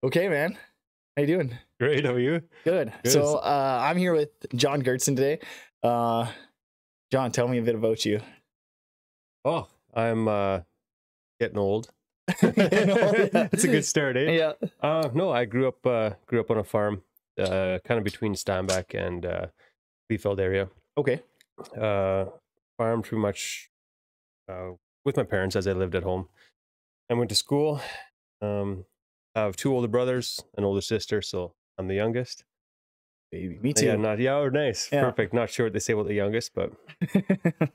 Okay, man. How you doing? Great. How are you? Good. Good. So I'm here with Jon Georzten today. John, tell me a bit about you. Oh, I'm getting old. Getting old, yeah. That's a good start, eh? Yeah. No, I grew up on a farm, kind of between Steinbach and Kleefeld area. Okay. Farmed pretty much with my parents as I lived at home. I went to school. I have two older brothers, an older sister, so I'm the youngest. Baby. Me too. Oh, nice. Yeah. Perfect. Not sure what they say about the youngest, but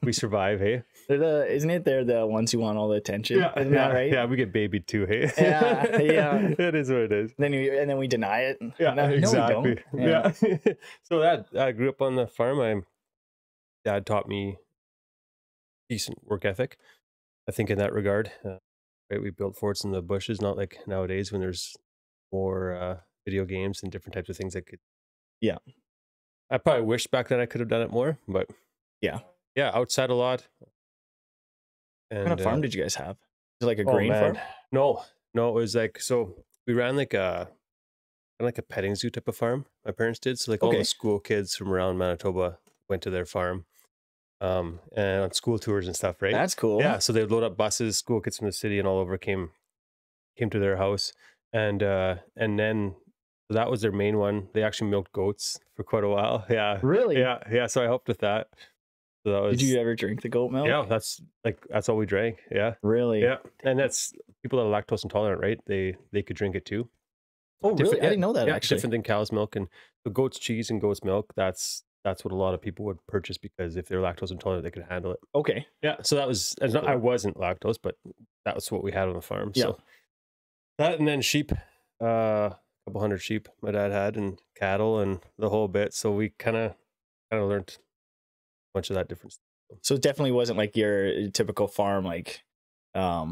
we survive, hey? Isn't it they're the ones who want all the attention? Isn't that right? Yeah, we get babied too, hey? Yeah, yeah. It is what it is. And then we deny it. Yeah, No, exactly. we don't. Yeah. So I grew up on the farm. My dad taught me decent work ethic, I think, in that regard. Right, we built forts in the bushes, not like nowadays when there's more video games and different types of things that could. Yeah. I probably wish back then I could have done it more, but Yeah. yeah, outside a lot. And, What kind of farm did you guys have? Is it like a grain farm? No, it was like, so we ran like a petting zoo type of farm. My parents did. So like all the school kids from around Manitoba went to their farm, and on school tours and stuff, right? That's cool. Yeah. So they'd load up buses, school kids from the city and all over came to their house. And then that was their main one. They actually milked goats for quite a while. Yeah. Really? Yeah. So I helped with that. So that was, Did you ever drink the goat milk? yeah, that's all we drank. Yeah. Really? Yeah. And that's people that are lactose intolerant, right? They could drink it too. Oh, really? I didn't know that, Yeah, actually. different than cow's milk. And the goat's cheese and goat's milk, that's what a lot of people would purchase because if they're lactose intolerant, they could handle it. Okay. Yeah. So that was, I wasn't lactose, but that was what we had on the farm. Yeah. So that, and then sheep, a couple hundred sheep my dad had, and cattle and the whole bit. So we kind of learned a bunch of that difference. So it definitely wasn't like your typical farm, like a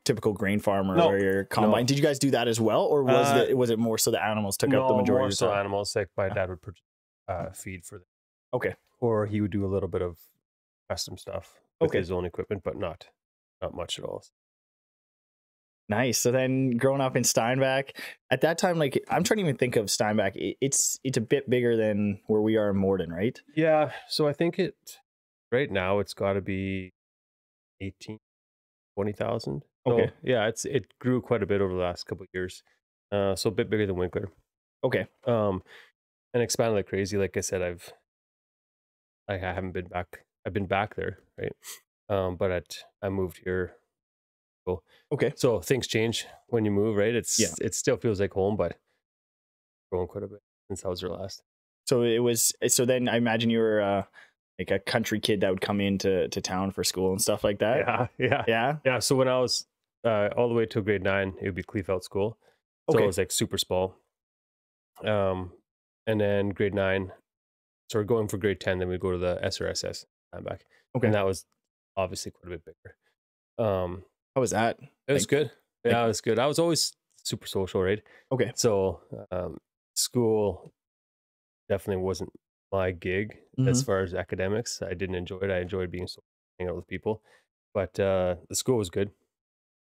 typical grain farmer or your combine. No. Did you guys do that as well, or was it more so the animals took up the majority more of the so time? animals. Like my dad would purchase feed for them. Okay. Or he would do a little bit of custom stuff with his own equipment, but not much at all. Nice. So then growing up in Steinbach, at that time, like I'm trying to even think of Steinbach. It's a bit bigger than where we are in Morden, right? Yeah. So I think right now it's got to be 20,000. Okay. So, yeah, it grew quite a bit over the last couple of years. So a bit bigger than Winkler. Okay. And expanded like crazy. Like I said, I haven't been back. I've been back there, right? But I moved here. Cool. Okay. So things change when you move, right? It still feels like home, but growing quite a bit since I was there last. So then I imagine you were like a country kid that would come into town for school and stuff like that. Yeah. So when I was all the way till grade 9, it would be Kleefeld school. So it was like super small. And then grade 9, so we're going for grade 10, then we go to the SRSS back. Okay. And that was obviously quite a bit bigger. How was that? It was good. Yeah, it was good. I was always super social, right? Okay. So school definitely wasn't my gig as far as academics. I didn't enjoy it. I enjoyed being social, hanging out with people. But the school was good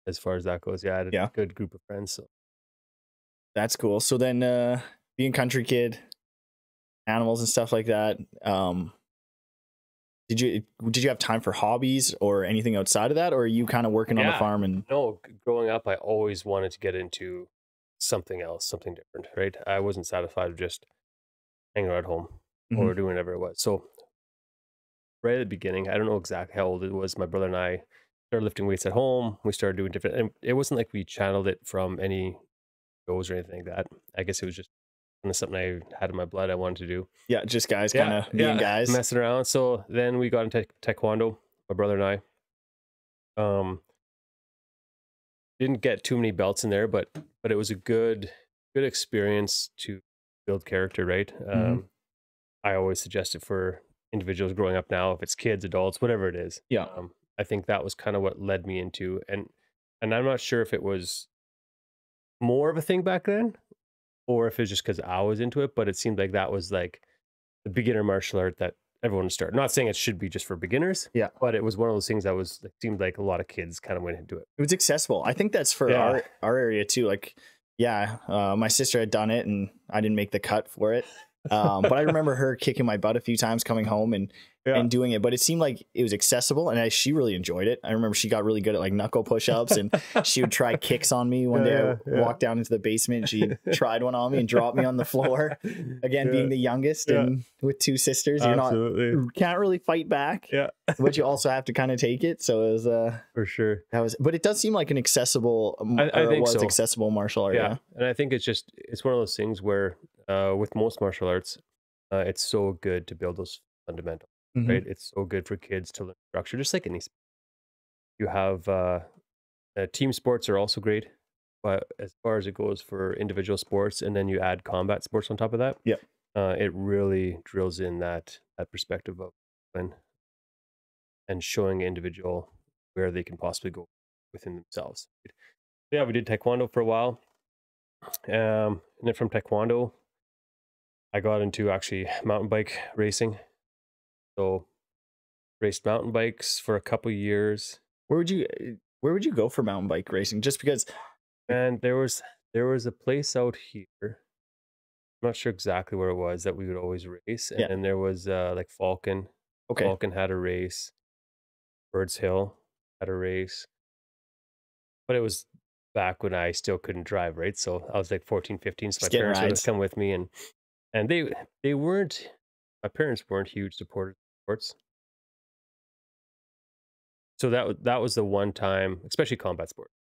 as far as that goes. Yeah, I had a good group of friends. So that's cool. So then being country kid, animals and stuff like that, did you have time for hobbies or anything outside of that, or are you kind of working on the farm? And no, growing up, I always wanted to get into something else, something different, right? I wasn't satisfied with just hanging out at home or doing whatever it was. So right at the beginning, I don't know exactly how old it was, my brother and I started lifting weights at home. We started doing different, and it wasn't like we channeled it from any shows or anything like that. I guess it was just something I had in my blood I wanted to do. Yeah, just guys kind of being guys. Messing around. So then we got into Taekwondo, my brother and I. Didn't get too many belts in there, but it was a good experience to build character, right? I always suggest it for individuals growing up now, if it's kids, adults, whatever it is. Yeah. I think that was kind of what led me into, and I'm not sure if it was more of a thing back then, or if it's just because I was into it, but it seemed like that was like the beginner martial art that everyone would start. Not saying it should be just for beginners, but it was one of those things that seemed like a lot of kids kind of went into it. It was accessible. I think that's for our area too. Like, Yeah, my sister had done it, and I didn't make the cut for it. But I remember her kicking my butt a few times coming home Yeah. and doing it. But it seemed like it was accessible, and she really enjoyed it. I remember she got really good at like knuckle push-ups, and she would try kicks on me. One day I walked down into the basement, and she tried one on me and dropped me on the floor. Again, being the youngest and with two sisters, you can't really fight back. Yeah. But you also have to kind of take it. So it was for sure. But it does seem like an accessible, I think so. accessible martial art. Yeah. And I think it's one of those things where with most martial arts, it's so good to build those fundamentals, right? It's so good for kids to learn structure, just like any sport. You have team sports are also great, but as far as it goes for individual sports, and then you add combat sports on top of that, it really drills in that perspective of and showing an individual where they can possibly go within themselves. Yeah, we did taekwondo for a while, and then from taekwondo, I got into actually mountain bike racing. So raced mountain bikes for a couple years. Where would you go for mountain bike racing? Just because, and there was a place out here. I'm not sure exactly where it was that we would always race. And then there was like Falcon. Okay. Falcon had a race. Birds Hill had a race. But it was back when I still couldn't drive, right? So I was like 14, 15. So my parents would come with me, and they weren't, my parents weren't huge supporters of sports. So that was the one time, especially combat sport.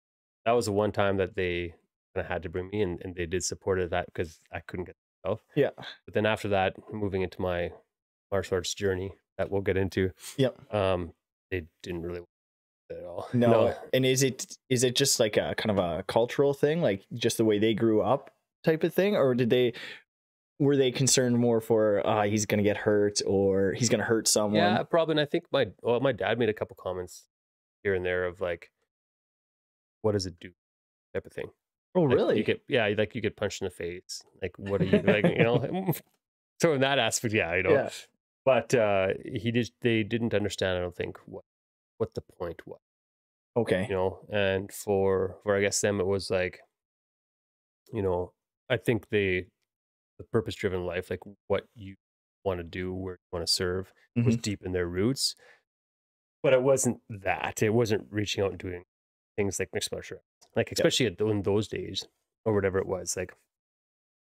That was the one time that they kind of had to bring me, and they did support that because I couldn't get myself. Yeah. But then after that, moving into my martial arts journey that we'll get into, they didn't really at all. No. And is it just like a kind of a cultural thing, like just the way they grew up type of thing, or were they concerned more for he's gonna get hurt or he's gonna hurt someone? Yeah, probably. And I think my dad made a couple comments here and there of like, what does it do, type of thing. Oh, like really? You get punched in the face. Like, what are you like? So in that aspect, Yeah. But they didn't understand, I don't think, what the point was. Okay. And for I guess them, it was like, I think the purpose-driven life, like what you want to do, where you want to serve, was deep in their roots. But it wasn't that. It wasn't reaching out and doing things like mixed martial arts. Like, especially in those days, or whatever it was. Like,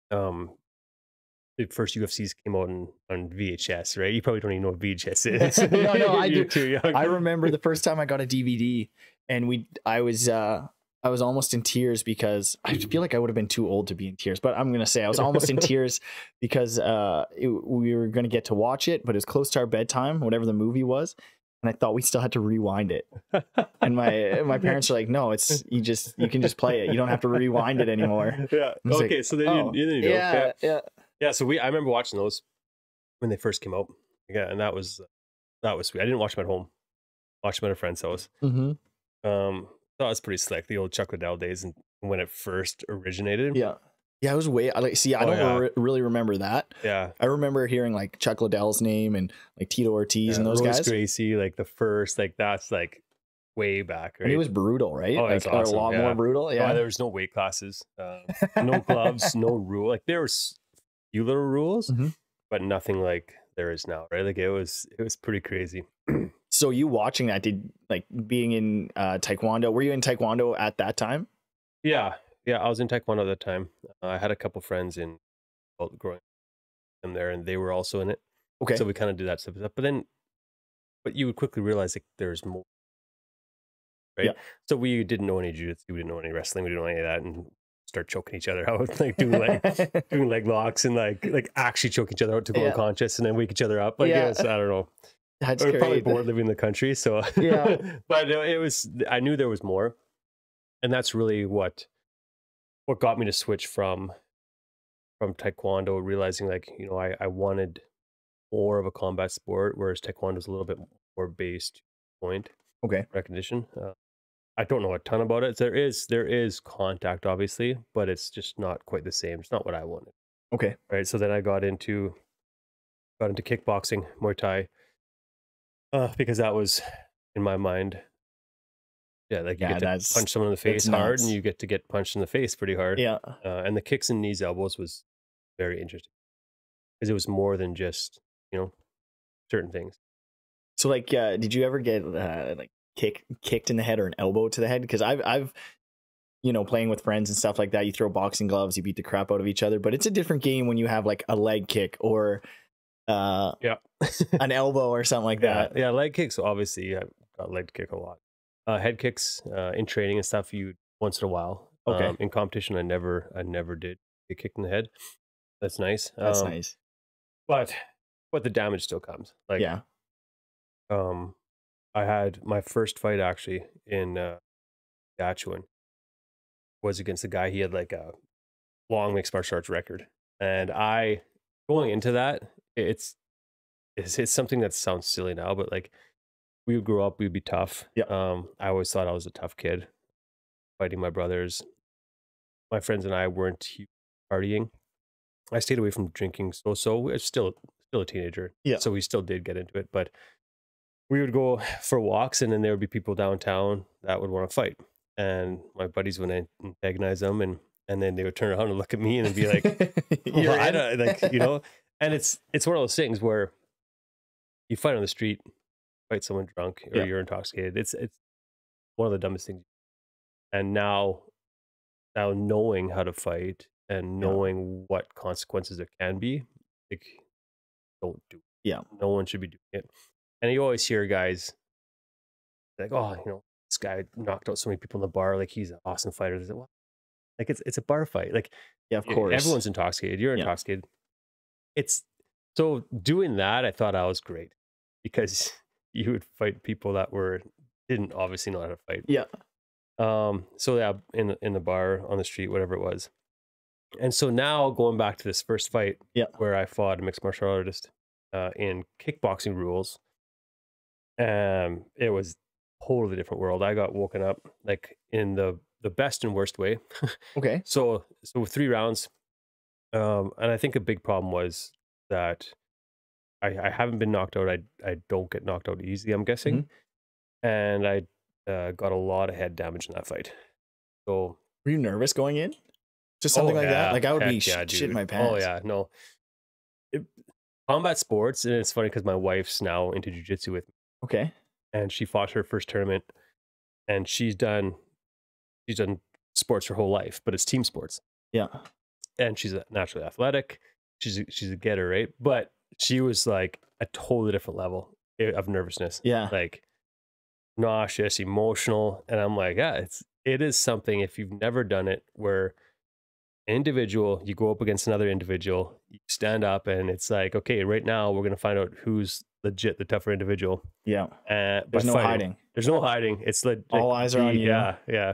the first UFCs came out on VHS, right? You probably don't even know what VHS is. No, I do. You're too young. I remember the first time I got a DVD, and I was almost in tears because I feel like I would have been too old to be in tears, but I'm going to say I was almost in tears because we were going to get to watch it, but it was close to our bedtime, whatever the movie was. And I thought we still had to rewind it. And my parents are like, no, you can just play it. You don't have to rewind it anymore. Yeah. Okay. Like, so then you didn't know. Yeah. So I remember watching those when they first came out. Yeah. And that was sweet. I didn't watch them at home. Watched them at a friend's house. That was pretty slick. The old Chuck Liddell days, and when it first originated. Yeah. Yeah, it was I don't really remember that. Yeah. I remember hearing like Chuck Liddell's name and like Tito Ortiz and those Royce guys. Gracie, like the first, like that's like way back, right? And he was brutal, right? Oh, like awesome. a lot more brutal. Yeah. There was no weight classes, no gloves, no rule. Like there was few little rules, but nothing like there is now, right? Like it was pretty crazy. So you watching that, being in Taekwondo, were you in Taekwondo at that time? Yeah, I was in Taekwondo at that time. I had a couple friends growing up there, and they were also in it. Okay. So we kind of did that stuff. But you would quickly realize like there's more, right? Yeah. So we didn't know any jiu-jitsu, we didn't know any wrestling, we didn't know any of that, and start choking each other out, like doing leg locks and like actually choke each other out to go unconscious and then wake each other up. Like I don't know. That's we're probably bored living in the country, so yeah. But I knew there was more, and that's really what got me to switch from Taekwondo, realizing like I wanted more of a combat sport, whereas Taekwondo is a little bit more based point recognition. I don't know a ton about it. There is contact, obviously, but it's just not quite the same. It's not what I wanted. Okay. Right. So then I got into kickboxing, Muay Thai, because that was in my mind Yeah, like you Yeah, get to punch someone in the face hard, and you get to get punched in the face pretty hard. Yeah. And the kicks and knees, elbows was very interesting because it was more than just, you know, certain things. So like, did you ever get like kicked in the head or an elbow to the head? Because I've you know, playing with friends and stuff like that, you throw boxing gloves, you beat the crap out of each other, but it's a different game when you have like a leg kick or yeah, an elbow or something like that. Yeah, leg kicks. Obviously, I got leg kick a lot. Head kicks in training and stuff. You once in a while. Okay. In competition, I never did get kicked in the head. That's nice. That's nice. But the damage still comes. Like Yeah. I had my first fight actually in Saskatchewan was against a guy. He had like a long mixed martial arts record, and I going into that, it's something that sounds silly now, but like we would grow up, we'd be tough. Yeah. I always thought I was a tough kid, fighting my brothers. My friends and I weren't partying. I stayed away from drinking, so it's still a teenager. Yeah. So we still did get into it, but we would go for walks, and then there would be people downtown that would want to fight, and my buddies would antagonize them, and then they would turn around and look at me and be like, "You're I don't like, you know." And it's one of those things where you fight on the street, fight someone drunk, or you're intoxicated. It's one of the dumbest things. And now knowing how to fight and knowing what consequences there can be, like, don't do it. Yeah. No one should be doing it. And you always hear guys like, oh, you know, this guy knocked out so many people in the bar, like he's an awesome fighter. Like, well, like it's a bar fight. Like, yeah, of course. Everyone's intoxicated. You're intoxicated. It's so doing that, I thought I was great because you would fight people that didn't obviously know how to fight. Yeah. So yeah, in the bar, on the street, whatever it was. And so now going back to this first fight, where I fought a mixed martial artist in kickboxing rules, it was a totally different world. I got woken up like in the best and worst way. Okay. So 3 rounds, and I think a big problem was that I haven't been knocked out. I don't get knocked out easy, I'm guessing, and I got a lot of head damage in that fight. So were you nervous going in? Just something like that? Like I would be shit my pants. Oh yeah, no. Combat sports, and it's funny because my wife's now into jiu-jitsu with me. Okay. And she fought her first tournament, and she's done sports her whole life, but it's team sports. Yeah. And she's naturally athletic. She's a getter, right? But she was like a totally different level of nervousness. Yeah. Like nauseous, emotional. And I'm like, yeah, it is something, if you've never done it, where an individual, you go up against another individual, you stand up, and it's like, okay, right now we're going to find out who's legit the tougher individual. Yeah. There's no hiding. There's no hiding. It's like all eyes are on you. Yeah. Yeah.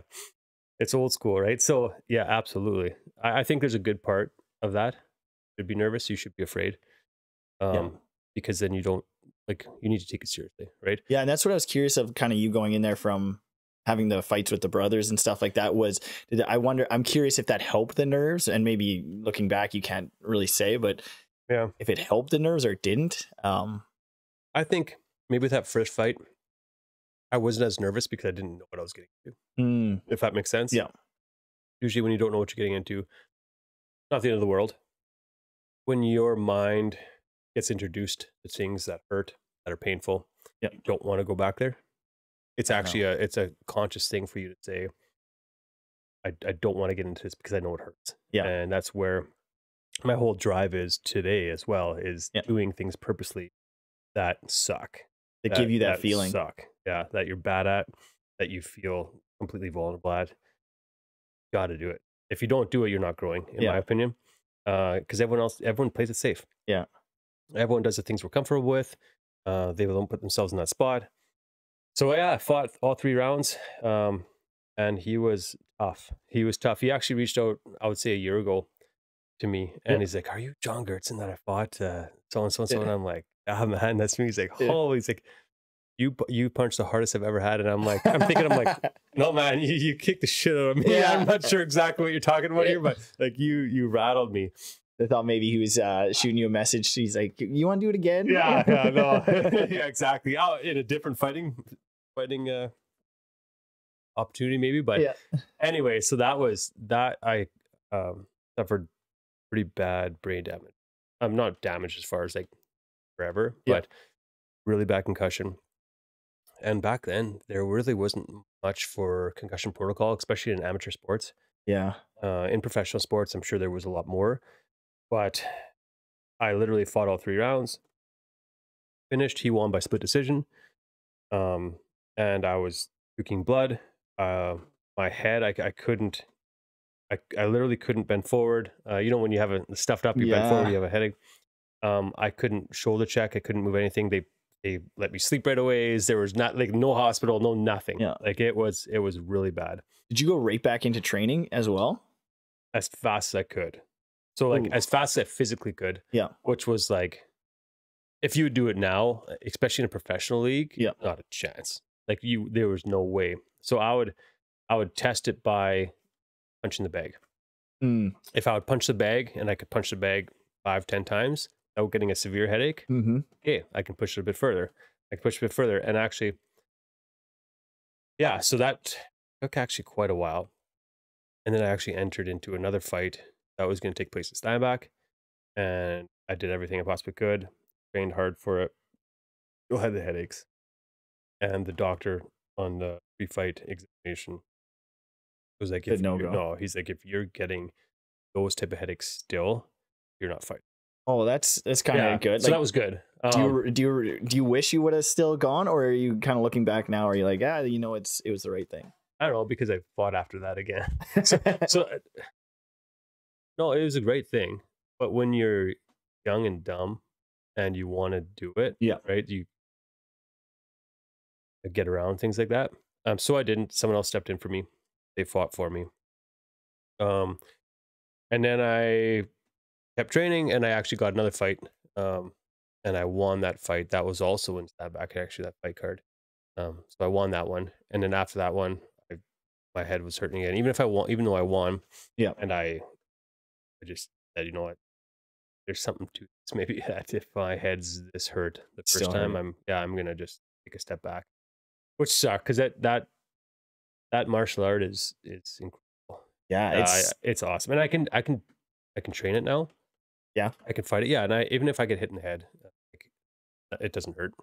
It's old school, right? So yeah, absolutely. I think there's a good part of that. You should be nervous. You should be afraid. Because then you don't, like, you need to take it seriously, right? Yeah. And that's what I was curious of, kind of you going in there from having the fights with the brothers and stuff like that. I'm curious if that helped the nerves, and maybe looking back, you can't really say, but yeah, if it helped the nerves or it didn't. I think maybe with that first fight, I wasn't as nervous because I didn't know what I was getting into. If that makes sense. Yeah. Usually when you don't know what you're getting into, not the end of the world. When your mind gets introduced to things that hurt, that are painful, you don't want to go back there. It's actually it's a conscious thing for you to say, I don't want to get into this because I know it hurts. Yeah. And that's where my whole drive is today as well, is doing things purposely that suck. That give you that feeling. Suck. Yeah. That you're bad at, that you feel completely vulnerable at. Got to do it. If you don't do it, you're not growing, in my opinion. Because everyone plays it safe. Yeah. Everyone does the things we're comfortable with. They don't put themselves in that spot. So yeah, I fought all 3 rounds, and he was tough. He was tough. He actually reached out, I would say, a year ago to me, and he's like, "Are you Jon Georzten that I fought so and so and so?" And I'm like, "Ah, man, that's me." He's like, "Holy!" He's like, "You punched the hardest I've ever had," and I'm like, "No, man, you kicked the shit out of me." Yeah. I'm not sure exactly what you're talking about here, but like you rattled me. I thought maybe he was shooting you a message. He's like, "You want to do it again?" Yeah, no, yeah, exactly. Oh, in a different fighting opportunity maybe. But Yeah. anyway, so that was that. I suffered pretty bad brain damage. I'm not damaged as far as like forever, Yeah. but really bad concussion. And back then, there really wasn't much for concussion protocol, especially in amateur sports. Yeah. In professional sports, I'm sure there was a lot more. But I literally fought all 3 rounds, finished. He won by split decision. And I was puking blood. My head, I couldn't, I literally couldn't bend forward. You know, when you have a stuffed up, you bend forward, you Yeah. have a headache. I couldn't shoulder check. I couldn't move anything. They let me sleep right away. There was not like no hospital, no nothing. Yeah. Like it was really bad. Did you go right back into training as well? As fast as I could. So like Ooh. as fast as I physically could. Yeah. Which was like, if you would do it now, especially in a professional league, Yeah. not a chance. Like there was no way. So I would test it by punching the bag. Mm. If I would punch the bag and I could punch the bag 5-10 times without getting a severe headache, Mm-hmm. okay, I can push it a bit further. I can push it a bit further. And actually, yeah, so that took actually quite a while. And then I actually entered into another fight that was going to take place at Steinbach. And I did everything I possibly could, trained hard for it, still had the headaches. And the doctor on the pre-fight examination was like, Said no go. no, he's like, if you're getting those type of headaches still, you're not fighting. Oh, that's kind of good. So that was good. Do you wish you would have still gone, or are you kind of looking back now? Are you like, you know, it was the right thing? I don't know, because I fought after that again. so no, it was a great thing. But when you're young and dumb and you want to do it, Yeah. right? You get around things like that. So I didn't. Someone else stepped in for me. They fought for me. And then I kept training, and I actually got another fight. And I won that fight. That was also in Steinbach, actually, that fight card. So I won that one. And then after that one, my head was hurting again. Even though I won, yeah. And I just said, you know what? There's something to this. Maybe that if my head's this hurt the first Still time, hurt. I'm gonna just take a step back, which sucked because that martial art is incredible. Yeah, it's awesome, and I can train it now. Yeah, I can fight it. Yeah, and even if I get hit in the head, it doesn't hurt.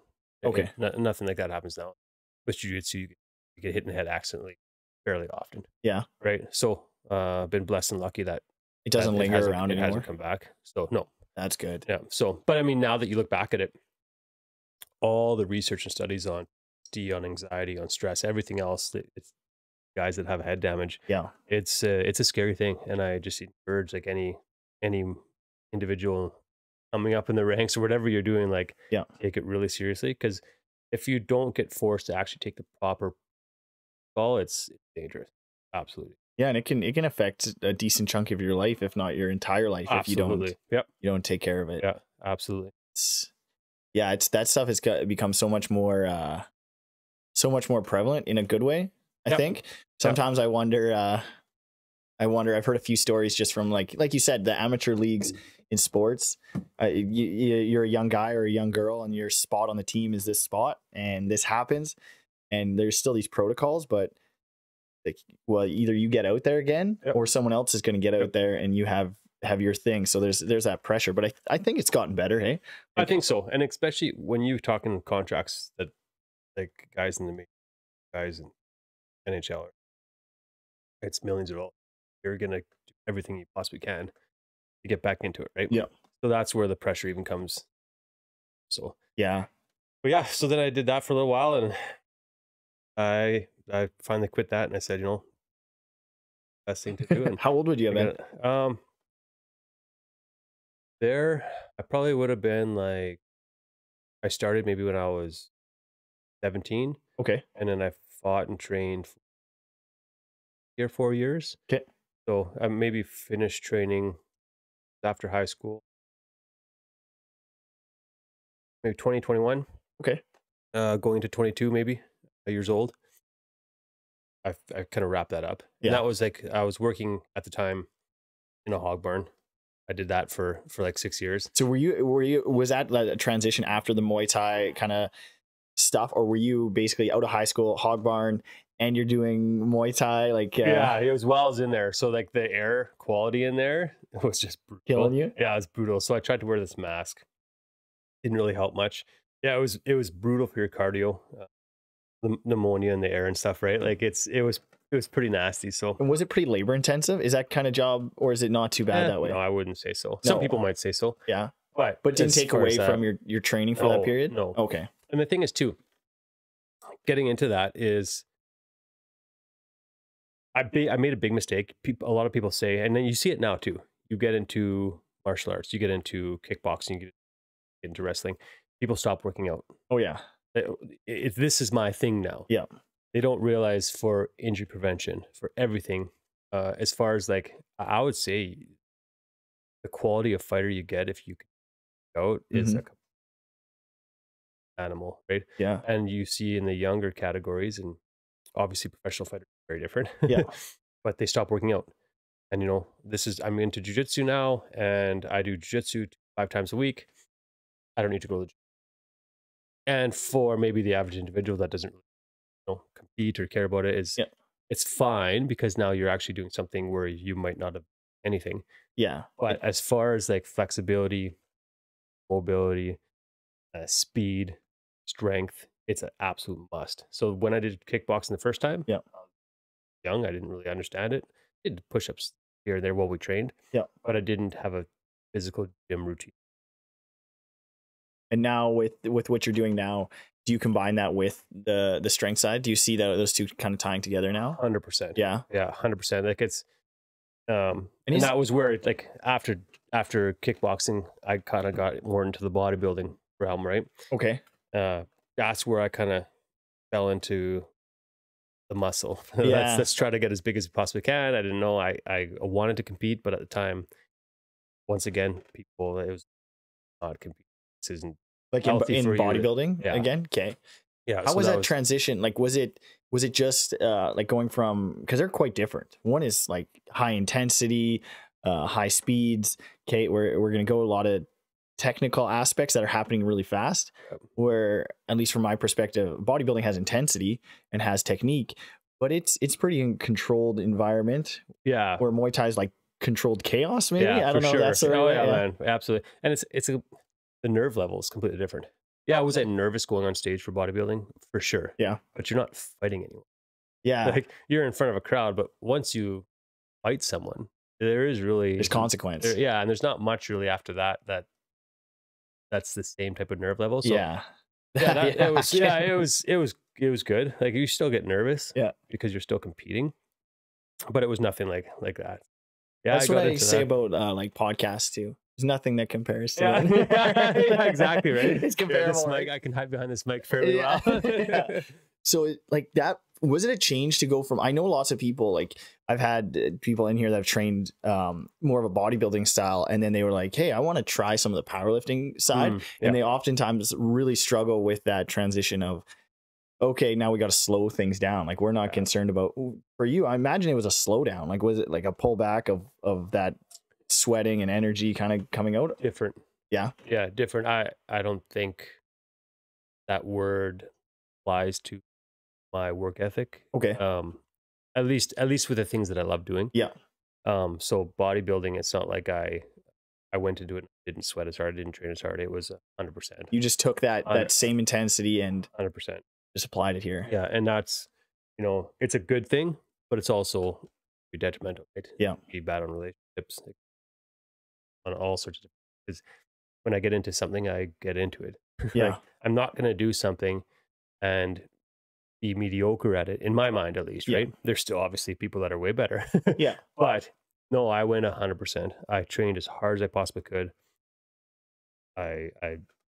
Okay. Nothing like that happens now. With jiu-jitsu, you get hit in the head accidentally fairly often. Yeah. Right. So been blessed and lucky that it doesn't linger around anymore. It hasn't come back. So no. That's good. Yeah. So, but I mean, now that you look back at it, all the research and studies on anxiety, on stress, everything else, it's guys that have head damage. Yeah. It's a scary thing. And I just encourage like any individual coming up in the ranks or whatever you're doing, like take it really seriously. Because if you don't get forced to actually take the proper call, it's dangerous. Absolutely. Yeah, and it can affect a decent chunk of your life, if not your entire life, Absolutely. if you don't take care of it. Yeah, absolutely. It's that stuff has become so much more prevalent in a good way. I think sometimes I wonder. I've heard a few stories just from like you said, the amateur leagues in sports. You're a young guy or a young girl, and your spot on the team is this spot, and this happens, and there's still these protocols, but either you get out there again or someone else is going to get out there and you have your thing. So there's that pressure, but I think it's gotten better. Hey, I think so. And especially when you're talking contracts that like guys in NHL, it's millions of dollars. You're going to do everything you possibly can to get back into it. Right. Yeah. So that's where the pressure even comes. So, yeah. But yeah, so then I did that for a little while, and I finally quit that, and I said, you know, best thing to do. And how old would you have been? There, I probably would have been like, I started maybe when I was 17. Okay. And then I fought and trained for 3 or 4 years. Okay. So I maybe finished training after high school, maybe 2021. Okay. Going to 22 maybe years old. I kind of wrapped that up. Yeah. And that was like, I was working at the time in a hog barn. I did that for like 6 years. So was that a transition after the Muay Thai kind of stuff, or were you basically out of high school, hog barn, and you're doing Muay Thai, like yeah, it was while I was in there. So like the air quality in there was just brutal. killing you. Yeah, it was brutal. So I tried to wear this mask. Didn't really help much. Yeah, it was brutal for your cardio, the pneumonia in the air and stuff, right? Like it was pretty nasty. So And was it pretty labor intensive? Is that kind of job, or is it not too bad that way? no, I wouldn't say so. Some No. people might say so, Yeah, but but didn't as take far away as that- from your training for that No, period. no. Okay. And the thing is too, getting into that is, I made a big mistake. A lot of people say, and then you see it now too. You get into martial arts, you get into kickboxing, you get into wrestling. People stop working out. Oh yeah. This is my thing now. Yeah. They don't realize for injury prevention, for everything, as far as like, I would say the quality of fighter you get if you go out is like an animal, right? Yeah. And you see in the younger categories, and obviously professional fighters are very different. Yeah. But they stop working out. And I'm into jiu-jitsu now, and I do jiu-jitsu 5 times a week. I don't need to go to the gym. And for maybe the average individual that doesn't really compete or care about it, it's fine, because now you're actually doing something where you might not have anything. Yeah. But as far as like flexibility, mobility, speed, strength, it's an absolute must. So when I did kickboxing the first time, Yeah. young, I didn't really understand it. I did push-ups here and there while we trained. Yeah. But I didn't have a physical gym routine. And now with what you're doing now, do you combine that with the strength side? Do you see that those two kind of tying together now? 100%. Yeah. Yeah, 100%. Like it's and that was where like after kickboxing, I kind of got more into the bodybuilding realm, right? Okay. That's where I kind of fell into the muscle. Yeah. Let's try to get as big as we possibly can. I didn't know I wanted to compete, but at the time, once again, it was not compete. This isn't Like in healthy for you. bodybuilding Yeah. again. Okay. Yeah. How was that transition? Like, was it just like going from, because they're quite different. One is like high intensity, high speeds. Okay, we're gonna go a lot of technical aspects that are happening really fast. Yep. Where, at least from my perspective, bodybuilding has intensity and has technique, but it's pretty in controlled environment. Yeah. Where Muay Thai is like controlled chaos. Maybe I don't know. Sure. That's the right way. Yeah, man, absolutely. And the nerve level is completely different. Yeah, I was nervous going on stage for bodybuilding for sure. Yeah. But you're not fighting anyone. Yeah. Like you're in front of a crowd, but once you fight someone, there's consequence. Yeah, and there's not much really after that's the same type of nerve level. So yeah. it was good. Like you still get nervous, yeah, because you're still competing, but it was nothing like that. Yeah, that's what I say about like podcasts too. There's nothing that compares to it. Yeah, exactly, right? It's comparable. This mic, I can hide behind this mic fairly well. Yeah. So like that, was it a change to go from, I know lots of people, like I've had people in here that have trained more of a bodybuilding style, and then they were like, hey, I want to try some of the powerlifting side. And they oftentimes really struggle with that transition of, okay, now we got to slow things down. Like we're not concerned about, for you, I imagine it was a slowdown. Like, was it like a pullback of that sweating and energy kind of coming out? Different. Yeah. Yeah, different. I don't think that word applies to my work ethic. Okay. At least with the things that I love doing. Yeah. So bodybuilding, it's not like I went into it, didn't sweat as hard, didn't train as hard. It was 100%. You just took that same intensity and 100%. just applied it here. Yeah, and that's, it's a good thing, but it's also detrimental. Right? Yeah. Be bad on relationships, on all sorts of different, because when I get into something, I get into it. Yeah. Like, I'm not going to do something and be mediocre at it, in my mind at least, right? There's still obviously people that are way better. Yeah. But no, I went 100%. I trained as hard as I possibly could. I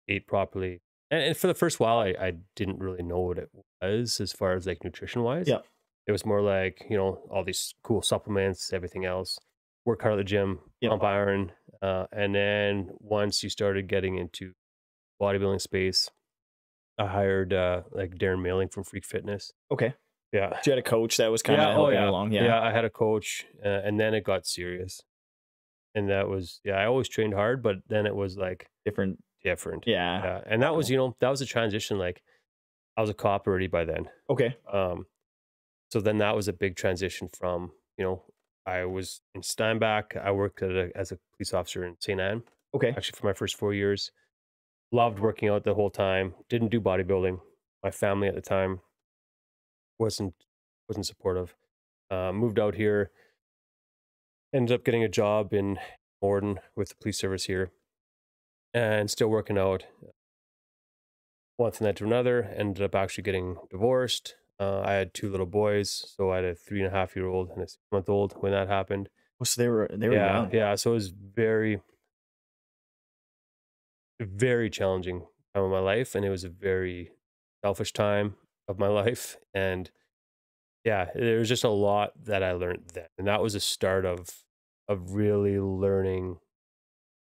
ate properly. And for the first while, I didn't really know what it was as far as like nutrition wise. Yeah. It was more like, all these cool supplements, everything else. Work hard at the gym, pump iron. And then once you started getting into bodybuilding space, I hired like Darren Mailing from Freak Fitness. Okay. Yeah. So you had a coach that was kind of helping along. Yeah, I had a coach, and then it got serious. And that was, I always trained hard, but then it was like different. Yeah. And that was, that was a transition. Like I was a cop already by then. Okay. So then that was a big transition from, I was in Steinbach. I worked as a police officer in St. Anne, Okay. actually for my first 4 years. Loved working out the whole time. Didn't do bodybuilding. My family at the time wasn't supportive. Moved out here. Ended up getting a job in Morden with the police service here, and still working out. One thing led to another. Ended up actually getting divorced. I had 2 little boys, so I had a 3.5-year-old and a 6-month-old when that happened. Oh, so they were Yeah, young. yeah. So it was very, very challenging time of my life, and it was a very selfish time of my life. And yeah, there was just a lot that I learned then, and that was a start of really learning,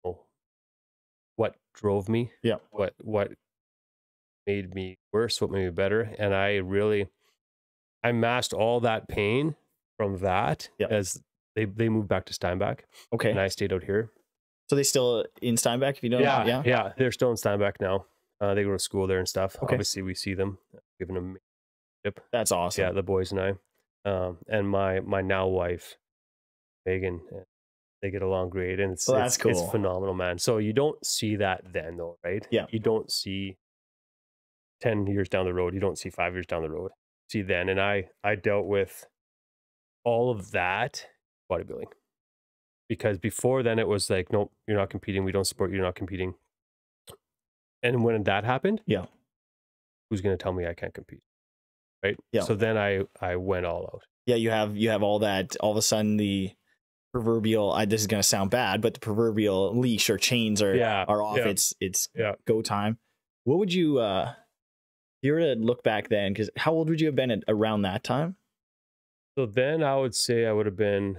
you know, what drove me, Yeah. what made me worse, what made me better, and I masked all that pain from that Yeah. as they moved back to Steinbach, Okay. and I stayed out here. So they still in Steinbach, if you don't know? Yeah. Yeah, they're still in Steinbach now. They go to school there and stuff. Okay. Obviously, we see them. Given them, That's awesome. yeah, the boys and I, and my now wife, Megan. They get along great, and Well, that's cool. It's phenomenal, man. So you don't see that then, though, right? Yeah. You don't see 10 years down the road. You don't see 5 years down the road. See then, and I dealt with all of that bodybuilding, because before then it was like, nope, you're not competing. We don't support you. You're not competing. And when that happened, Yeah. who's going to tell me I can't compete, right? Yeah. So then I went all out. Yeah, you have all that. All of a sudden, the proverbial, this is going to sound bad, but the proverbial leash or chains are off. Yeah. It's go time. What would you, if you were to look back then, because how old would you have been around that time? So then I would say I would have been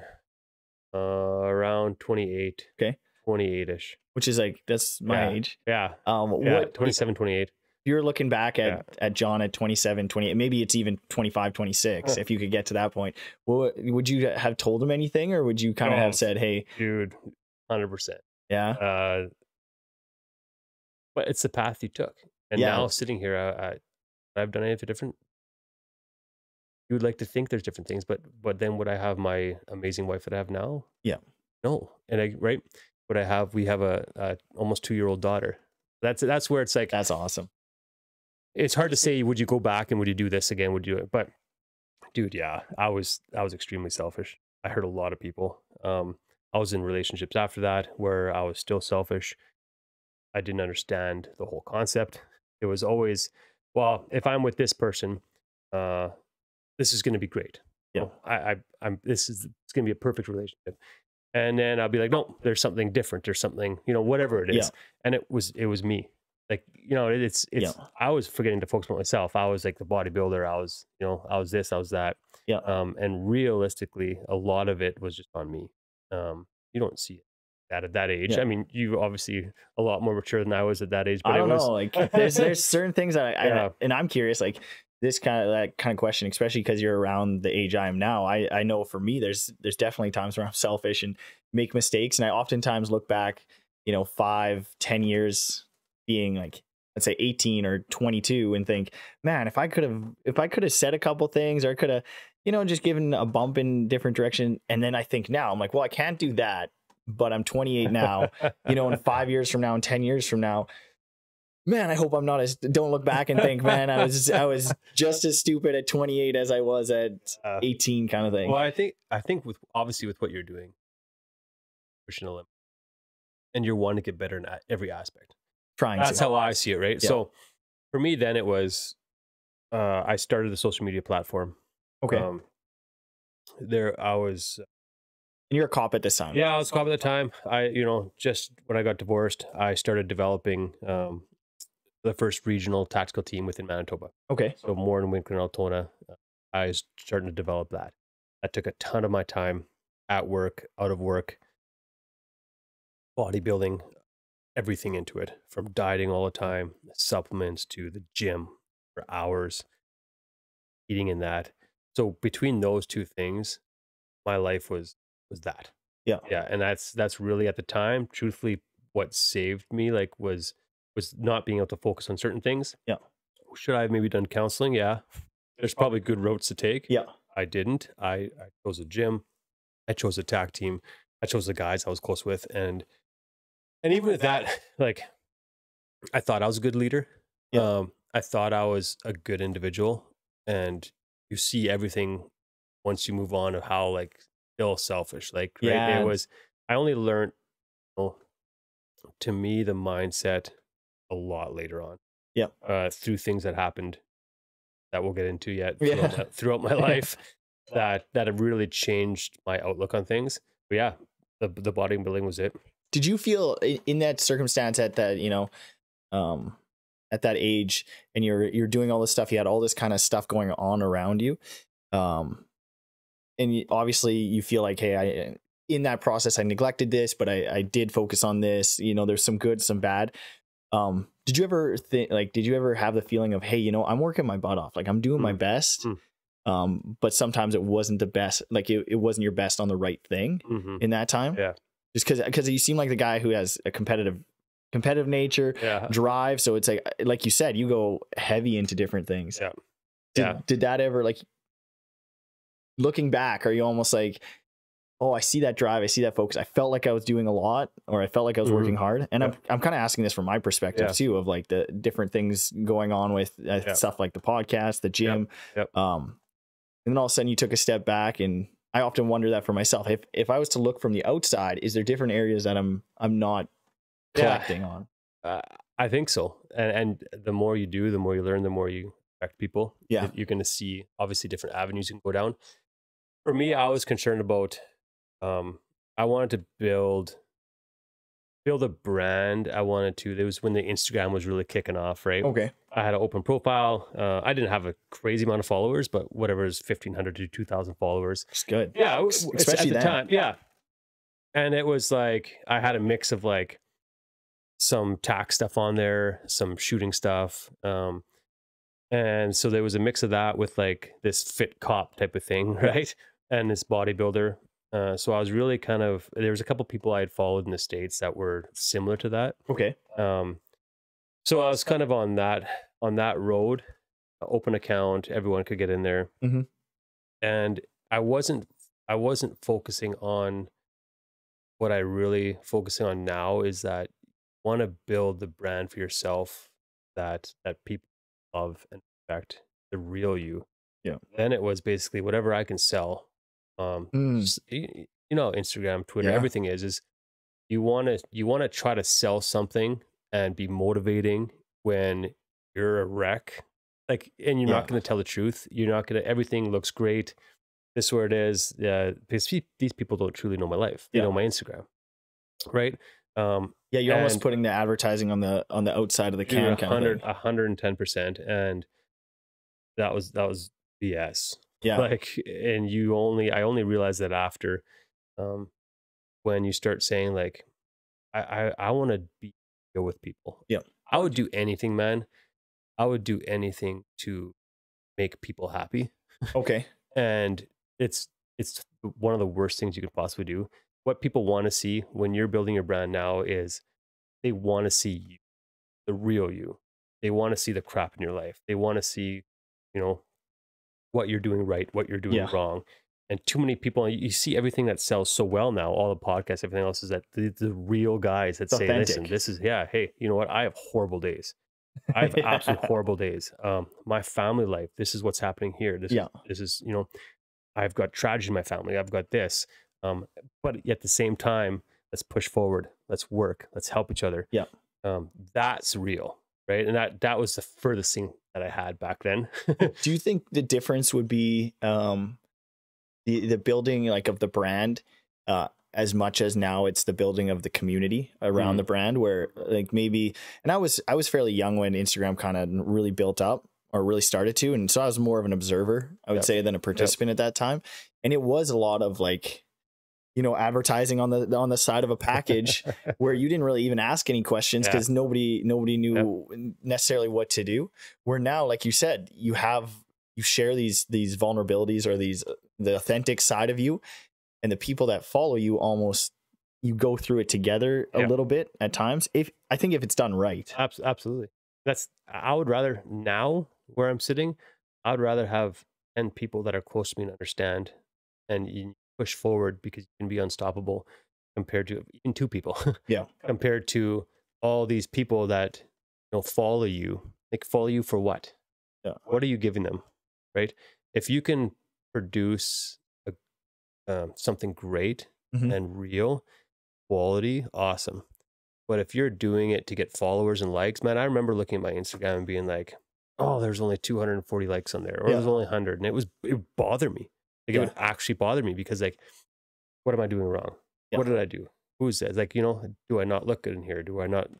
around 28. Okay. 28-ish. Which is like, that's my age. Yeah. What 27, 28. You're looking back at John at 27, 28, maybe it's even 25, 26, if you could get to that point. Well, would you have told him anything, or would you kind of have said, hey, dude, 100%. Yeah. But it's the path you took. And now sitting here, I've done anything different. You would like to think there's different things, but then would I have my amazing wife that I have now? Yeah. No. And we have a almost 2-year-old daughter. That's where it's like, that's awesome. It's hard to say, would you go back and would you do this again? Would you do it? But dude, yeah, I was extremely selfish. I hurt a lot of people. I was in relationships after that where I was still selfish. I didn't understand the whole concept. It was always, well, if I'm with this person, this is going to be great. Yeah. It's going to be a perfect relationship. And then I'll be like, no, there's something different. There's something, whatever it is. Yeah. And it was me. Like, it's I was forgetting to focus on myself. I was like the bodybuilder. I was, I was this, I was that. Yeah. And realistically, a lot of it was just on me. You don't see that at that age. Yeah. I mean, you obviously a lot more mature than I was at that age. But I don't know. Like there's certain things that I and I'm curious, like that kind of question, especially because you're around the age I am now. I know for me, there's definitely times where I'm selfish and make mistakes. And I oftentimes look back, 5-10 years being like, let's say 18 or 22 and think, man, if I could have said a couple things, or could have, just given a bump in different direction. And then I think now I'm like, well, I can't do that, but I'm 28 now, and 5 years from now and 10 years from now, man, I hope I'm not don't look back and think, man, I was just as stupid at 28 as I was at 18 kind of thing. Well, I think with what you're doing, pushing a limit, and you're wanting to get better in every aspect. That's how I see it, right? Yeah. So for me, then it was, I started the social media platform. Okay. I was. And you're a cop at this time. Yeah, I was a cop at the time. Just when I got divorced, I started developing the first regional tactical team within Manitoba. Okay. So more in Winkler and Altona, I was starting to develop that. That took a ton of my time at work, out of work, bodybuilding, everything into it, from dieting all the time, supplements to the gym for hours, eating in that. So between those two things, my life was that. Yeah. Yeah. And that's really at the time, truthfully, what saved me, like was not being able to focus on certain things. Yeah. Should I have maybe done counseling? Yeah. There's probably good routes to take. Yeah. I didn't. I chose a gym. I chose a tag team. I chose the guys I was close with. And even with that, like, I thought I was a good leader. Yeah. I thought I was a good individual. And you see everything once you move on of how, like, still selfish, like, right. It Yeah. was, I only learned, well, to me, the mindset a lot later on. Yeah. Through things that happened that we'll get into yet Yeah. throughout my life that have really changed my outlook on things. But yeah, the bodybuilding was it. Did you feel in that circumstance at that, at that age, and you're doing all this stuff, you had all this kind of stuff going on around you, and obviously you feel like, hey, in that process I neglected this, but I did focus on this, there's some good, some bad. Did you ever have the feeling of, hey, I'm working my butt off, like I'm doing my best, but sometimes it wasn't the best, like it wasn't your best on the right thing in that time? Yeah. Just because you seem like the guy who has a competitive nature, drive. So it's like you said, you go heavy into different things. Yeah. Did that ever, like, looking back, are you almost like, oh, I see that drive, I see that focus, I felt like I was doing a lot, or I felt like I was working hard? And I'm kind of asking this from my perspective too, of like the different things going on with stuff like the podcast, the gym. And then all of a sudden you took a step back, and I often wonder that for myself. If I was to look from the outside, is there different areas that I'm not collecting on? I think so. And the more you do, the more you learn, the more you affect people. Yeah. You're going to see obviously different avenues you can go down. For me, I was concerned about, I wanted to build a brand. It was when the Instagram was really kicking off, right? Okay. I had an open profile. I didn't have a crazy amount of followers, but whatever is 1,500 to 2,000 followers. It's good. Yeah. Especially at the time. Yeah. And it was like, I had a mix of like some tack stuff on there, some shooting stuff. And so there was a mix of that with like this fit cop type of thing, right? And this bodybuilder. So I was really there was a couple people I had followed in the States that were similar to that. Okay. So I was kind of on that road, open account, everyone could get in there. And I wasn't focusing on what I really focusing on now, is that you want to build the brand for yourself that people love and respect, the real you. Yeah. Then it was basically whatever I can sell. Just, Instagram, Twitter, everything is you want to try to sell something and be motivating when you're a wreck, like, and you're not going to tell the truth. You're not going to, everything looks great. This is where it is. Because these people don't truly know my life. They know my Instagram, right? You're almost putting the advertising on the outside of the can. 110%. And that was BS. Yeah. Like, and I only realized that after, when you start saying like, I want to be here with people. Yeah. I would do anything, man. I would do anything to make people happy. Okay. And it's one of the worst things you could possibly do. What people want to see when you're building your brand now is they want to see you, the real you. They want to see the crap in your life. They want to see, what you're doing right, what you're doing wrong. And too many people, you see everything that sells so well now, all the podcasts, everything else, is that the real guys that say, listen, this is, hey, you know what? I have horrible days. I have absolute horrible days. My family life, this is what's happening here. This is, I've got tragedy in my family. I've got this. But at the same time, let's push forward. Let's work. Let's help each other. Yeah. That's real. Right. And that was the furthest thing that I had back then. Do you think the difference would be, the building like of the brand, as much as now it's the building of the community around the brand, where like maybe, and I was fairly young when Instagram kind of really built up or really started to. And so I was more of an observer, I would say, than a participant at that time. And it was a lot of like, advertising on the side of a package where you didn't really even ask any questions because nobody knew necessarily what to do. Where now, like you said, you share these vulnerabilities, or the authentic side of you, and the people that follow you, almost you go through it together a little bit at times. I think if it's done right. Absolutely. I would rather, now where I'm sitting, I would rather have 10 people that are close to me and understand, and you push forward because you can be unstoppable compared to even 2 people. Yeah. Compared to all these people that follow you. Like, follow you for what? Yeah. What are you giving them, right? If you can produce something great Mhm. and real quality, awesome. But if you're doing it to get followers and likes, man, I remember looking at my Instagram and being like, oh, there's only 240 likes on there, or there's Yeah. only 100. And it would bother me. Like, it Yeah. would actually bother me because, like, what am I doing wrong? Yeah. What did I do? Who is that? Like, do I not look good in here? Do I not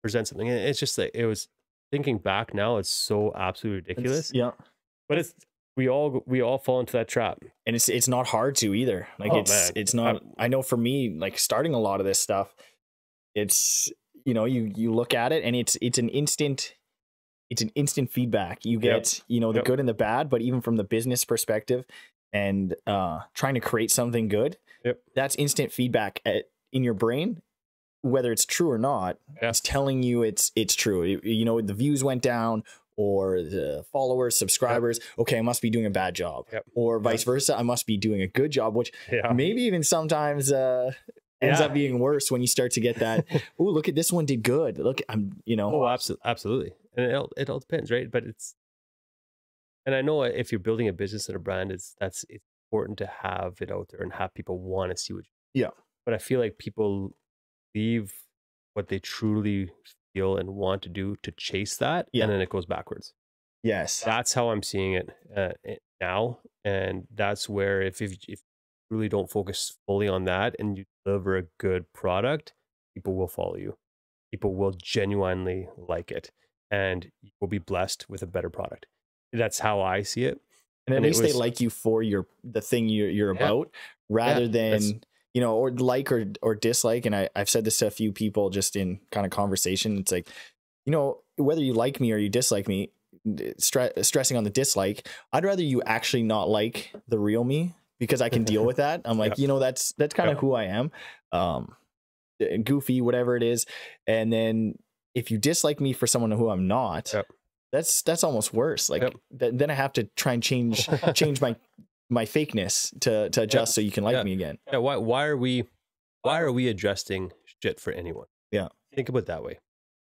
present something? And it's just like, it was, thinking back now, it's so absolutely ridiculous. Yeah. But we all fall into that trap. And it's not hard to either. Like, Oh, it's man. not, I know for me, like, starting a lot of this stuff, it's, you look at it and it's an instant feedback. You get, the Yep. good and the bad, but even from the business perspective and trying to create something good, Yep. that's instant feedback in your brain, whether it's true or not. Yeah. It's telling you it's true. The views went down, or the followers, subscribers. Yep. Okay, I must be doing a bad job. Yep. Or vice versa, I must be doing a good job, which maybe even sometimes ends up being worse when you start to get that. Oh, look at this one did good. Look, Oh, absolutely. And it all depends, right? But and I know if you're building a business and a brand, it's important to have it out there and have people want to see what you do. Yeah. But I feel like people leave what they truly feel and want to do to chase that, and then it goes backwards. Yes. That's how I'm seeing it now. And that's where if you really don't focus fully on that and you deliver a good product, people will follow you. People will genuinely like it, and you will be blessed with a better product. That's how I see it. And at least they like you for the thing you're about, rather than, or like or dislike. And I've said this to a few people just in kind of conversation. It's like, whether you like me or you dislike me, stressing on the dislike, I'd rather you actually not like the real me, because I can deal with that. I'm like, that's kind of who I am. Goofy, whatever it is. And then if you dislike me for someone who I'm not, that's almost worse. Like, then I have to try and change my fakeness to adjust so you can like me again. Yeah. Why are we adjusting shit for anyone? Yeah. Think about it that way.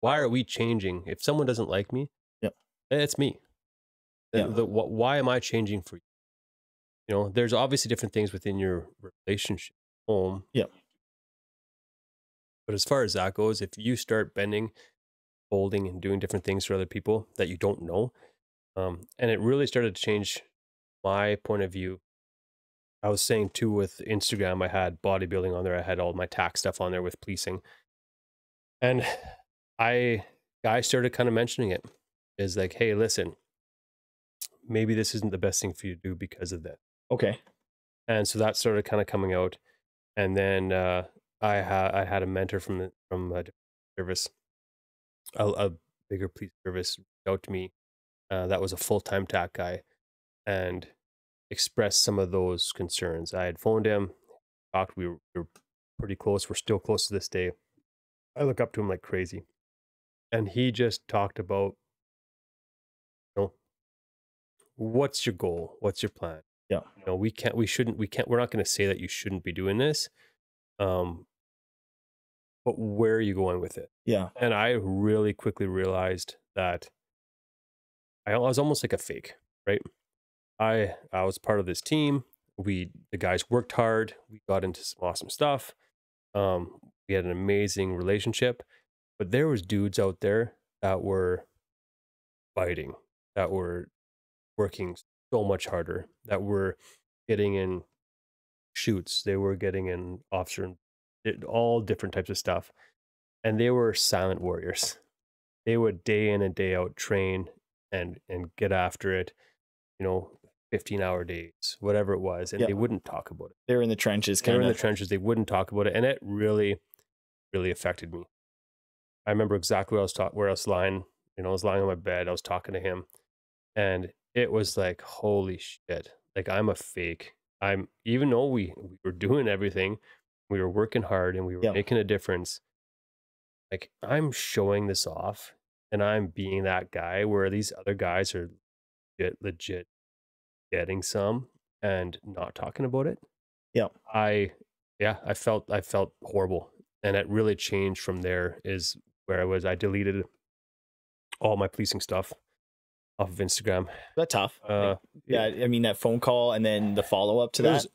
Why are we changing? If someone doesn't like me, it's me. Why am I changing for you? There's obviously different things within your relationship, home. Yeah. But as far as that goes, if you start bending, folding, and doing different things for other people that you don't know, and it really started to change my point of view. I was saying too, with Instagram, I had bodybuilding on there. I had all my tax stuff on there with policing. And guys started kind of mentioning it. Is like, hey, listen, maybe this isn't the best thing for you to do because of that. Okay. And so that started kind of coming out. And then I had a mentor from a different service, a bigger police service, reached out to me. That was a full-time TAC guy, and expressed some of those concerns. I had phoned him, talked. We were pretty close. We're still close to this day. I look up to him like crazy, and he just talked about, what's your goal? What's your plan? Yeah. We're not going to say that you shouldn't be doing this. But where are you going with it? Yeah. And I really quickly realized that I was almost like a fake, right? I was part of this team. The guys worked hard. We got into some awesome stuff. We had an amazing relationship, but there was dudes out there that were fighting, that were working so much harder, that were getting in shoots. They were getting in officer, all different types of stuff. And they were silent warriors. They would day in and day out train and get after it, 15-hour days, whatever it was. And they wouldn't talk about it. They were in the trenches. They were in the trenches. They wouldn't talk about it. And it really, really affected me. I remember exactly where I was lying. I was lying on my bed. I was talking to him. And it was like, holy shit. Like, I'm a fake. Even though we were doing everything, we were working hard and we were making a difference. Like, I'm showing this off and I'm being that guy where these other guys are legit getting some and not talking about it, Yeah. I I felt horrible. And it really changed from there is where I deleted all my policing stuff off of Instagram. That's tough. Uh Yeah. it, I mean, that phone call and then the follow up to it that. was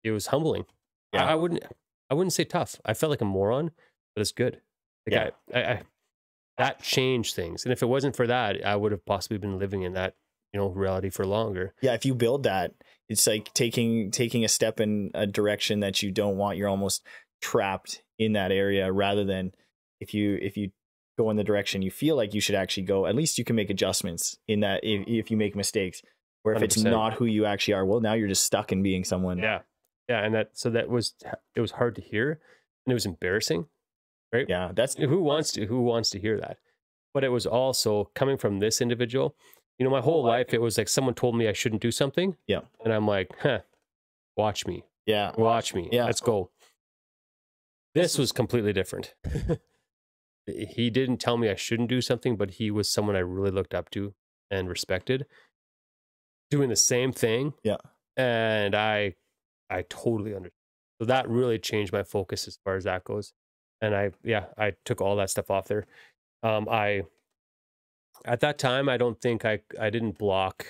it was humbling. Yeah. I wouldn't say tough. I felt like a moron, but it's good. Yeah. Like I that changed things. And if it wasn't for that, I would have possibly been living in that, reality for longer. Yeah. If you build that, it's like taking a step in a direction that you don't want. You're almost trapped in that area rather than if you go in the direction you feel like you should actually go, at least you can make adjustments in that if you make mistakes. Or if it's 100%. not who you actually are, well, now you're just stuck in being someone. Yeah. Yeah. And it was hard to hear and it was embarrassing, right? Yeah. That's Who wants to hear that? But it was also coming from this individual, my whole life, it was like someone told me I shouldn't do something. Yeah. And I'm like, watch me, Yeah. watch me. Yeah. Let's go. This was completely different. He didn't tell me I shouldn't do something, but he was someone I really looked up to and respected doing the same thing. Yeah. And I totally understand. So that really changed my focus as far as that goes. And I took all that stuff off there. I At that time, I don't think I didn't block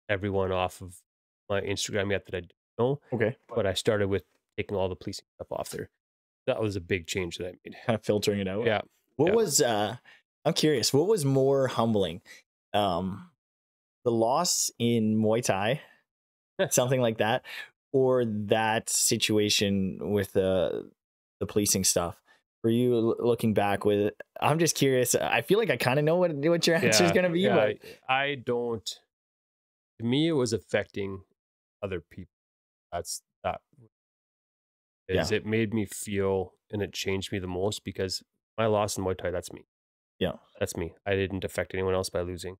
everyone off of my Instagram yet that I didn't know, Okay. but I started with taking all the policing stuff off there. That was a big change that I made. Kind of filtering it out. Yeah. What Yeah. was I'm curious, what was more humbling? The loss in Muay Thai, something like that, or that situation with the policing stuff? For you looking back with it, I'm just curious. I feel like I kind of know what your answer is going to be, Yeah, but I don't. To me, it was affecting other people. That is, it made me feel, and it changed me the most because my loss in Muay Thai, that's me. yeah, That's me. I didn't affect anyone else by losing.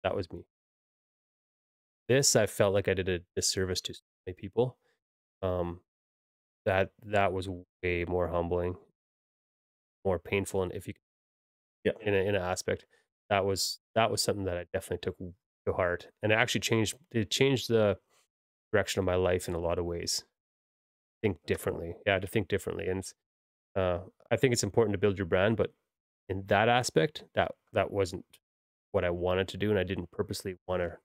That was me. This, I felt like I did a disservice to so many people. That was way more humbling, more painful, and if you yeah, in an aspect, that was something that I definitely took to heart, and it changed the direction of my life in a lot of ways. Think differently, yeah, to think differently, and I think it's important to build your brand, but in that aspect, that wasn't what I wanted to do, and I didn't purposely want to,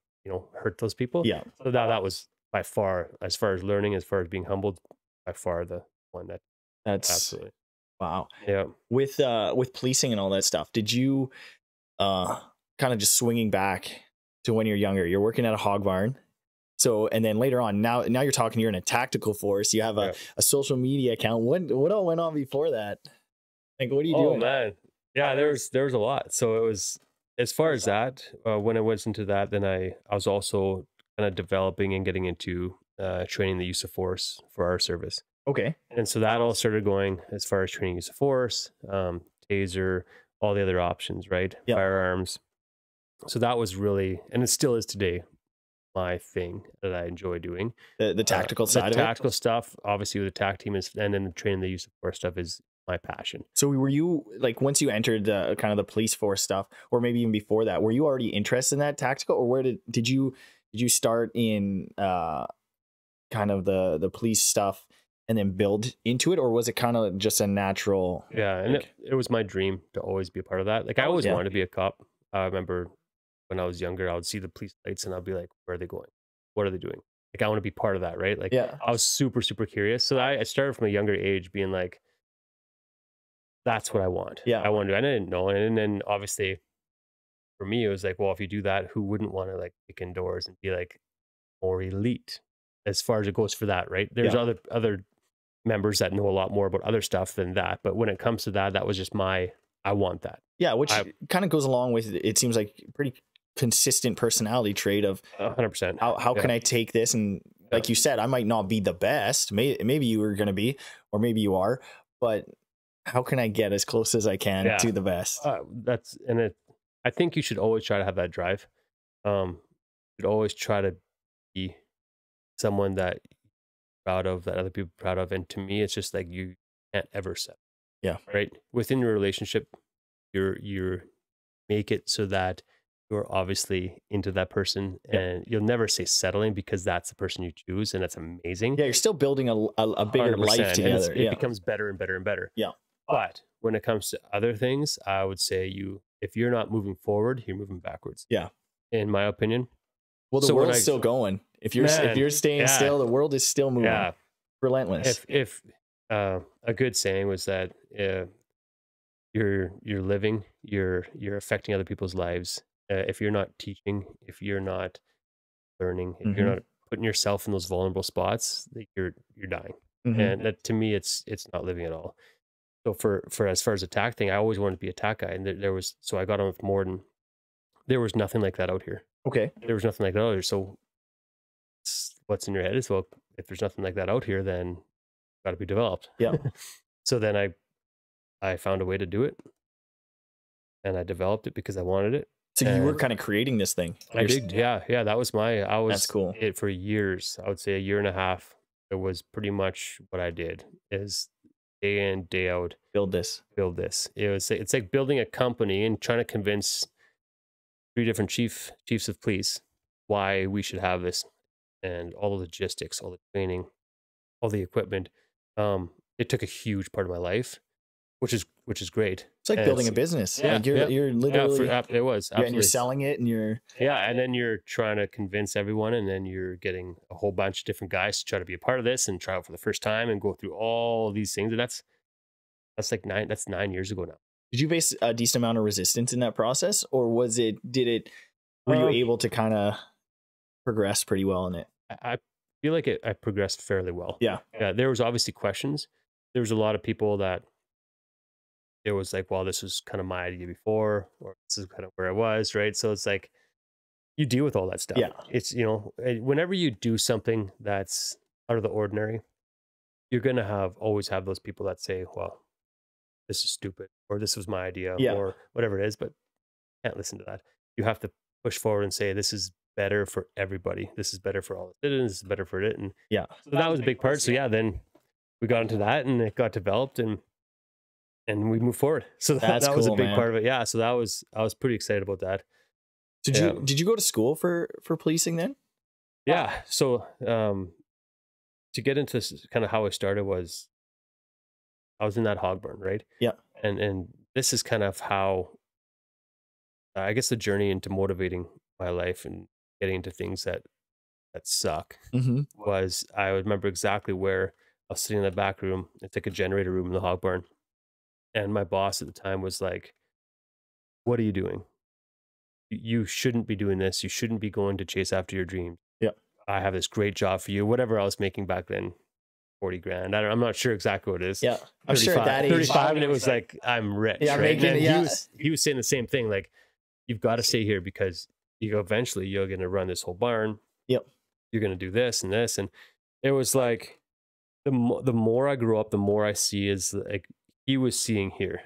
hurt those people. yeah. So that was by far, as far as learning, as far as being humbled, by far the one that That's absolutely, wow. yeah. With policing and all that stuff, did you kind of just swinging back to when you're younger? You're working at a hog barn. So, and then later on, now you're talking, you're in a tactical force. You have Yeah. a social media account. What all went on before that? Like, what are you Oh doing? man, yeah. There was a lot. So it was as far as that. When I went into that, then I was also kind of developing and getting into training the use of force for our service. Okay. And so that all started going as far as training use of force, taser, all the other options, right? Yeah. Firearms. So that was really, and it still is today, my thing that I enjoy doing. The tactical side the of it. tactical stuff, obviously with the TAC team is, and then the training the use of force stuff is my passion. So were you like, once you entered the kind of the police force stuff, or maybe even before that, were you already interested in that tactical, or where did you start in kind of the police stuff and then build into it, or was it kind of just a natural? Yeah, and like, it was my dream to always be a part of that. Like I always Yeah. wanted to be a cop. I remember when I was younger, I would see the police lights and I'd be like, where are they going? What are they doing? Like I want to be part of that, right? Like Yeah. I was super, super curious. So I started from a younger age being like, that's what I want. Yeah. I want to do. And I didn't know. And then obviously for me, it was like, well, if you do that, who wouldn't want to like kick indoors and be like more elite as far as it goes for that, right? There's Yeah. other members that know a lot more about other stuff than that. But when it comes to that, that was just I want that. Yeah, which kind of goes along with, it seems like, pretty consistent personality trait of 100%. how can I take this, and like you said, I might not be the best, maybe you were going to be, or maybe you are, but how can I get as close as I can to the best? I think you should always try to have that drive. You should always try to be someone that you're proud of, that other people are proud of. And to me, it's just like you can't ever settle. Yeah. Right. Within your relationship, you're make it so that you're obviously into that person, and you'll never say settling because that's the person you choose, and that's amazing. Yeah, you're still building a bigger life 100%, and together. it becomes better and better and better. Yeah. But when it comes to other things, I would say if you're not moving forward, you're moving backwards. Yeah. In my opinion. Well, the So when world's still going. If you're staying yeah, still, the world is still moving. yeah. Relentless. If a good saying was that you're living, you're affecting other people's lives. If you're not teaching, if you're not learning, if you're not putting yourself in those vulnerable spots, that you're dying. And that, to me, it's not living at all. So for as far as attack thing, I always wanted to be a attack guy, and there was, so I got on with Morden. There was nothing like that out here. Okay. There was nothing like that out here. So what's in your head is, well, if there's nothing like that out here, then got to be developed. Yeah. So then I found a way to do it, and I developed it because I wanted it. So you were kind of creating this thing. I did. Yeah. That was That's cool. It for years. I would say a year and a half. It was pretty much what I did, is day in, day out, build this. It's like building a company and trying to convince 3 different chiefs of police why we should have this, and all the logistics, all the training, all the equipment. It took a huge part of my life, which is great. It's like building a business. Yeah, like you're literally, it was, and you're selling it, and you're and then you're trying to convince everyone, and then you're getting a whole bunch of different guys to try to be a part of this and try out for the first time and go through all these things. And that's like 9 years ago now. Did you face a decent amount of resistance in that process, or were you able to kind of progress pretty well in it? I feel like I progressed fairly well. Yeah. There was obviously questions. There was a lot of people that it was like, well, this was kind of my idea before, or this is kind of where I was, right? So it's like, you deal with all that stuff. Yeah. It's, whenever you do something that's out of the ordinary, you're going to always have those people that say, well, this is stupid, or this was my idea, or whatever it is, but can't listen to that. You have to push forward and say, this is better for everybody. This is better for all the citizens. This is better for it. And so that was a big part. So then we got into that, and it got developed, and we moved forward. So that was a big part of it. Yeah. So I was pretty excited about that. Did you go to school for policing then? Yeah. So to get into kind of how I started was, I was in that hog barn, right? Yeah. And this is kind of how, I guess, the journey into motivating my life and getting into things that suck was, I remember exactly where I was sitting in the back room. It's like a generator room in the hog barn. And my boss at the time was like, what are you doing? You shouldn't be doing this. You shouldn't be going to chase after your dreams. Yeah. I have this great job for you. Whatever I was making back then, 40 grand. I'm not sure exactly what it is. Yeah. I'm sure at that age, 35, and it was like, I'm rich. Yeah, right? He was saying the same thing. Like, you've got to stay here because eventually you're going to run this whole barn. Yep. You're going to do this and this. And it was like, the more I grew up, the more I see is like, he was seeing here.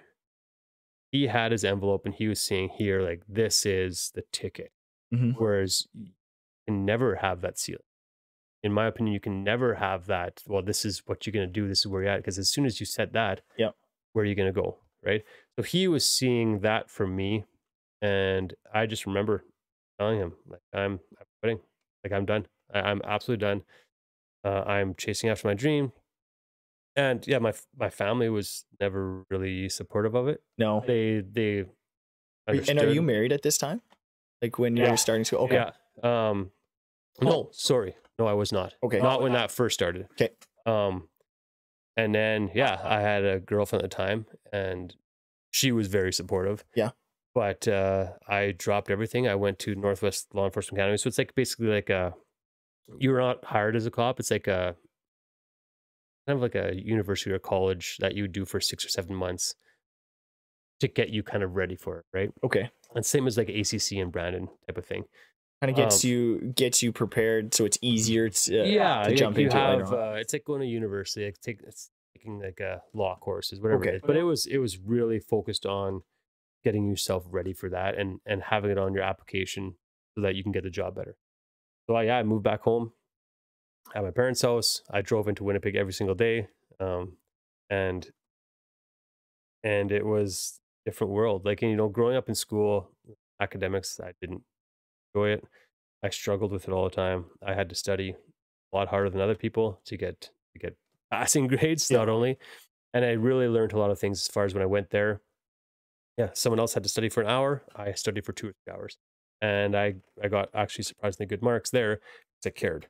He had his envelope, and he was seeing here, like, this is the ticket. Whereas you can never have that ceiling. In my opinion, you can never have that, well, this is what you're going to do, this is where you're at. Because as soon as you set that, where are you going to go, right? So he was seeing that for me. And I just remember telling him, like, I'm quitting. Like, I'm done. I'm absolutely done. I'm chasing after my dream. And yeah, my family was never really supportive of it. No. They understood. And are you married at this time? Like when you were starting school? Okay. Yeah. No, sorry. No, I was not. Okay. Not when that first started. Okay. And then, I had a girlfriend at the time, and she was very supportive. Yeah. But I dropped everything. I went to Northwest Law Enforcement Academy. So it's like basically like you're not hired as a cop. It's like kind of like a university or college that you do for 6 or 7 months to get you kind of ready for it, right? Okay. And same as like ACC in Brandon type of thing. Kind of gets you prepared, so it's easier to jump into it later on. It's like going to university. It's taking like law courses, whatever it is. But it was really focused on getting yourself ready for that and having it on your application so that you can get the job better. So I moved back home at my parents' house. I drove into Winnipeg every single day, and it was a different world. Like, growing up in school, academics. I didn't enjoy it. I struggled with it all the time. I had to study a lot harder than other people to get passing grades, Yeah. not only. And I really learned a lot of things as far as when I went there. Yeah, someone else had to study for an hour. I studied for 2 or 3 hours, and I got actually surprisingly good marks there because I cared.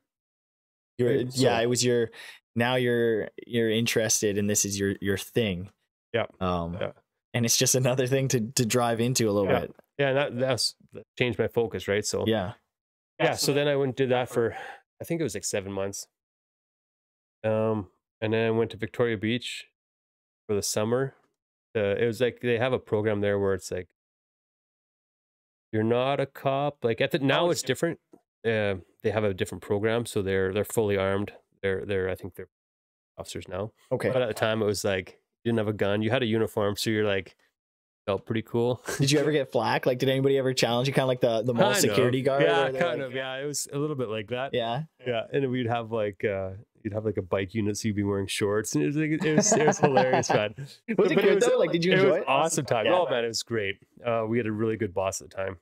Right? Yeah, So it was your, now you're interested and this is your thing. yeah, Um, yeah, and it's just another thing to drive into a little yeah, bit. yeah. And that changed my focus, right? So Yeah. yeah, so then I went and did that for I think it was like 7 months. And then I went to Victoria Beach for the summer. It was like they have a program there where it's like you're not a cop. Like at the now it's different. They have a different program, so they're fully armed. They're I think they're officers now. Okay. But at the time, it was like you didn't have a gun. You had a uniform, so you're like felt pretty cool. Did you ever get flack? Like, did anybody ever challenge you? Kind of like the mall Kind security of. guard? Yeah, where they're kind like, of. Yeah, it was a little bit like that. Yeah. Yeah, and we'd have like you'd have like a bike unit, so you'd be wearing shorts, and it was hilarious, man. Was it good though? Like, did you enjoy It was it? awesome time. Yeah. Oh man, it was great. We had a really good boss at the time.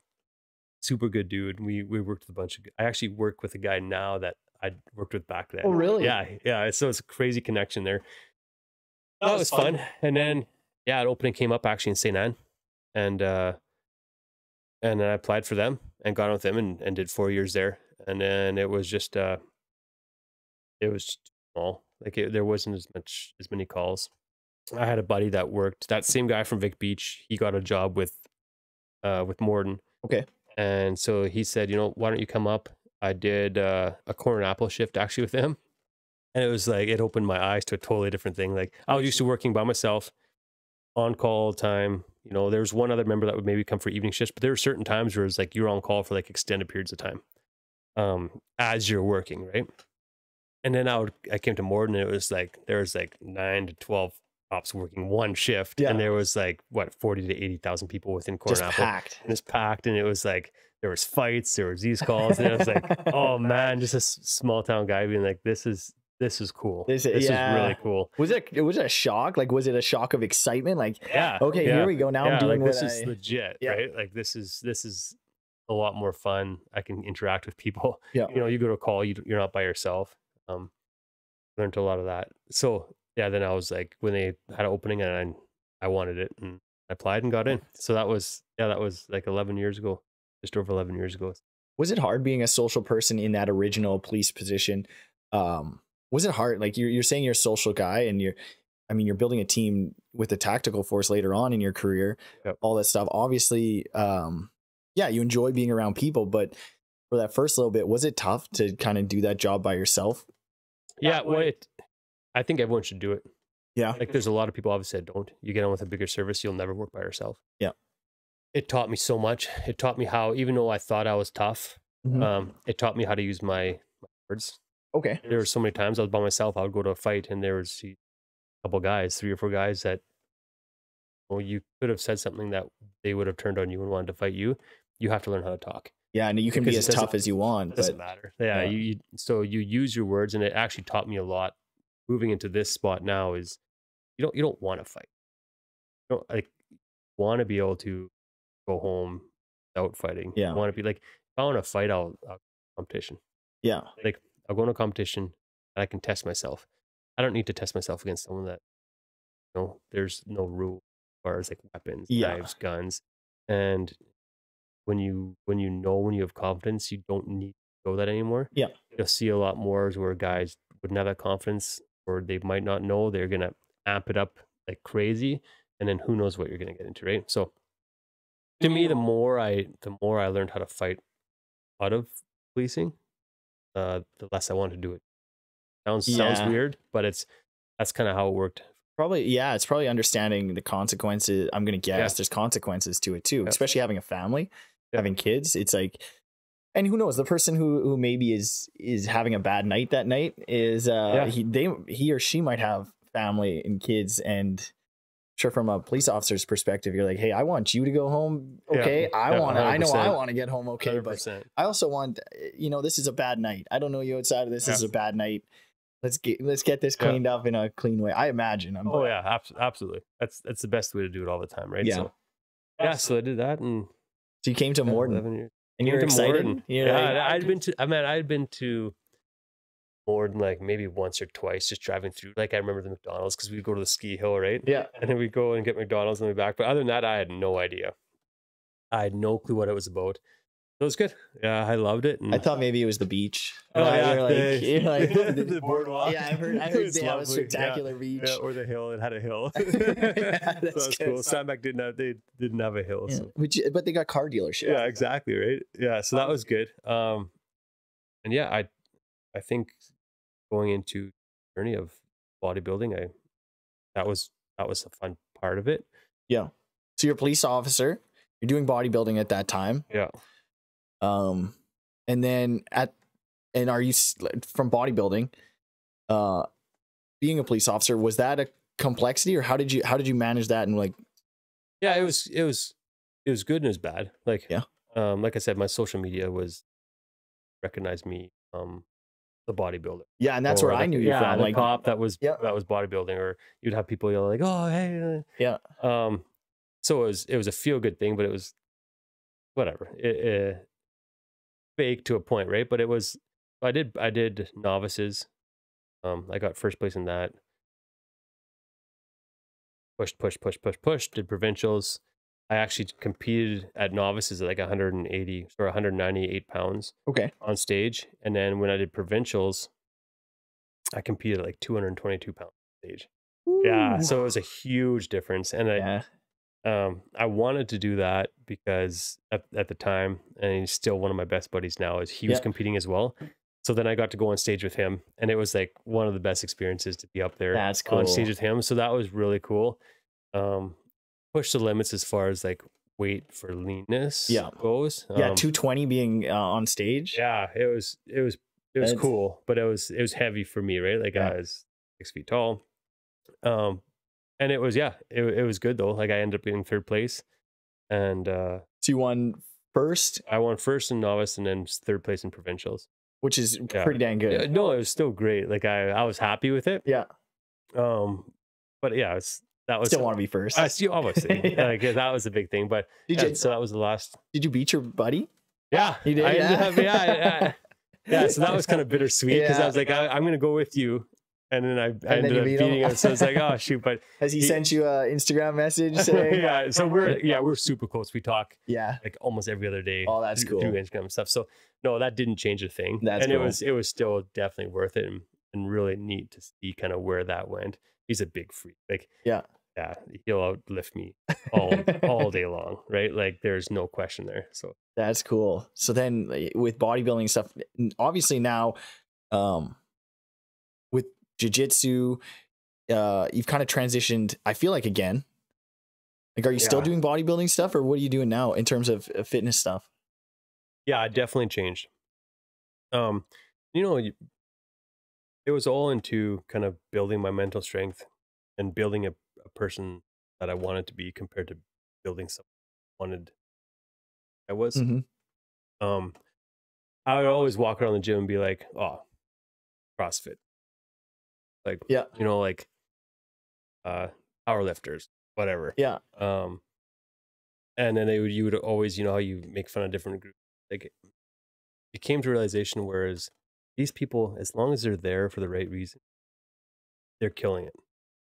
Super good dude. We worked with a bunch of. I actually work with a guy now that I worked with back then. Oh, really? Yeah, yeah. So it's a crazy connection there. That was fun. And then yeah, an opening came up actually in St. Anne, and then I applied for them and got on with them and did 4 years there. And then it was just it was small. Like there wasn't as many calls. I had a buddy that worked, that same guy from Vic Beach. He got a job with Morden. Okay. And so he said, why don't you come up? I did a corn and apple shift actually with him. And it was like, it opened my eyes to a totally different thing. Like I was used to working by myself on call all the time. There was one other member that would maybe come for evening shifts, but there were certain times where it was like you're on call for like extended periods of time as you're working, right? And then I came to Morden, and it was like there was like 9 to 12 cops working one shift, and there was like 40 to 80,000 people within Corn Just Apple. packed. And it's packed, and it was like there was fights, there was these calls, and it was like, oh man, just a small town guy being like, this is cool. This is really cool. Was it a shock? Like, was it a shock of excitement? Like, yeah, okay, yeah, here we go. Now I'm doing like, what this is legit, Yeah. right? Like this is a lot more fun. I can interact with people. Yeah. You go to a call, you're not by yourself. Learned a lot of that. So yeah, then I was like, when they had an opening and I wanted it, and I applied and got in. So that was like 11 years ago, just over 11 years ago. Was it hard being a social person in that original police position? Was it hard? Like you're saying you're a social guy, and you're building a team with the tactical force later on in your career, all that stuff. Obviously, yeah, you enjoy being around people, but for that first little bit, was it tough to kind of do that job by yourself? Yeah, well, I think everyone should do it. Yeah. Like there's a lot of people obviously that don't. You get on with a bigger service, you'll never work by yourself. Yeah. It taught me so much. It taught me how, even though I thought I was tough, it taught me how to use my words. Okay. There were so many times I was by myself. I would go to a fight, and there was a couple guys, 3 or 4 guys that, you could have said something that they would have turned on you and wanted to fight you. You have to learn how to talk. Yeah, and you can be as tough as you want. It doesn't matter. Yeah, so you use your words, and it actually taught me a lot. Moving into this spot now is you don't want to fight. You don't want to be able to go home without fighting. Yeah. You want to be like, if I want to fight, I'll competition. Yeah. Like I'll go into a competition and I can test myself. I don't need to test myself against someone that there's no rule as far as like weapons, knives, guns. And when you have confidence, you don't need to go that anymore. Yeah. You'll see a lot more where guys wouldn't have that confidence, or they might not know, they're gonna amp it up like crazy, and then who knows what you're gonna get into, right? So to me, the more I learned how to fight out of policing, the less I wanted to do it. Sounds weird, but that's kind of how it worked. Probably, yeah. It's probably understanding the consequences. I'm gonna guess there's consequences to it too, especially having a family, having kids. It's like, and who knows, the person who maybe is having a bad night that night is he or she might have family and kids, and sure, from a police officer's perspective, you're like, hey, I want you to go home. Okay. I want to get home. Okay. 100%. But I also want, this is a bad night. I don't know you outside of this. This is a bad night. Let's get this cleaned up in a clean way. I imagine. Absolutely. That's the best way to do it all the time. Right. Yeah. So I did that. And So you came to 10, Morden 11 years. and you're Came to excited. Morden. You're Yeah, like, I'd been to Morden like maybe once or twice, just driving through. Like I remember the McDonald's because we'd go to the ski hill, right? yeah. And then we'd go and get McDonald's on the way back. But other than that, I had no idea. I had no clue what it was about. It was good. Yeah, I loved it. And I thought maybe it was the beach. Oh, yeah, you're like the boardwalk. Yeah, I heard It's they have a lovely. spectacular beach. Yeah, or the hill. It had a hill. Yeah, So that's that's good. cool. Steinbach didn't have a hill. Yeah. So. But they got car dealership. Yeah, exactly, right? Yeah, so that was good. And yeah, I think going into the journey of bodybuilding, that was a fun part of it. Yeah. So you're a police officer. You're doing bodybuilding at that time. Yeah. And then are you from bodybuilding? Being a police officer, was that a complexity, or how did you manage that? And like, yeah, it was good and it was bad. Like, yeah. Like I said, my social media recognized me, the bodybuilder. Yeah, and that's where I knew you from. The like cop that was bodybuilding, or you'd have people yell like, "Oh, hey!" Yeah. So it was a feel good thing, but it was whatever. It fake to a point, right? But it was. I did novices. I got first place in that. Pushed. Did provincials. I actually competed at novices at like 180 or 198 pounds. Okay. On stage, and then when I did provincials, I competed at like 222 pounds on stage. Ooh. Yeah, so it was a huge difference, and I wanted to do that because at the time, and he's still one of my best buddies now, is he was competing as well. So then I got to go on stage with him, and it was like one of the best experiences to be up there. That's cool. On stage with him. So that was really cool. Push the limits as far as like weight for leanness goes. 220 being on stage. Yeah, it was cool, but it was heavy for me, right? Like I was 6 feet tall. And it was it was good though. Like I ended up getting third place. And so you won first? I won first in novice and then third place in provincials. Which is pretty dang good. Yeah, no, it was still great. Like I was happy with it. Yeah. But yeah, that was still want to be first. I still obviously like that was a big thing. But so that was the last. Did you beat your buddy? Yeah, you did. Yeah. So that was kind of bittersweet because I was like, I'm gonna go with you, and then I ended up beating him. So it's like, oh shoot! But has he sent you an Instagram message saying? Yeah. So we're super close. We talk like almost every other day. Oh, that's cool. Through Instagram and stuff. So no, that didn't change a thing. That's cool. It was still definitely worth it and really neat to see kind of where that went. He's a big freak. Like yeah, he'll outlift me all day long, right? Like there's no question there. So that's cool. So then with bodybuilding stuff, obviously now with jiu-jitsu, you've kind of transitioned, I feel like, again. Like, are you still doing bodybuilding stuff, or what are you doing now in terms of fitness stuff? Yeah, I definitely changed. It was all into kind of building my mental strength and building a person that I wanted to be compared to building something I wanted I was. Mm-hmm. I would always walk around the gym and be like, oh, CrossFit. Like, like power lifters, whatever. Yeah. And then you would always, how you make fun of different groups. Like it came to realization, whereas these people, as long as they're there for the right reason, they're killing it.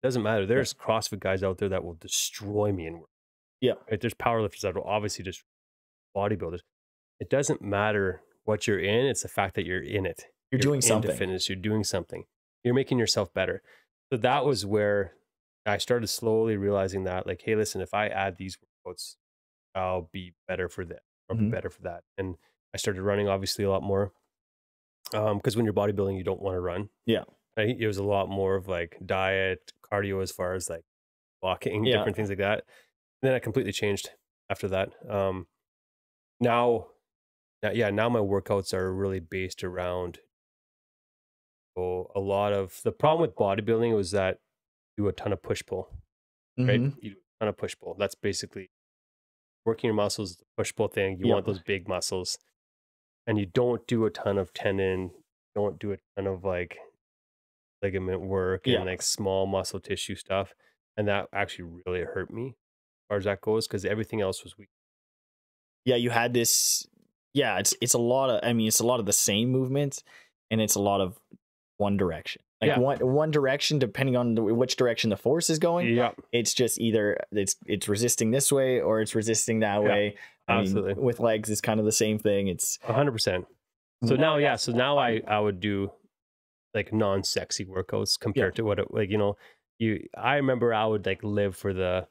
Doesn't matter. There's CrossFit guys out there that will destroy me in work. Yeah. Right? There's powerlifters that will obviously just bodybuilders. It doesn't matter what you're in. It's the fact that you're in it. You're doing something. Fitness. You're doing something. You're making yourself better. So that was where I started slowly realizing that, like, hey, listen, if I add these workouts, I'll be better for that. I'll be better for that. And I started running obviously a lot more. Because when you're bodybuilding, you don't want to run. Yeah. Right? It was a lot more of like diet, cardio, as far as like walking, different things like that. And then I completely changed after that. Now my workouts are really based around a lot of the problem with bodybuilding was that you do a ton of push pull, right? You do a ton of push pull. That's basically working your muscles, the push pull thing. You want those big muscles, and you don't do a ton of tendon, don't do a ton of like ligament work and like small muscle tissue stuff. And that actually really hurt me as far as that goes, because everything else was weak. yeah, you had this. Yeah, it's a lot of. I mean, it's a lot of the same movements, and it's a lot of one direction. Like one direction, depending on which direction the force is going. Yeah, it's just either it's resisting this way or it's resisting that way. Absolutely. I mean, with legs, it's kind of the same thing. It's 100%. So now, yeah. So now I would do like non-sexy workouts compared to what it, like, you know, I remember I would like live for the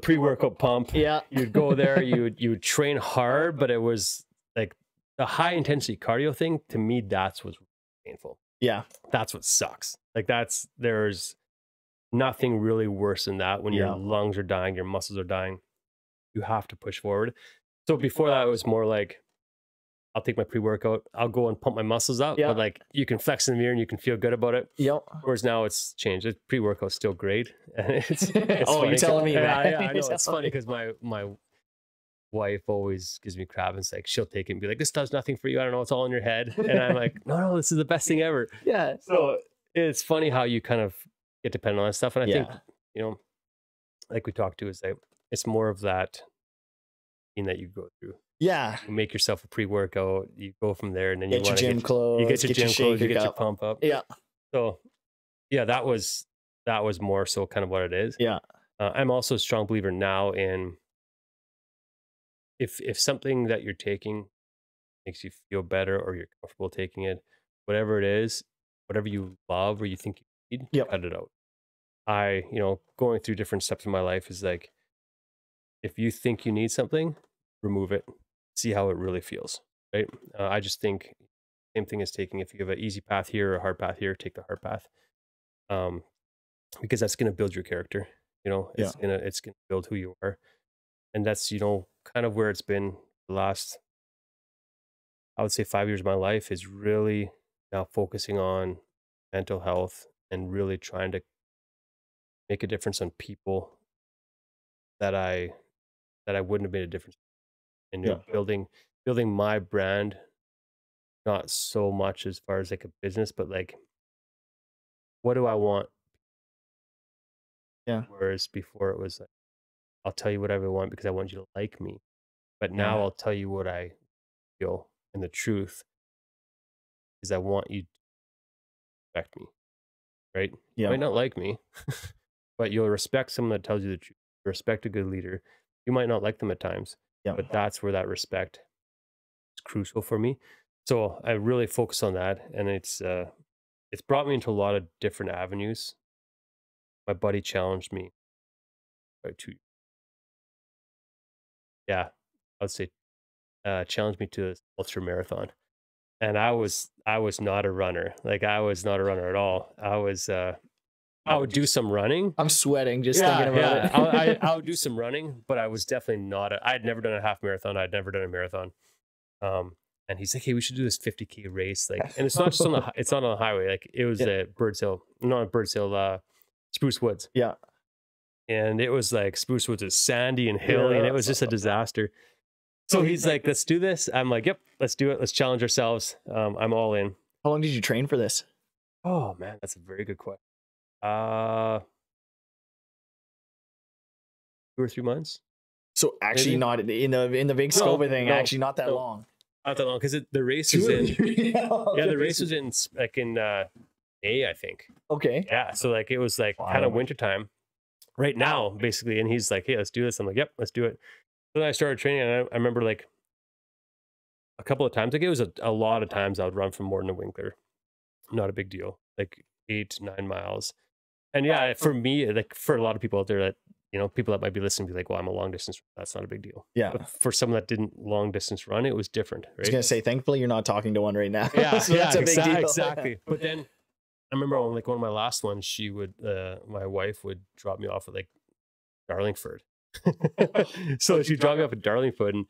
pre-workout pump. Yeah. You'd go there, you would train hard, but it was like the high intensity cardio thing to me, that's what's painful. Yeah. That's what sucks. Like there's nothing really worse than that when your lungs are dying, your muscles are dying. You have to push forward. So before that, it was more like, I'll take my pre-workout, I'll go and pump my muscles up, but like you can flex in the mirror and you can feel good about it. Yep. Whereas now it's changed. Pre-workout's still great. And it's oh, you're telling me that? Yeah, I know. It's funny because my wife always gives me crap and it's like, she'll take it and be like, this does nothing for you. I don't know. It's all in your head. And I'm like, no, this is the best thing ever. Yeah. So it's funny how you kind of get dependent on that stuff. And I think, you know, like we talked to, is that it's more of that thing that you go through. Yeah. You make yourself a pre-workout, you go from there, and then you get your gym clothes, you get your gym clothes, you get your pump up. Yeah. So yeah, that was more so kind of what it is. Yeah. I'm also a strong believer now in if something that you're taking makes you feel better or you're comfortable taking it, whatever it is, whatever you love or you think you need, cut it out. You know, going through different steps in my life is like, if you think you need something, remove it, see how it really feels, right? I just think same thing as taking, if you have an easy path here or a hard path here, take the hard path. Because that's going to build your character, you know, it's going to build who you are. And that's, you know, kind of where it's been the last, I would say 5 years of my life, is really now focusing on mental health and really trying to make a difference on people that I wouldn't have made a difference in. You know, building my brand, not so much as far as like a business, but like, what do I want? Yeah. Whereas before it was like, I'll tell you whatever I want because I want you to like me. But now I'll tell you what I feel, and the truth is I want you to respect me, right? You might not like me, but you'll respect someone that tells you the truth. Respect a good leader. You might not like them at times, but that's where that respect is crucial for me. So I really focus on that, and it's brought me into a lot of different avenues. My buddy challenged me about 2 years. Yeah, I'd say challenged me to this ultra marathon, and I was not a runner. Like, I was not a runner at all. I would do some running. I'm sweating just thinking about it. I would do some running, but I was definitely not. I had never done a half marathon. I'd never done a marathon. And he's like, "Hey, we should do this 50K race." Like, and it's not just it's not on the highway. Like, it was at Birds Hill, not Birds Hill, Spruce Woods. Yeah. And it was like, Spruce Woods is sandy and hilly, and it was just a disaster. So he's like, "Let's do this." I'm like, "Yep, let's do it. Let's challenge ourselves." I'm all in. How long did you train for this? Oh man, that's a very good question. 2 or 3 months. So actually, maybe? Not in the big scope of thing. Actually, not that long. Not that long, because the race was in. The race was in like in May, I think. Okay. Yeah, so like it was like kind of wintertime right now, basically. And he's like, "Hey, let's do this." I'm like, "Yep, let's do it." So then I started training, and I remember like a couple of times, like it was a lot of times I would run from Morton to Winkler. Not a big deal, like 8-9 miles. And yeah, for me, like for a lot of people out there that, you know, people that might be listening, be like, "Well, I'm a long distance. That's not a big deal." Yeah. But for someone that didn't long distance run, it was different, right? I was gonna say, thankfully, you're not talking to one right now. Yeah, so that's a big deal. Exactly. But then I remember on like one of my last ones, she would, my wife would drop me off at like Darlingford. So she dropped me off at Darlingford,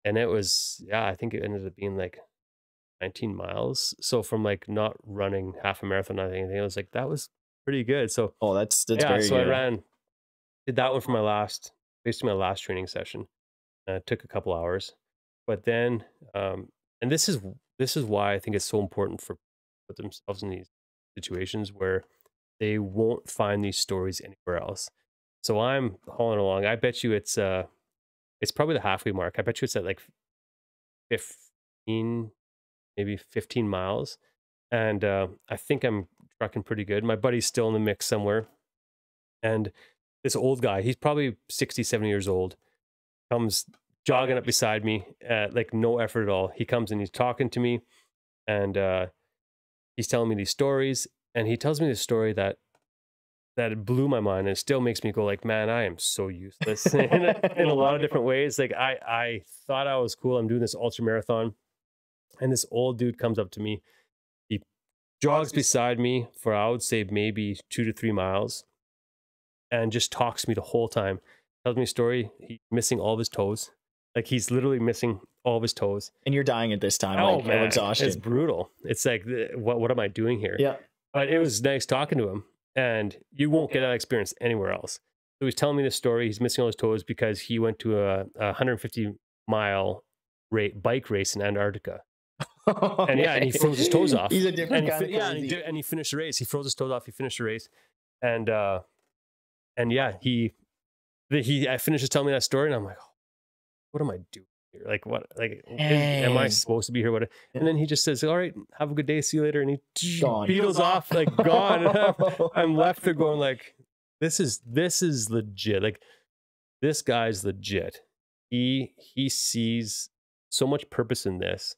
and it was, I think it ended up being like 19 miles. So from like not running half a marathon, not anything, I was like, that was pretty good. So that's very so good. I did that one for basically my last training session. It took a couple hours, but then and this is why I think it's so important for put themselves in these situations where they won't find these stories anywhere else. So I'm hauling along. I bet you it's it's probably the halfway mark. I bet you it's at like 15, maybe 15 miles. And I think I'm trucking pretty good. My buddy's still in the mix somewhere. And this old guy, he's probably 60, 70 years old, comes jogging up beside me at like no effort at all. He comes and he's talking to me, and he's telling me these stories. And he tells me this story that it blew my mind, and it still makes me go like, man, I am so useless in a lot of different ways. Like I thought I was cool. I'm doing this ultra marathon, and this old dude comes up to me. He jogs beside me for, I would say, maybe 2 to 3 miles, and just talks to me the whole time. Tells me a story. He's missing all of his toes. Like, he's literally missing all of his toes. And you're dying at this time. Oh, like, man, exhaustion. it's brutal. It's like, what am I doing here? Yeah. But it was nice talking to him. And you won't get that experience anywhere else. So he's telling me this story. He's missing all his toes because he went to a 150-mile bike race in Antarctica. And yeah, and he froze his toes off. He's a different kind of crazy. And he finished the race. He froze his toes off. He finished the race. And yeah, he finishes telling me that story, and I'm like, what am I doing here? Like, what? Like, am I supposed to be here? What? And then he just says, all right, have a good day, see you later. And he beetles off, like, gone. And I'm left there going like, this is legit. Like, this guy's legit. He sees so much purpose in this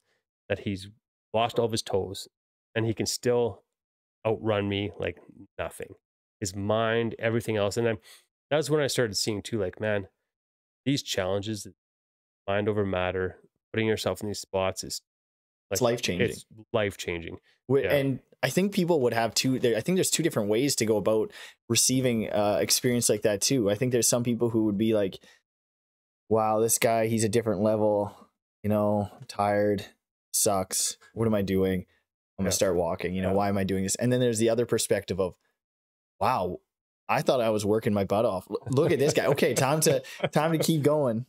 that he's lost all of his toes, and he can still outrun me like nothing. His mind, everything else. And that's when I started seeing too, like, man, these challenges, mind over matter, putting yourself in these spots is like, it's life-changing. It's life-changing. Yeah. And I think people would have I think there's two different ways to go about receiving experience like that too. I think there's some people who would be like, wow, this guy, he's a different level, you know, I'm tired, sucks. What am I doing? I'm gonna start walking, you know, why am I doing this? And then there's the other perspective of, wow, I thought I was working my butt off. Look at this guy. Okay, time to keep going.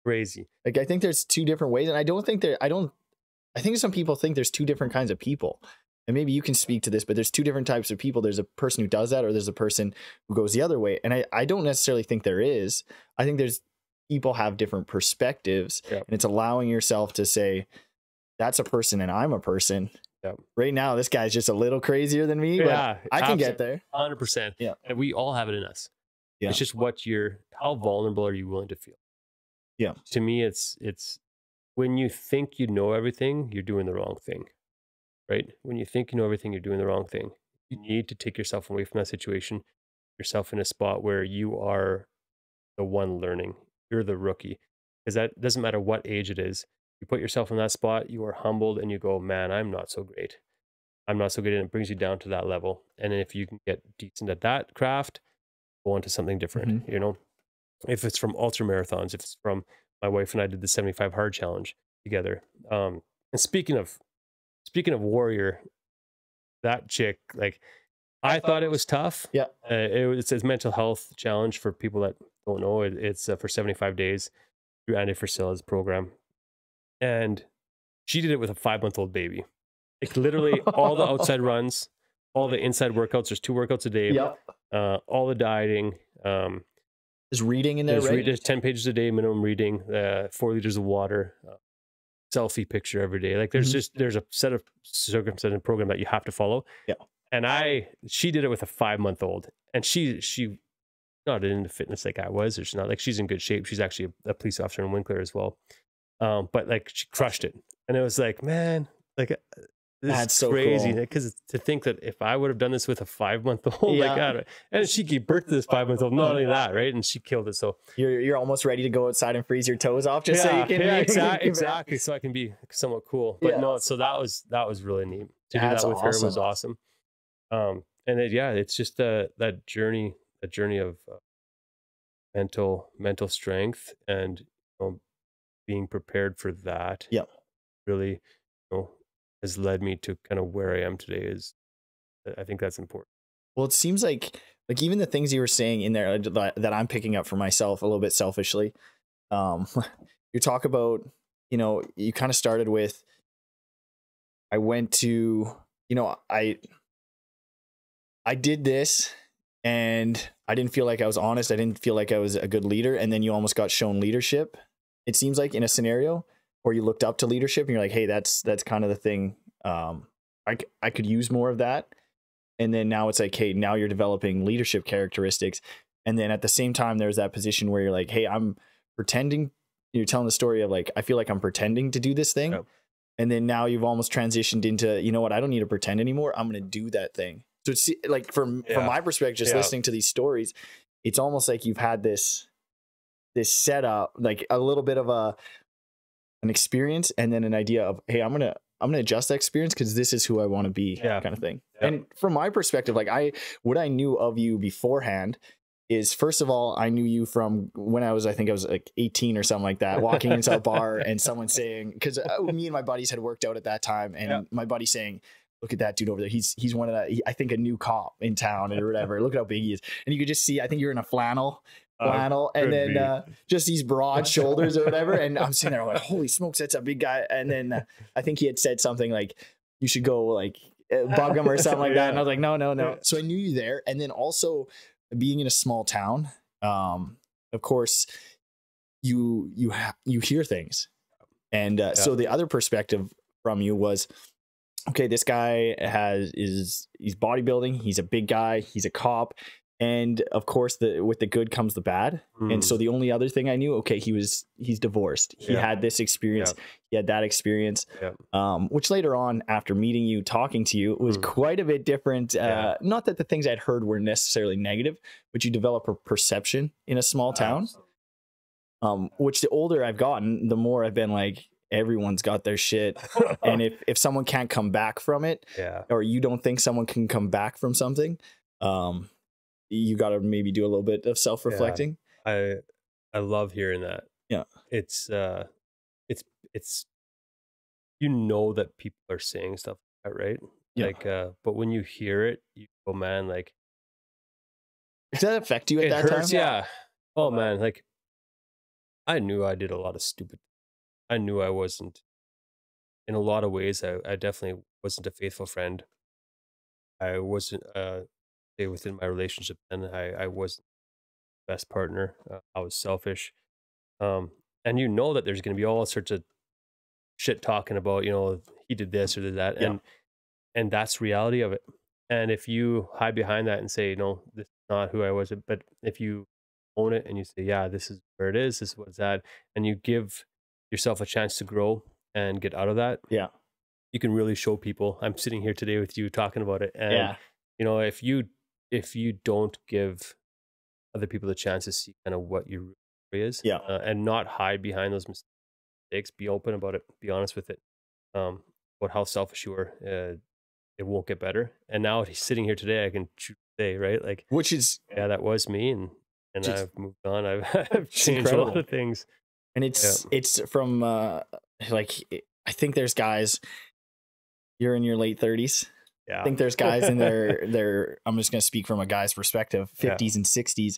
Crazy. Like, I think there's two different ways, and I think some people think there's two different kinds of people. And maybe you can speak to this, but there's two different types of people. There's a person who does that, or there's a person who goes the other way. And I don't necessarily think there is. I think there's people have different perspectives, and it's allowing yourself to say, that's a person and I'm a person. Yep. Right now, this guy's just a little crazier than me, but I can get there. 100%. Yeah. And we all have it in us. Yeah. It's just how vulnerable are you willing to feel? Yeah. To me, it's when you think you know everything, you're doing the wrong thing, right? When you think you know everything, you're doing the wrong thing. You need to take yourself away from that situation, yourself in a spot where you are the one learning. You're the rookie, because that doesn't matter what age it is. You put yourself in that spot, you are humbled, and you go, man, I'm not so great. I'm not so good. And it brings you down to that level. And then if you can get decent at that craft, go on to something different, you know? If it's from ultra marathons, if it's from, my wife and I did the 75 hard challenge together. And speaking of warrior, that chick, like, I thought it was tough. Yeah. It's a mental health challenge for people that don't know. It's for 75 days through Andy Frisella's program. And she did it with a 5-month-old baby. Like, literally all the outside runs, all the inside workouts. There's 2 workouts a day. Yep. All the dieting. There's reading in there, right? There's 10 pages a day minimum reading, 4 liters of water, selfie picture every day. Like, there's there's a set of circumstances and program that you have to follow. Yeah. And she did it with a 5-month-old, and she not into fitness like I was, or she's not, like, she's in good shape. She's actually a police officer in Winkler as well. But like, she crushed it. And it was like, man, like, that's so crazy. Because to think that if I would have done this with a 5-month-old, like, God, and she gave birth to this 5-month-old, not only that, right? And she killed it. So you're almost ready to go outside and freeze your toes off just so you can. Yeah, exactly. So I can be somewhat cool. But no, so that was really neat. To do that with her was awesome. And it's just that journey of mental strength, and being prepared for that. Yeah, really, has led me to kind of where I am today. I think that's important. Well, it seems like even the things you were saying in there that I'm picking up for myself a little bit selfishly. You talk about, you kind of started with, I went to, I did this, and I didn't feel like I was honest. I didn't feel like I was a good leader. And then you almost got shown leadership. It seems like in a scenario where you looked up to leadership and you're like, hey, that's kind of the thing. I could use more of that. And then now it's like, hey, now you're developing leadership characteristics. And then at the same time, there's that position where you're like, hey, I'm pretending. You're telling the story of like, I feel like I'm pretending to do this thing. Yep. And then now you've almost transitioned into, you know what, I don't need to pretend anymore. I'm going to do that thing. So it's like from my perspective, just listening to these stories, it's almost like you've had this setup, like a little bit of an experience, and then an idea of, hey, I'm gonna adjust that experience because this is who I want to be, kind of thing. Yeah. And from my perspective, like what I knew of you beforehand is, first of all, I knew you from when I think I was like 18 or something like that, walking into a bar and someone saying, because me and my buddies had worked out at that time, and my buddy saying, look at that dude over there. He's one of that, I think a new cop in town or whatever. Look at how big he is. And you could just see, I think you're in a flannel, and then just these broad shoulders or whatever. And I'm sitting there like, holy smokes, that's a big guy. And then I think he had said something like, you should go like bug him or something like that. And I was like, no. So I knew you there. And then also being in a small town, of course, you hear things. And so the other perspective from you was, okay, this guy he's bodybuilding. He's a big guy. He's a cop. And of course, with the good comes the bad. And so the only other thing I knew, okay, he's divorced. He had this experience. He had that experience, which later on, after meeting you, talking to you, was quite a bit different. Not that the things I'd heard were necessarily negative, but you develop a perception in a small town, which the older I've gotten, the more I've been like, everyone's got their shit. And if someone can't come back from it, or you don't think someone can come back from something, you got to maybe do a little bit of self-reflecting. I love hearing that. Yeah. It's you know that people are saying stuff like that, right? Yeah. Like but when you hear it, you go, man, like, does that affect you at that hurts, time? Yeah. Oh man, like I knew I did a lot of stupid. I knew I wasn't, in a lot of ways, I definitely wasn't a faithful friend. I wasn't within my relationship, and I wasn't the best partner. I was selfish. And you know that there's going to be all sorts of shit talking about, he did this or did that. And that's reality of it. And if you hide behind that and say, no, this is not who I was, but if you own it and you say, yeah, this is where it is, this is what's at, and you give yourself a chance to grow and get out of that, you can really show people. I'm sitting here today with you talking about it. And, if you don't give other people the chance to see kind of what your really is, and not hide behind those mistakes, be open about it, be honest with it, about how selfish you are, it won't get better. And now he's sitting here today, I can say, right? Like, which is, that was me. And I've moved on. I've changed a lot of things. And it's from, like, I think there's guys, you're in your late 30s. I think there's guys in their I'm just going to speak from a guy's perspective, 50s and 60s,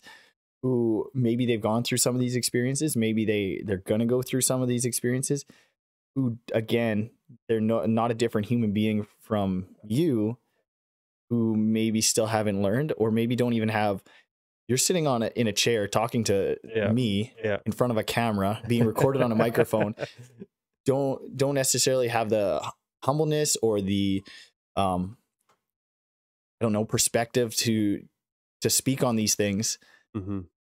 who maybe they've gone through some of these experiences. Maybe they're going to go through some of these experiences, who, again, they're not a different human being from you, who maybe still haven't learned, or maybe don't even have. You're sitting in a chair talking to me in front of a camera, being recorded on a microphone. Don't necessarily have the humbleness or the I don't know, perspective to speak on these things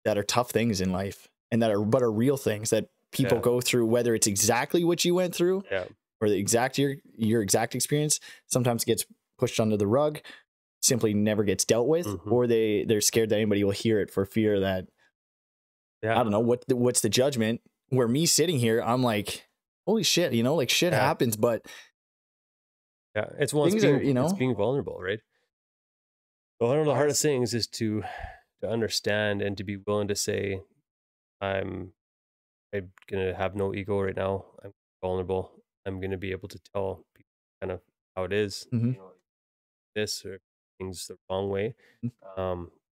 that are tough things in life, and that are real things that people go through, whether it's exactly what you went through or the exact your exact experience. Sometimes it gets pushed under the rug, simply never gets dealt with, or they're scared that anybody will hear it for fear that I don't know what's the judgment. Where me sitting here, I'm like, holy shit, like shit happens, but it's one thing, it's being vulnerable, right? Well, one of the hardest things is to understand and to be willing to say, I'm gonna have no ego right now. I'm vulnerable. I'm gonna be able to tell people kind of how it is, this or things the wrong way.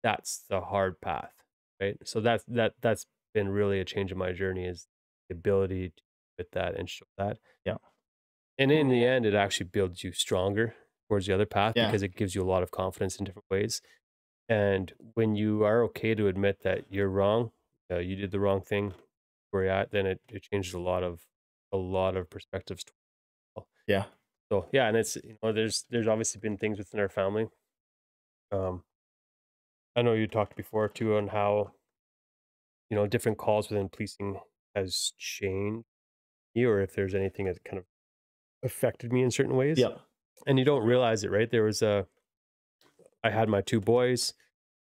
That's the hard path, right? So that's been really a change in my journey, is the ability to fit that and show that. And in the end, it actually builds you stronger towards the other path, because it gives you a lot of confidence in different ways. And when you are okay to admit that you're wrong, you did the wrong thing where you're at, then it changes a lot of perspectives. Yeah. So yeah, and it's, there's obviously been things within our family. Um, I know you talked before too on how, different calls within policing has changed me, or if there's anything that kind of affected me in certain ways. Yeah. And you don't realize it, right? I had my two boys.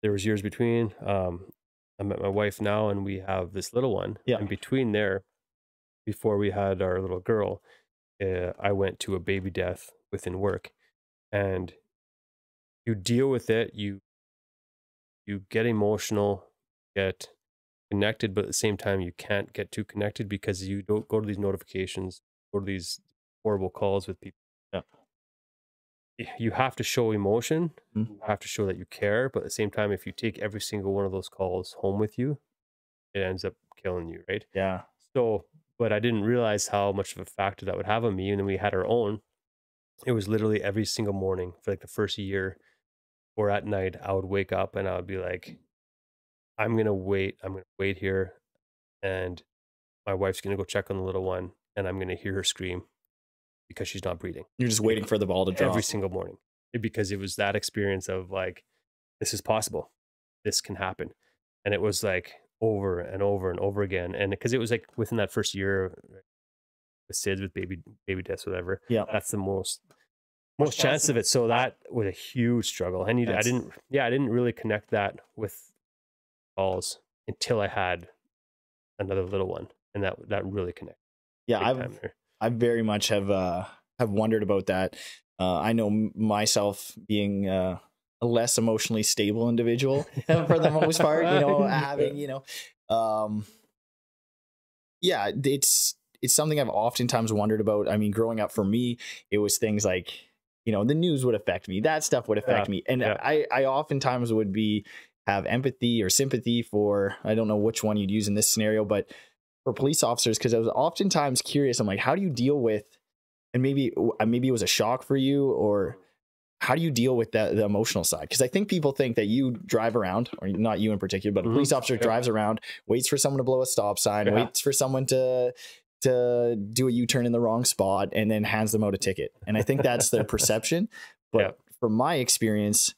There was years between. I met my wife now, and we have this little one. Yeah. And between there, before we had our little girl, I went to a baby death within work, and you deal with it. You get emotional, get connected, but at the same time, you can't get too connected because you don't go to these notifications, go to these horrible calls with people. Yeah. You have to show emotion, Mhm. you have to show that you care, but at the same time, if you take every single one of those calls home with you, it ends up killing you, right? Yeah. So, but I didn't realize how much of a factor that would have on me. And then we had our own. It was literally every single morning for like the first year, or at night, I would wake up and I would be like, I'm gonna wait here, and my wife's gonna go check on the little one, and I'm gonna hear her scream because she's not breathing. You're just waiting for the ball to Every drop. single morning. Because it was that experience of like, this is possible. This can happen. And it was like over and over and over again. And because it was like within that first year with SIDS, with baby deaths, whatever, Yeah. that's the most chance of it. So that was a huge struggle. And I didn't really connect that with calls until I had another little one. And that really connected. Yeah. Big time there. I very much have wondered about that. I know myself being a less emotionally stable individual for the most part, having, yeah, it's something I've oftentimes wondered about. I mean, growing up for me, it was things like, the news would affect me. That stuff would affect me. And I oftentimes would have empathy or sympathy for, I don't know which one you'd use in this scenario, but for police officers, because I was oftentimes curious. I'm like, how do you deal with, and maybe it was a shock for you, or how do you deal with the emotional side? Because I think people think that you drive around, or not you in particular, but a police officer drives around, waits for someone to blow a stop sign, waits for someone to do a U-turn in the wrong spot, and then hands them out a ticket. And I think that's their perception. But from my experience,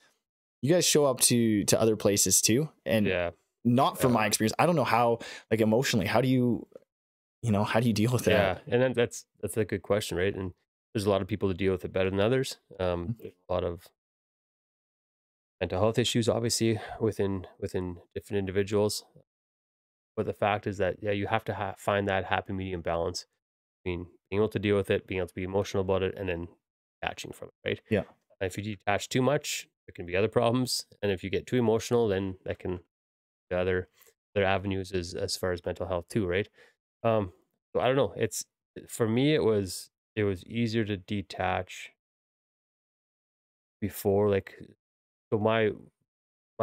you guys show up to other places too. And not from my experience. I don't know how, like, emotionally, how do you deal with that? Yeah. And then that's a good question, right? And there's a lot of people that deal with it better than others. There's a lot of mental health issues, obviously, within different individuals. But the fact is that, you have to find that happy medium balance between being able to deal with it, being able to be emotional about it, and then detaching from it, right? Yeah. If you detach too much, there can be other problems. And if you get too emotional, then that can be other avenues as far as mental health too, right? So I don't know. For me, it was easier to detach before, like, so my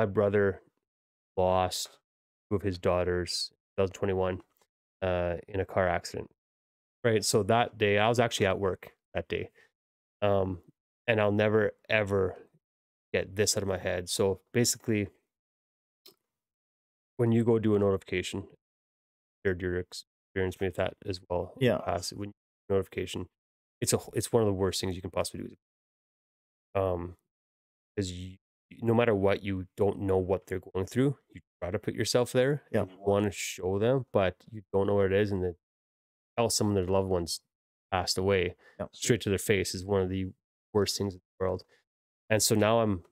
brother lost two of his daughters 2021 in a car accident, right? So that day I was actually at work that day, and I'll never ever get this out of my head. So basically, when you go do a notification, shared your experience with that as well. Yeah. When you do a notification, it's one of the worst things you can possibly do. Because no matter what, you don't know what they're going through. You try to put yourself there. Yeah. And you want to show them, but you don't know what it is. And then tell someone their loved ones passed away straight to their face is one of the worst things in the world. And so now I'm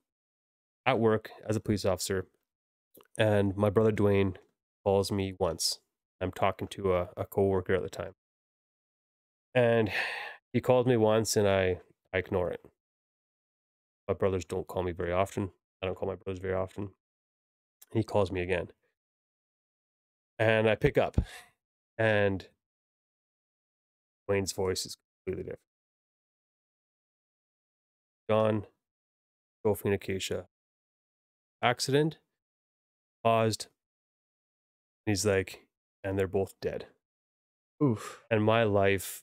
at work as a police officer, and my brother Dwayne calls me once. I'm talking to a coworker at the time, and he called me once, and I ignore it. My brothers don't call me very often. I don't call my brothers very often. He calls me again, and I pick up, and Wayne's voice is completely different. John, Sophie and Acacia, accident, paused. He's like, and they're both dead. Oof. And my life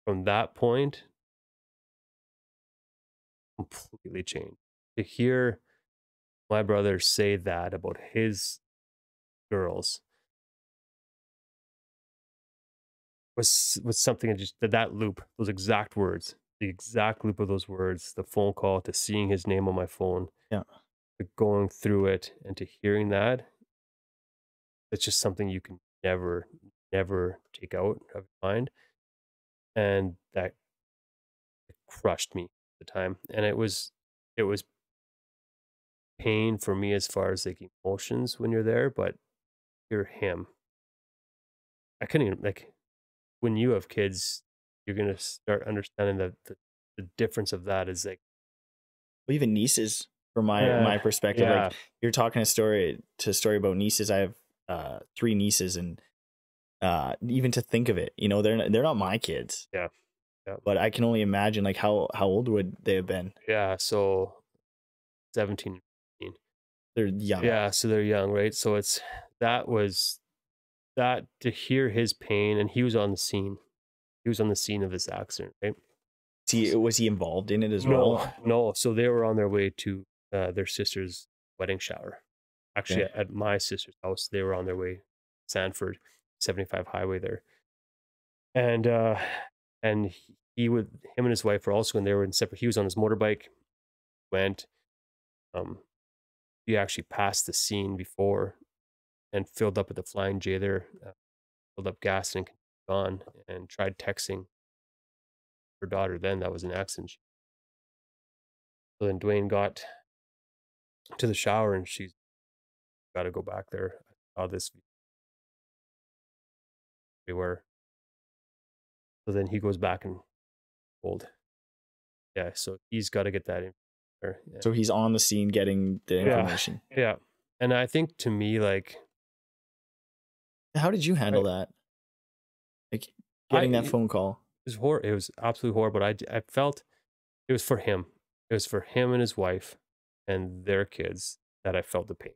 from that point completely changed. To hear my brothers say that about his girls was something that just that loop, those exact words, the exact loop of those words, the phone call to seeing his name on my phone, Yeah. to going through it and to hearing that, it's just something you can never take out of your mind. And that crushed me at the time. And it was pain for me as far as like emotions when you're there, but you're him. I couldn't even like when you have kids, you're gonna start understanding the difference of that is like Well, even nieces, from my perspective, yeah, like you're talking a story about nieces. I have 3 nieces, and even to think of it, you know, they're not my kids, yeah, yeah, but I can only imagine like how old would they have been? yeah. So 17, 15. They're young. Yeah, so they're young, right? So it's that was that to hear his pain, and he was on the scene. He was on the scene of this accident, right? Was he involved in it as No, well? no. So they were on their way to their sister's wedding shower. Actually, Okay. at my sister's house, they were on their way, Sanford, 75 highway there. And he would him and his wife were also when they were in separate. He was on his motorbike, went. Um, he actually passed the scene before and filled up at the Flying J there, filled up gas and gone, and tried texting her daughter. Then that was an accident. So then Dwayne got to the shower and she's got to go back there. I saw this everywhere. So then he goes back and told, yeah. So he's got to get that in there. Yeah. So he's on the scene getting the Yeah, information. yeah. And I think to me, like, How did you handle that? Like getting that it phone call? was horrible. It was absolutely horrible. I felt it was for him. It was for him and his wife and their kids that I felt the pain.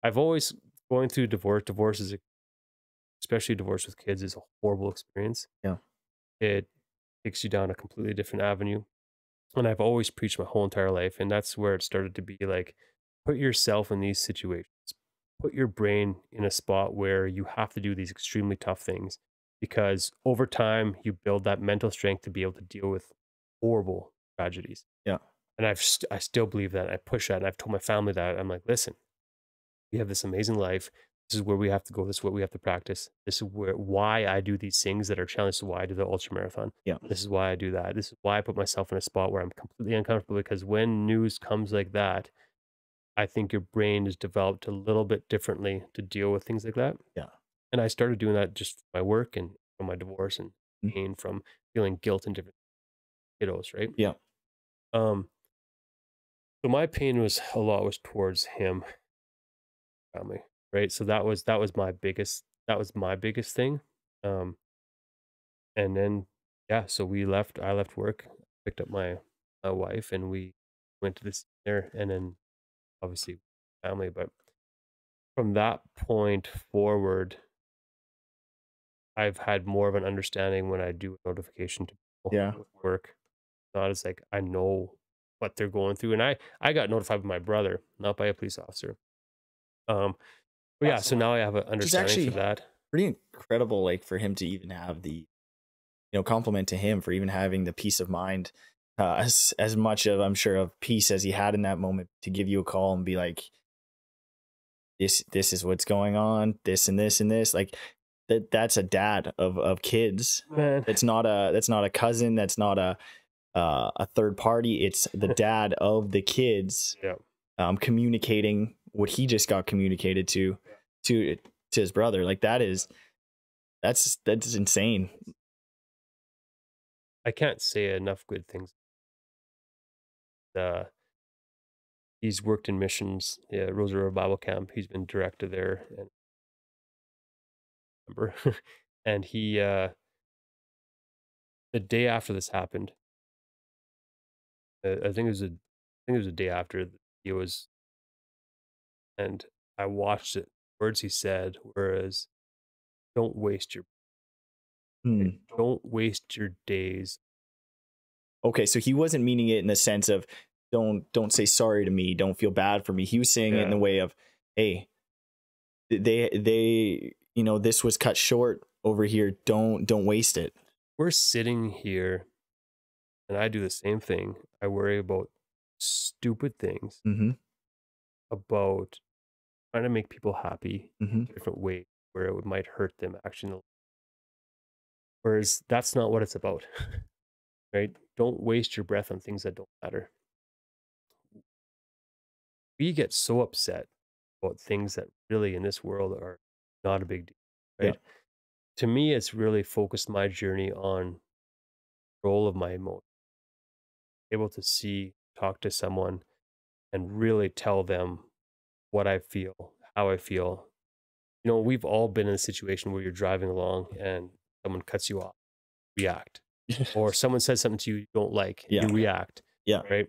I've always going through divorce is especially divorce with kids is a horrible experience. Yeah. It takes you down a completely different avenue. And I've always preached my whole entire life. And that's where it started to be like, put yourself in these situations, put your brain in a spot where you have to do these extremely tough things because over time you build that mental strength to be able to deal with horrible tragedies. Yeah. And I still believe that. I push that. And I've told my family that. I'm like, listen, we have this amazing life. This is where we have to go. This is what we have to practice. This is why I do these things that are challenging. This is why I do the ultra marathon. Yeah. This is why I do that. This is why I put myself in a spot where I'm completely uncomfortable because when news comes like that, I think your brain is developed a little bit differently to deal with things like that. Yeah. And I started doing that just from my work and from my divorce and Mhm. pain from feeling guilt in different kiddos, right? Yeah. Um, so my pain was towards him, family, right? So that was my biggest thing. Um, and then yeah, so I left work, picked up my wife, and we went to this dinner, and then obviously family. But from that point forward, I've had more of an understanding when I do a notification to people Yeah. with work. Not as like I know what they're going through, and I got notified by my brother, not by a police officer. But yeah, so now I have an Which is understanding for actually that. pretty incredible, like for him to even have the, compliment to him for even having the peace of mind, as much of, I'm sure, of peace as he had in that moment to give you a call and be like, this is what's going on, this and this and this. Like that's a dad of kids. Man, That's not a cousin. That's not a third party. It's the dad of the kids, yeah, communicating what he just got communicated to his brother. Like that's insane. I can't say enough good things. Uh, he's worked in missions, yeah, Rosario Bible Camp. He's been director there, and remember, and he the day after this happened, I think it was a day after he was, and I watched it. Words he said whereas don't waste your Hmm. don't waste your days. Okay, so he wasn't meaning it in the sense of don't say sorry to me, don't feel bad for me. He was saying it in the way of, hey, they you know, this was cut short over here, don't waste it. We're sitting here and I do the same thing. I worry about stupid things, about trying to make people happy in a different way where it might hurt them actually. Whereas that's not what it's about, right? Don't waste your breath on things that don't matter. We get so upset about things that really in this world are not a big deal, right? Yeah. To me, it's really focused my journey on control of my emotions, able to see, talk to someone, and really tell them what I feel, how I feel. You know, we've all been in a situation where you're driving along and someone cuts you off, react, or someone says something to you you don't like, you react, right?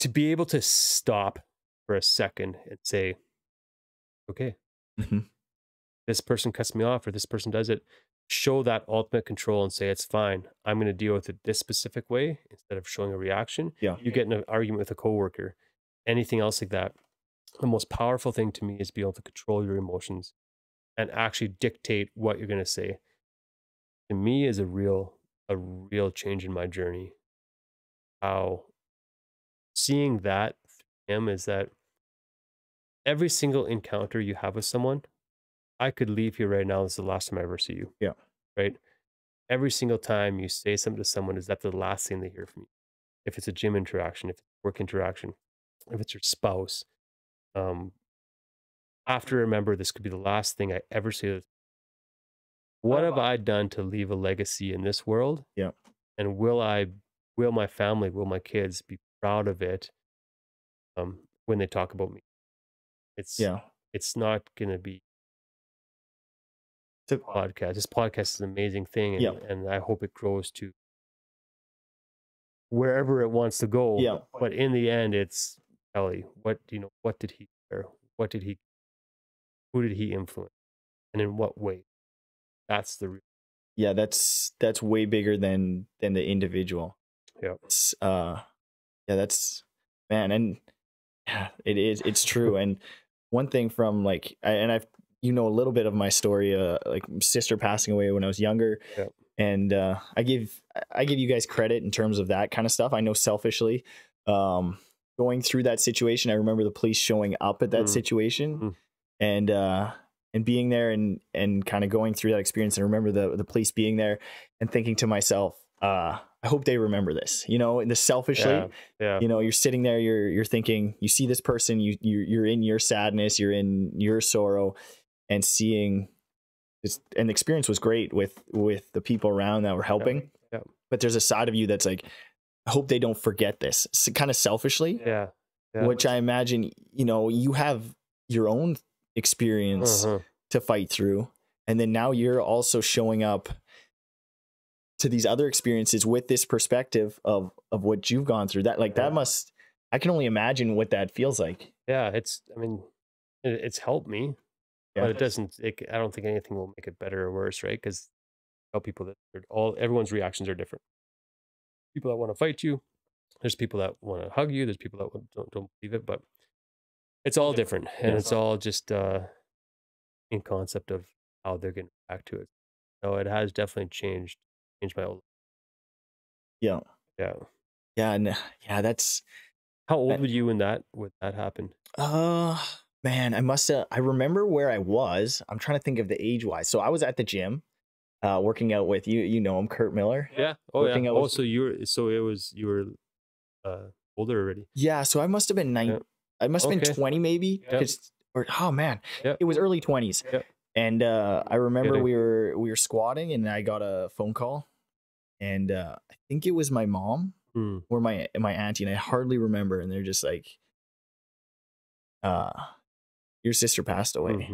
To be able to stop for a second and say, okay, this person cuts me off or this person does it, show that ultimate control and say, it's fine. I'm going to deal with it this specific way instead of showing a reaction. You get in an argument with a coworker, anything else like that. The most powerful thing to me is be able to control your emotions and actually dictate what you're going to say. To me is a real change in my journey. How seeing that through him is that every single encounter you have with someone, I could leave here right now. This is the last time I ever see you. Yeah. Right. Every single time you say something to someone, is that the last thing they hear from you? If it's a gym interaction, if it's work interaction, if it's your spouse, after remember, this could be the last thing I ever say. What have I done to leave a legacy in this world? Yeah. And will my family, will my kids be proud of it when they talk about me? It's not going to be a podcast. This podcast is an amazing thing. And I hope it grows to wherever it wants to go. But in the end, it's Ellie. What did he share? Who did he influence? And in what way? That's the real. Yeah, that's way bigger than the individual. It's that's, man, and it's true. And one thing from like, I've, you know, a little bit of my story, like sister passing away when I was younger. And I give you guys credit in terms of that kind of stuff. I know selfishly, going through that situation, I remember the police showing up at that situation and being there and kind of going through that experience. And I remember the police being there and thinking to myself, I hope they remember this, you know, and selfishly, you know, you're sitting there, you're thinking, you see this person, you're in your sadness, you're in your sorrow, and seeing this, and the experience was great with the people around that were helping. But there's a side of you that's like, I hope they don't forget this, kind of selfishly. Which I imagine, you know, you have your own experience to fight through, and then now you're also showing up to these other experiences with this perspective of what you've gone through. That, like, that must, I can only imagine what that feels like. It's, I mean, it's helped me, but it doesn't, I don't think anything will make it better or worse, right? Because tell people that everyone's reactions are different. People that want to fight you, there's people that want to hug you, there's people that don't believe it, but it's all different, and it's all just in concept of how they're going to react to it. So it has definitely changed my whole life. That's, how old were you when that happened? Man, I remember where I was. I'm trying to think of the age wise. So I was at the gym, working out with you know him, Kurt Miller. So you were older already. So I must have been I must have been 20 maybe. Oh man, it was early 20s. And I remember we were squatting, and I got a phone call, and I think it was my mom or my auntie, and I hardly remember. And they're just like, your sister passed away.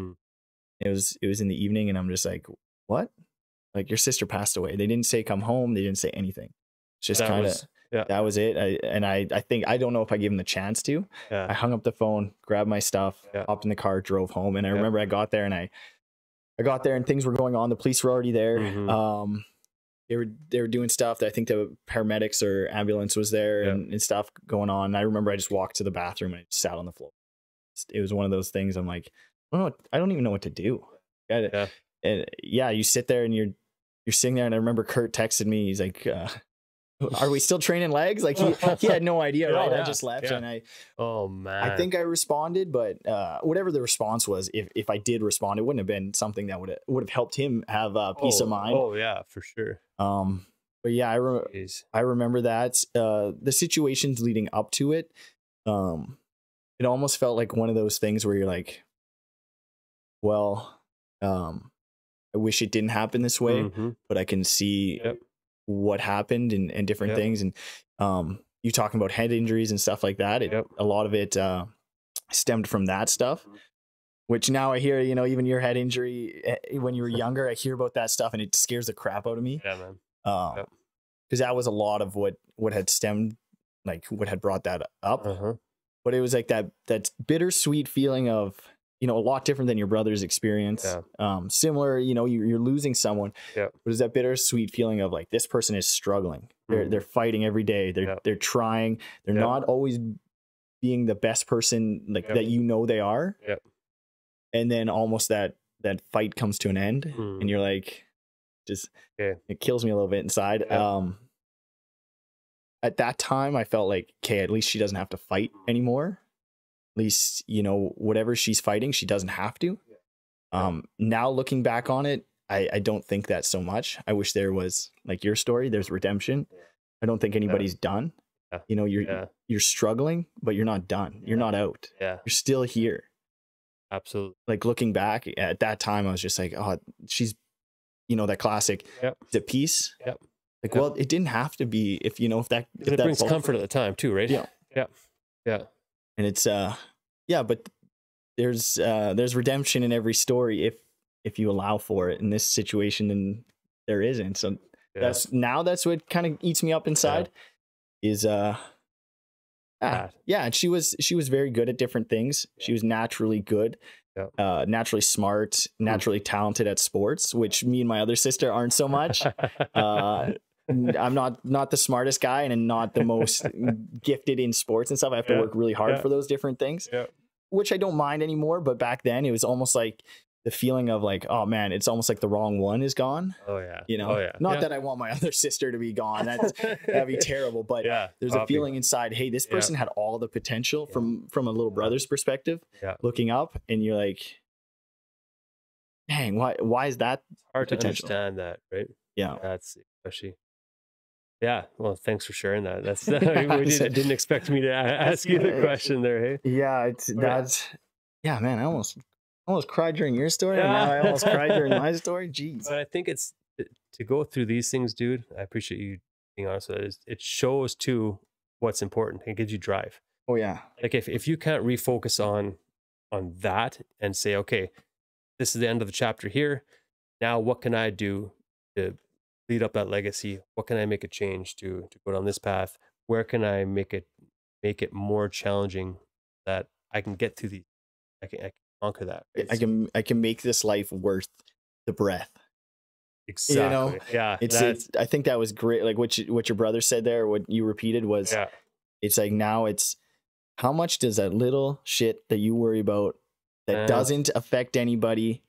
It was in the evening, and I'm just like, what? Like, your sister passed away. They didn't say come home. They didn't say anything. It's just kind of, that was it. I think, I don't know if I gave him the chance to. I hung up the phone, grabbed my stuff, hopped in the car, drove home. And I remember I got there, and I got there, and things were going on. The police were already there. they were doing stuff. I think the paramedics or ambulance was there and stuff going on. And I remember I just walked to the bathroom and I just sat on the floor. It was one of those things. I'm like, I don't even know what to do. And you sit there and you're sitting there, and I remember Kurt texted me. He's like, are we still training legs? Like he had no idea, right? I just left and I think I responded, but whatever the response was, if I did respond, it wouldn't have been something that would have helped him have peace of mind. Oh yeah, for sure. But yeah, I remember that the situations leading up to it. It almost felt like one of those things where you're like, well, I wish it didn't happen this way, but I can see what happened and different things. And you talking about head injuries and stuff like that. A lot of it stemmed from that stuff, which now I hear, even your head injury when you were younger, I hear about that stuff and it scares the crap out of me. Yeah, man. Because that was a lot of what had stemmed, like what had brought that up. But it was like that bittersweet feeling of, a lot different than your brother's experience. Similar, you're losing someone, but it's that bittersweet feeling of like, this person is struggling. They're fighting every day. They're trying. They're not always being the best person like that they are. And then almost that fight comes to an end, and you're like, it kills me a little bit inside. At that time, I felt like, okay, at least she doesn't have to fight anymore. At least, whatever she's fighting, she doesn't have to. Now looking back on it, I don't think that so much. I wish there was, like your story, there's redemption. I don't think anybody's done. You're struggling, but you're not done. You're not out. You're still here. Absolutely. Like looking back at that time, I was just like, oh, she's, that classic, the peace. Like, well, it didn't have to be if that brings comfort at the time too, right? Yeah. And it's but there's redemption in every story if you allow for it. In this situation, then there isn't. So that's what kind of eats me up inside. Is and she was very good at different things. She was naturally good, naturally smart, naturally talented at sports, which me and my other sister aren't so much. I'm not the smartest guy and not the most gifted in sports and stuff. I have to work really hard for those different things, which I don't mind anymore. But back then it was almost like the feeling of like, oh man, it's almost like the wrong one is gone. Not that I want my other sister to be gone. That'd be terrible. But there's a feeling inside, hey, this person had all the potential from a little brother's perspective, looking up, and you're like, dang, why is that hard potential? To understand that, right? That's especially. Yeah, well, thanks for sharing that. That's didn't expect me to ask you the question there. Hey, man. I almost cried during your story, and now I almost cried during my story. Jeez. But I think it's to go through these things, dude. I appreciate you being honest with it. It shows too what's important. It gives you drive. Oh yeah. Like if you can't refocus on that and say, okay, this is the end of the chapter here. Now, what can I do to lead up that legacy? What can I make a change to go down this path? Where can I make it more challenging that I can get to I can conquer that. Right? I can make this life worth the breath. Exactly. It's I think that was great. Like what your brother said there, what you repeated was, it's like, now it's how much does that little shit that you worry about that doesn't affect anybody,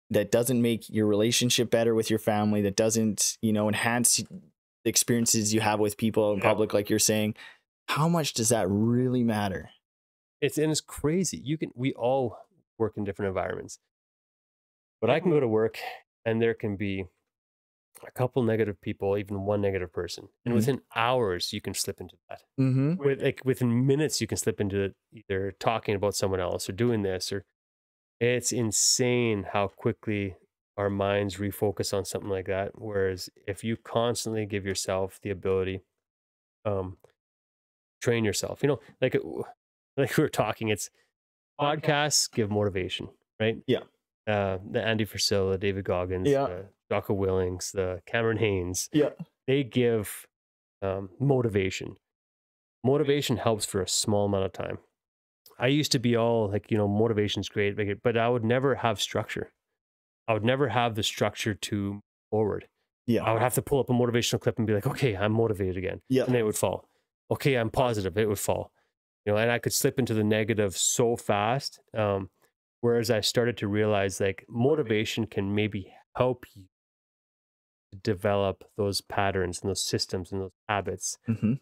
that doesn't make your relationship better with your family, that doesn't, enhance the experiences you have with people in public, like you're saying, how much does that really matter? It's crazy. We all work in different environments, but I can go to work and there can be a couple negative people, even one negative person, and within hours you can slip into that. Within minutes you can slip into either talking about someone else or doing this, or it's insane how quickly our minds refocus on something like that. Whereas if you constantly give yourself the ability, train yourself, like we were talking, it's podcasts give motivation, right? The Andy Frisella, the David Goggins, the Jocko Willings, the Cameron Haynes, they give motivation. Motivation helps for a small amount of time. I used to be all like, motivation's great, but I would never have structure. I would never have the structure to move forward. Yeah. I would have to pull up a motivational clip and be like, okay, I'm motivated again. Yeah. And then it would fall. Okay, I'm positive. It would fall. You know, and I could slip into the negative so fast. Whereas I started to realize like motivation can maybe help you to develop those patterns and those systems and those habits, Mm-hmm.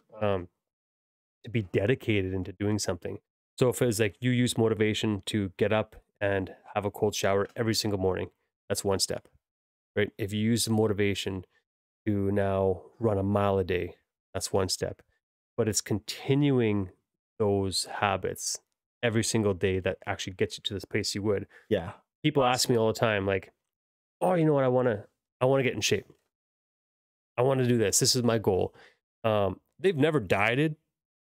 to be dedicated into doing something. So if it's like you use motivation to get up and have a cold shower every single morning, that's one step, right? If you use the motivation to now run a mile a day, that's one step. But it's continuing those habits every single day that actually gets you to this place you would. Yeah. People ask me all the time, like, oh, you know what, I want to get in shape. I want to do this. This is my goal. They've never dieted.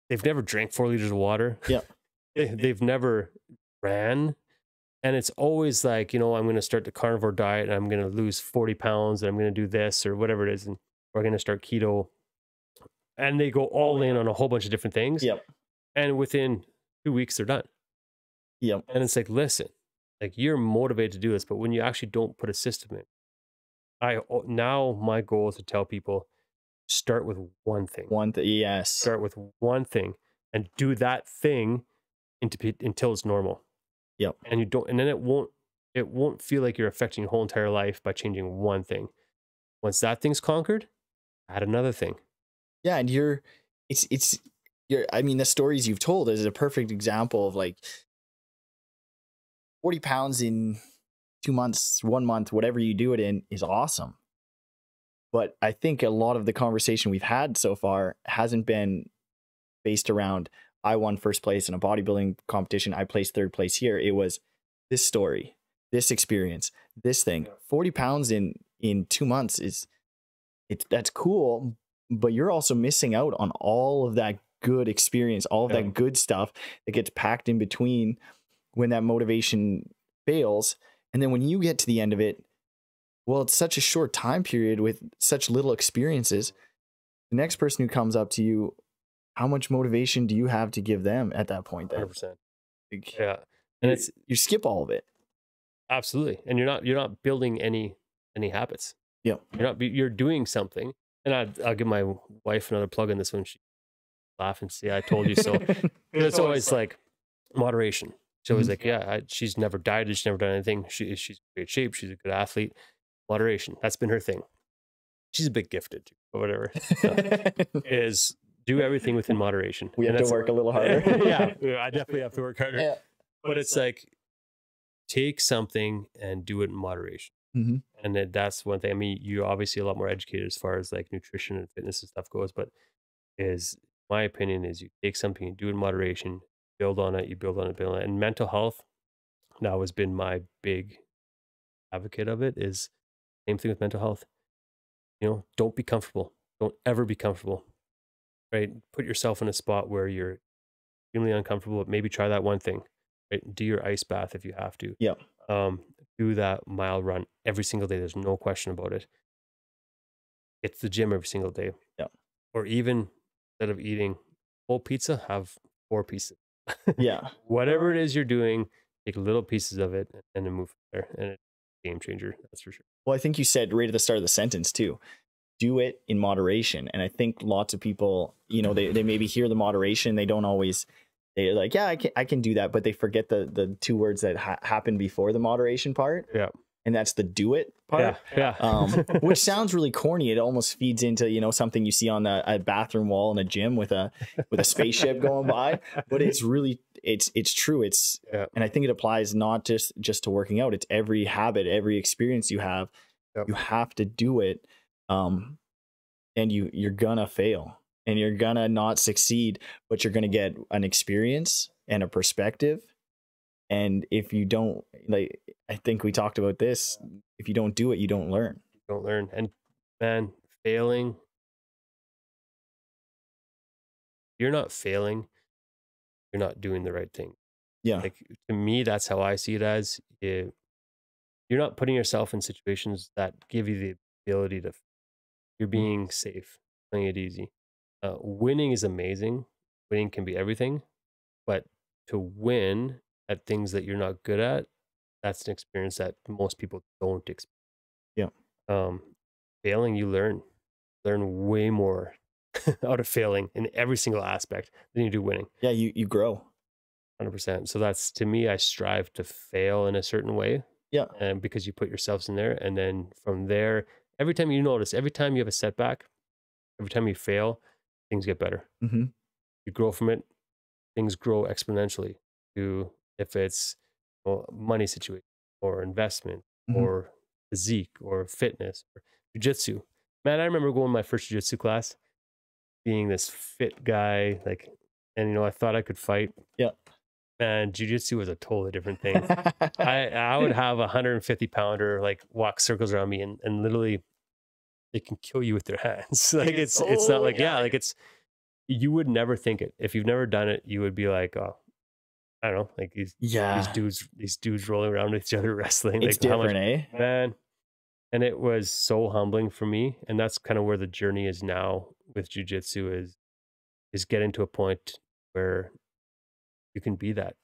They've never drank 4 liters of water. Yeah. They've never ran. And it's always like, you know, I'm going to start the carnivore diet and I'm going to lose 40 pounds and I'm going to do this or whatever it is. And we're going to start keto. And they go all in on a whole bunch of different things. Yep. And within 2 weeks, they're done. Yep. And it's like, listen, like you're motivated to do this, but when you actually don't put a system in, now my goal is to tell people, start with one thing. Yes. Start with one thing and do that thing until it's normal. Yep. And you don't, and then it won't feel like you're affecting your whole entire life by changing one thing. Once that thing's conquered, add another thing. Yeah, and I mean, the stories you've told is a perfect example of like 40 pounds in 2 months, 1 month, whatever you do it in is awesome. But I think a lot of the conversation we've had so far hasn't been based around, I won first place in a bodybuilding competition, I placed third place here. It was this story, this experience, this thing. 40 pounds in 2 months that's cool, but you're also missing out on all of that good experience, all of that good stuff that gets packed in between when that motivation fails. And then when you get to the end of it, well, it's such a short time period with such little experiences. The next person who comes up to you, how much motivation do you have to give them at that point? 100%. Like, Yeah. And you skip all of it. Absolutely. And you're not building any habits. Yeah. You're doing something. And I'll give my wife another plug in this one. She laugh and say, I told you so. It's always like moderation. She's always like, yeah, she's never dieted. She's never done anything. She's in great shape. She's a good athlete. Moderation. That's been her thing. She's a bit gifted, or whatever. Is do everything within moderation. We have to work a little harder. Yeah, I definitely have to work harder. Yeah. But it's like, take something and do it in moderation. Mm-hmm. And that's one thing. I mean, you're obviously a lot more educated as far as like nutrition and fitness and stuff goes, but my opinion is you take something and do it in moderation, build on it, build on it. And mental health now has been my big advocate of it. Is same thing with mental health. You know, don't be comfortable. Don't ever be comfortable, right? Put yourself in a spot where you're extremely uncomfortable, but maybe try that one thing, right? Do your ice bath if you have to. Yeah. Do that mile run every single day. There's no question about it. It's the gym every single day. Yeah. Or even instead of eating whole pizza, have 4 pieces. Yeah. Whatever it is you're doing, take little pieces of it and then move from there. And it's a game changer, that's for sure. Well, I think you said right at the start of the sentence too, do it in moderation. And I think lots of people, you know, they maybe hear the moderation. They don't always, they're like, yeah, I can do that. But they forget the 2 words that happen before the moderation part. Yeah. And that's the do it part. Yeah. Which sounds really corny. It almost feeds into, you know, something you see on a bathroom wall in a gym with a spaceship going by. But it's really, it's true. And I think it applies not just to working out. It's every habit, every experience you have. Yep. You have to do it. And you're gonna fail and you're gonna not succeed, but you're gonna get an experience and a perspective. And if you don't, like, I think we talked about this, if you don't do it, you don't learn. And man, failing, you're not failing, you're not doing the right thing. Yeah. Like, to me, that's how I see it as. You're not putting yourself in situations that give you the ability to, you're being safe, playing it easy. Winning is amazing. Winning can be everything, but to win at things that you're not good at, that's an experience that most people don't experience. Yeah. failing, you learn way more out of failing in every single aspect than you do winning. Yeah, you grow. 100%. So that's, to me, I strive to fail in a certain way, Yeah. and because you put yourselves in there, and then from there, every time you notice, every time you have a setback, every time you fail, things get better. Mm-hmm. You grow from it. Things grow exponentially. To if it's money situation or investment Mm-hmm. or physique or fitness or jiu-jitsu. Man, I remember going to my first jiu-jitsu class, being this fit guy, like, and I thought I could fight. Yeah. Man, jiu-jitsu was a totally different thing. I would have a 150 pounder like walk circles around me, and literally they can kill you with their hands. Like it's not like, yeah, like you would never think it. If you've never done it, you would be like, oh, I don't know, like these Yeah. dudes rolling around with each other wrestling. It's Like how much, different, eh? man. And it was so humbling for me. And that's kind of where the journey is now with jujitsu, is getting to a point where you can be that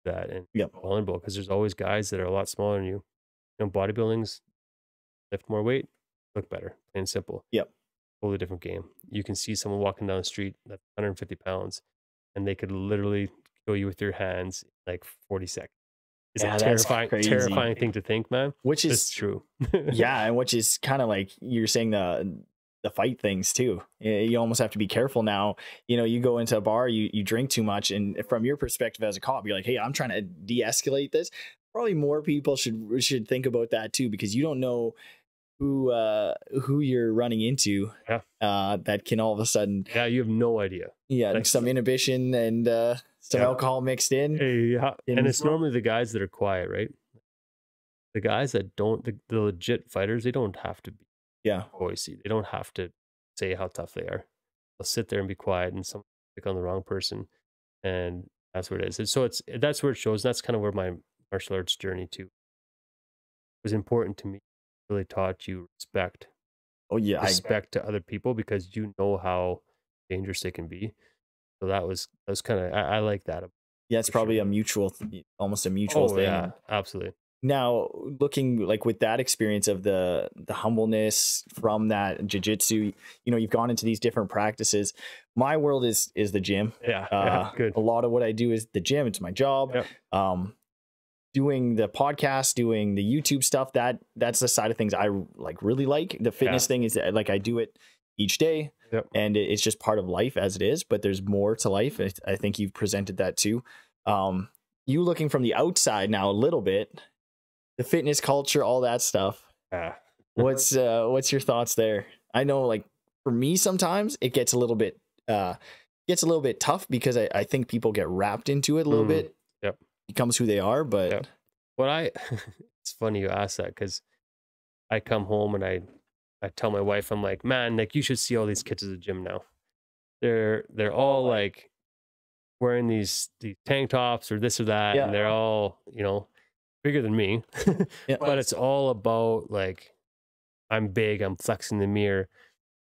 and Yep. vulnerable, because there's always guys that are a lot smaller than you. Bodybuilding's lift more weight, look better, plain and simple. Yep. Totally different game. You can see someone walking down the street that's 150 pounds, and they could literally kill you with your hands in like 40 seconds. It's Yeah, a that's terrifying thing to think, man. Which It's is true. yeah, and which is kind of like you're saying the fight things too. You almost have to be careful now. You go into a bar, you drink too much, and from your perspective as a cop, you're like, hey, I'm trying to de-escalate this. Probably more people should think about that too, because you don't know who you're running into. Yeah. That can all of a sudden, Yeah, you have no idea. yeah, Like, some inhibition and some alcohol mixed in. yeah. And it's normally the guys that are quiet, right? The guys that don't, the legit fighters, they don't have to be Yeah. voicey. They don't have to say how tough they are. They'll sit there and be quiet, and someone pick on the wrong person, and that's what it is. And so that's where it shows. That's kind of where my martial arts journey too was important to me. Really taught you respect. Oh yeah, Respect to other people, because you know how dangerous they can be. So that was kind of, I like that. yeah, it's for probably sure. a mutual, almost a mutual Oh thing. yeah, absolutely. Now, looking like with that experience of the humbleness from that jiu-jitsu, you've gone into these different practices. My world is the gym. Yeah, good. A lot of what I do is the gym. It's my job. Yep. Doing the podcast, doing the YouTube stuff, that's the side of things I like really like. The fitness thing is like I do it each day. Yep. And it's just part of life as it is, but there's more to life. I think you've presented that too. You looking from the outside now a little bit, the fitness culture, all that stuff. What's your thoughts there? I know, like, for me, sometimes it gets a little bit tough, because I think people get wrapped into it a little bit. Yep. Becomes who they are. But Yep. Well, it's funny you ask that, because I come home and I tell my wife, I'm like, man, like, you should see all these kids at the gym now. They're all like wearing these tank tops or this or that, and they're all, bigger than me. But it's all about, like, I'm big, I'm flexing the mirror,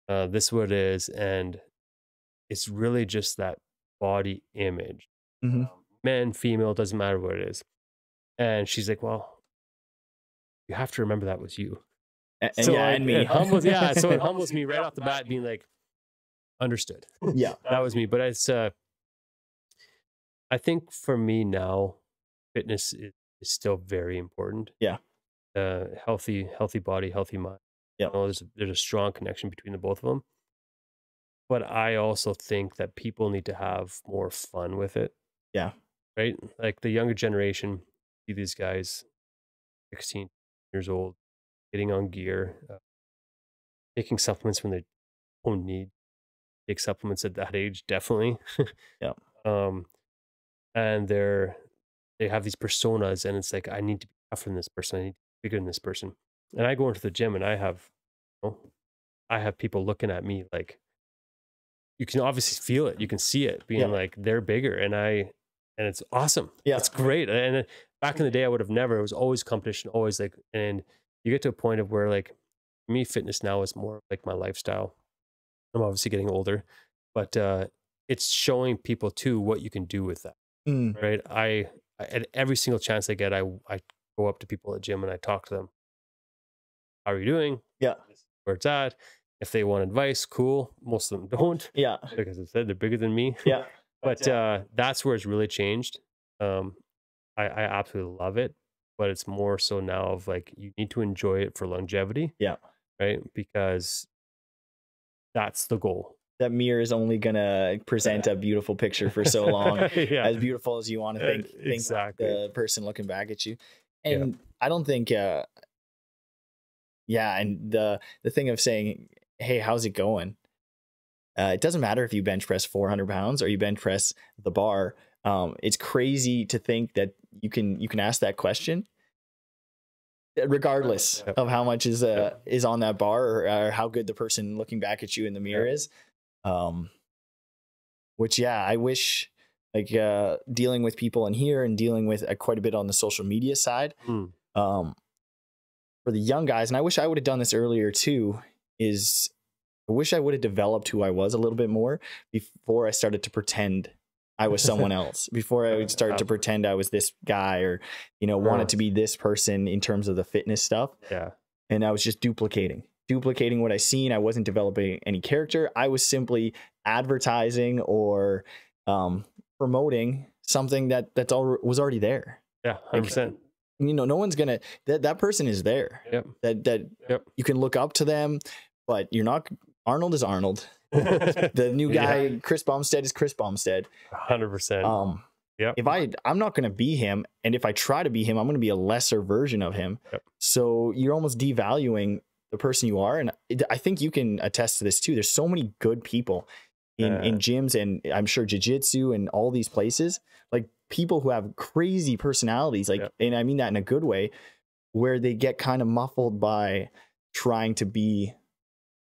this is what it is. And it's really just that body image. Mm-hmm. Man, female, doesn't matter what it is. And she's like, well, you have to remember that was you. And me. It humbles, so it humbles me right off the bat, being like, understood. Yeah. That was me. But it's I think for me now, fitness is still very important. Yeah. Healthy body, healthy mind. Yeah. There's a strong connection between the both of them. But I also think that people need to have more fun with it. Yeah. Right? Like the younger generation, see these guys, 16 years old, getting on gear, taking supplements when they don't need take supplements at that age, definitely. Yeah. And they have these personas, and it's like, I need to be tougher than this person, I need to be bigger than this person. And I go into the gym and I have people looking at me like, you can obviously feel it, you can see it, being like, they're bigger, and it's awesome. Yeah, it's great. And back in the day, I would have never. It was always competition, always like. And you get to a point of where, like, for me, fitness now is more like my lifestyle. I'm obviously getting older, but it's showing people too what you can do with that. Right? I at every single chance I get, I go up to people at the gym and I talk to them. How are you doing? Yeah. where it's at. If they want advice, cool. Most of them don't. Yeah. Like as I said, they're bigger than me. Yeah. But that's where it's really changed. I absolutely love it, but it's more so now of like you need to enjoy it for longevity, Yeah. right? Because that's the goal. That mirror is only gonna present a beautiful picture for so long, Yeah, as beautiful as you want to think exactly. the person looking back at you. And I don't think, yeah. And the thing of saying, "Hey, how's it going?" It doesn't matter if you bench press 400 pounds or you bench press the bar. It's crazy to think that you can ask that question regardless of how much is on that bar, or how good the person looking back at you in the mirror is. Which, I wish, like, dealing with people in here and dealing with quite a bit on the social media side, for the young guys, and I wish I would have done this earlier too, is I wish I would have developed who I was a little bit more before I started to pretend I was someone else, before I would start to pretend I was this guy, or, wanted to be this person in terms of the fitness stuff. Yeah. And I was just duplicating what I seen. I wasn't developing any character. I was simply advertising or promoting something that was already there. Yeah, 100%. No one's gonna, that person is there. Yep. That you can look up to them, but you're not. Arnold is Arnold. The new guy, Chris Bumstead, is Chris Bumstead. 100%. If I'm not going to be him, and if I try to be him, I'm going to be a lesser version of him. So you're almost devaluing the person you are. And I think you can attest to this too. There's so many good people in gyms, and I'm sure jiu-jitsu and all these places, like people who have crazy personalities, like, and I mean that in a good way, where they get kind of muffled by trying to be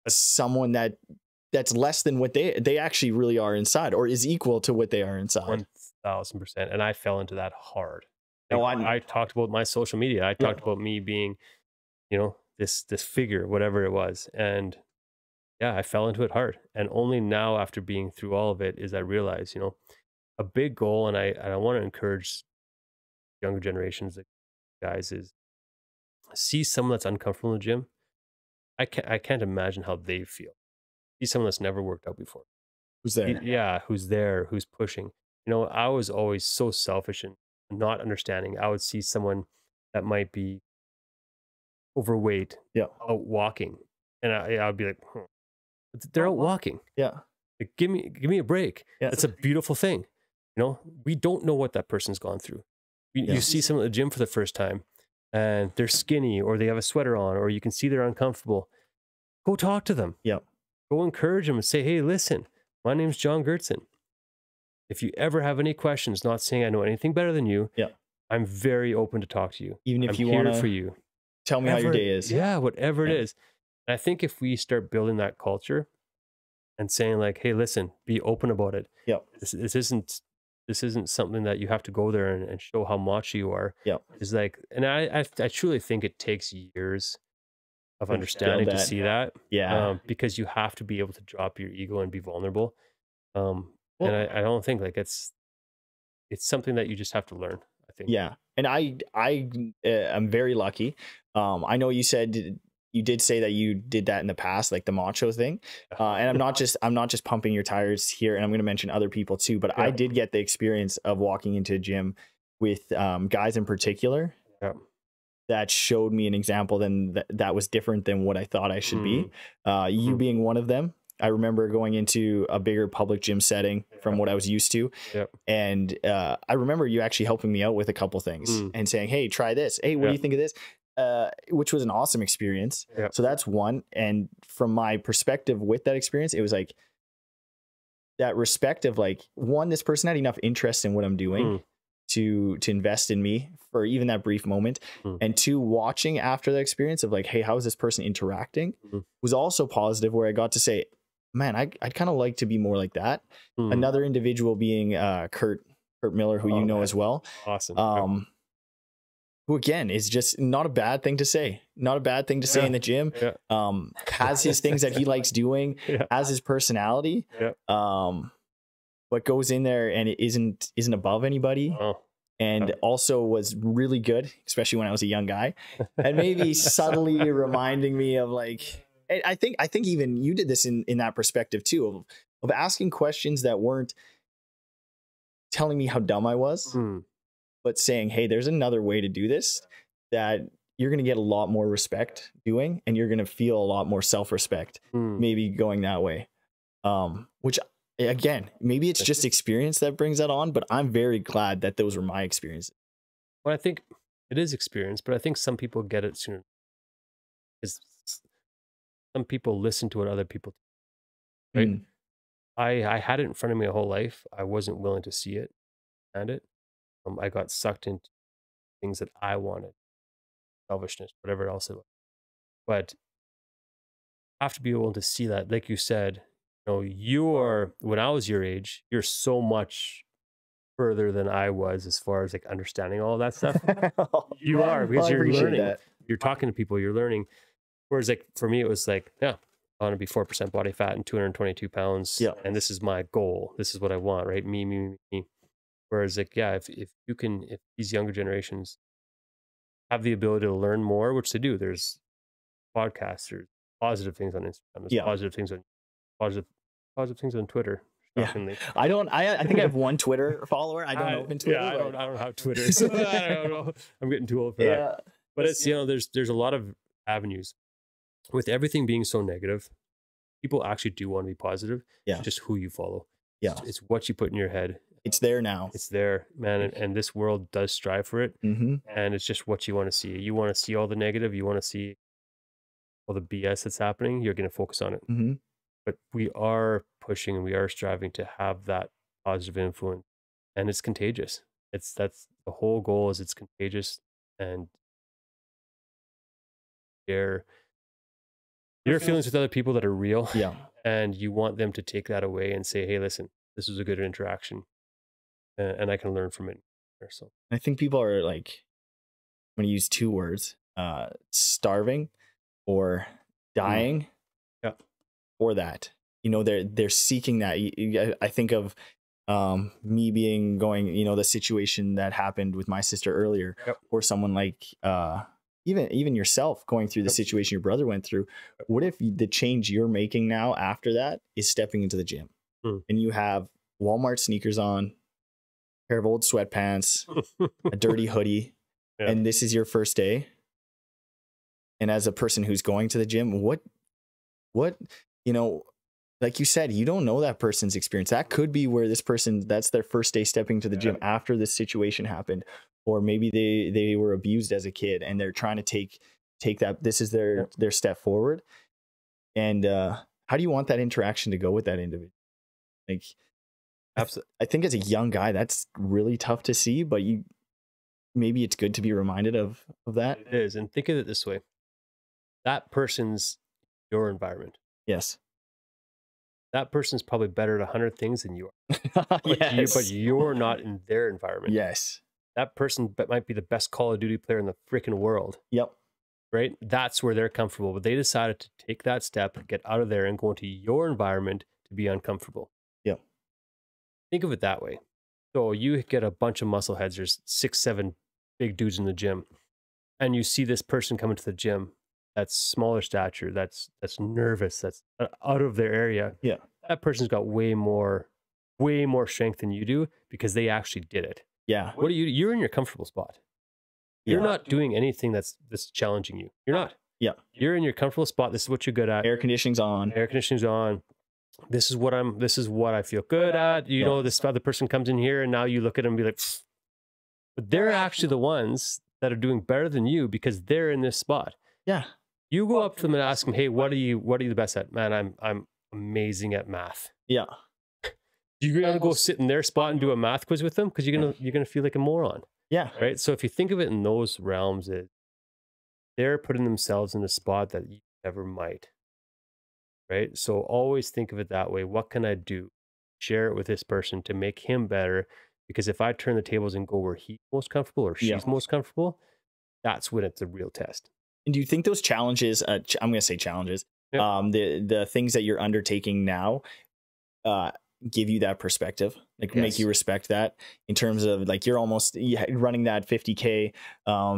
someone that's less than what they actually really are inside, or is equal to what they are inside. 1000%. And I fell into that hard. I talked about my social media. I talked about me being, this figure, whatever it was. And I fell into it hard. And only now, after being through all of it, is I realize, a big goal. And I want to encourage younger generations, guys, is see someone that's uncomfortable in the gym. I can't imagine how they feel. See someone that's never worked out before. Who's there? Who's there, who's pushing. I was always so selfish and not understanding. I would see someone that might be overweight out walking, and I would be like, they're out walking. Like, give me a break. That's a beautiful thing. We don't know what that person's gone through. You see someone at the gym for the first time, and they're skinny, or they have a sweater on, or you can see they're uncomfortable. Go talk to them. Go encourage them and say, hey, listen, my name's Jon Georzten. If you ever have any questions, not saying I know anything better than you, I'm very open to talk to you. Even if I'm you here want for you. Tell me how your day is. Yeah, whatever it is. And I think if we start building that culture and saying like, hey, listen, be open about it. This isn't something that you have to go there and show how macho you are. It's like, and I truly think it takes years of understanding to see that. Because you have to be able to drop your ego and be vulnerable. And I don't think like it's something that you just have to learn, I think. And I am very lucky. I know you did say that you did that in the past, like the macho thing. And I'm not just pumping your tires here, and I'm going to mention other people too, but I did get the experience of walking into a gym with guys in particular that showed me an example that was different than what I thought I should be. You being one of them. I remember going into a bigger public gym setting from what I was used to. And I remember you actually helping me out with a couple things and saying, hey, try this. Hey, what do you think of this? Which was an awesome experience. So that's one. And from my perspective with that experience, it was like that respect of like, one, this person had enough interest in what I'm doing to invest in me for even that brief moment. And two, watching after the experience of like, hey, how is this person interacting was also positive, where I got to say, man, I'd kind of like to be more like that. Another individual being Kurt Miller, who you know as well. Awesome. Who again is just not a bad thing to say. Not a bad thing to say in the gym. Has his things that he likes doing, has his personality. But goes in there and it isn't above anybody. And also was really good, especially when I was a young guy. And maybe subtly reminding me of like, And I think even you did this in that perspective too, of asking questions that weren't telling me how dumb I was, but saying, hey, there's another way to do this that you're going to get a lot more respect doing, and you're going to feel a lot more self-respect maybe going that way. Which again, maybe it's just experience that brings that on, but I'm very glad that those were my experiences. Well, I think it is experience, but I think some people get it sooner. Because some people listen to what other people do, right? I had it in front of me a whole life. I wasn't willing to see it and it. I got sucked into things that I wanted, selfishness, whatever else it was. But I have to be able to see that, like you said, you know, you are, when I was your age, you're so much further than I was as far as like understanding all of that stuff. You are, because you're learning. That. You're talking to people, you're learning. Whereas like for me, it was like, yeah, I want to be 4% body fat and 222 pounds. Yeah. And this is my goal. This is what I want, right? Me. Whereas like, yeah, if these younger generations have the ability to learn more, which they do, there's podcasts, there's positive things on Instagram, there's positive things on Twitter. Shockingly. Yeah. I think I have one Twitter follower. I don't open Twitter. Yeah, I don't have Twitter. So I don't know. I'm getting too old for that. But it's, you know, there's a lot of avenues. With everything being so negative, people actually do want to be positive. Yeah. It's just who you follow. Yeah. It's what you put in your head. It's there now. It's there, man. And this world does strive for it. And it's just what you want to see. You want to see all the negative. You want to see all the BS that's happening. You're going to focus on it. But we are pushing and we are striving to have that positive influence. And it's contagious. That's the whole goal, is it's contagious. And share your feelings with other people that are real. Yeah. And you want them to take that away and say, hey, listen, this was a good interaction. And I can learn from it. So I think people are like, I'm going to use two words, starving or dying. Yeah. For that, you know, they're seeking that. I think of me going, you know, the situation that happened with my sister earlier, or someone like even yourself going through the situation your brother went through. What if the change you're making now after that is stepping into the gym and you have Walmart sneakers on, pair of old sweatpants, a dirty hoodie, and this is your first day? And as a person who's going to the gym, what, you know, like you said, you don't know that person's experience. That could be where this person, that's their first day stepping to the gym after this situation happened. Or maybe they were abused as a kid and they're trying to take that, this is their step forward. And how do you want that interaction to go with that individual? Like, absolutely. I think as a young guy, that's really tough to see, but maybe it's good to be reminded of that. It is. And think of it this way. That person's your environment. Yes. That person's probably better at 100 things than you are. But you're not in their environment. Yes. That person might be the best Call of Duty player in the freaking world. Yep. Right? That's where they're comfortable. But they decided to take that step, get out of there and go into your environment to be uncomfortable. Yep. Think of it that way. So you get a bunch of muscle heads. There's 6, 7 big dudes in the gym. And you see this person come into the gym that's smaller stature, that's nervous, that's out of their area. Yeah. That person's got way more strength than you do because they actually did it. Yeah. What do you do? You're in your comfortable spot. You're not doing anything that's challenging you. You're not. Yeah. You're in your comfortable spot. This is what you're good at. Air conditioning's on. This is what I feel good at. You know, this other person comes in here and now you look at them and be like, pfft. But they're actually the ones that are doing better than you because they're in this spot. Yeah. You go up to them and ask them, hey, what are you the best at? Man, I'm amazing at math. Yeah. You're gonna go sit in their spot and do a math quiz with them because you're gonna feel like a moron. Yeah. Right. So if you think of it in those realms, they're putting themselves in a spot that you never might. Right. So always think of it that way. What can I do? Share it with this person to make him better. Because if I turn the tables and go where he's most comfortable or she's most comfortable, that's when it's a real test. And do you think those challenges, I'm going to say challenges, the things that you're undertaking now, give you that perspective, like make Yes. you respect that in terms of like you're almost running that 50K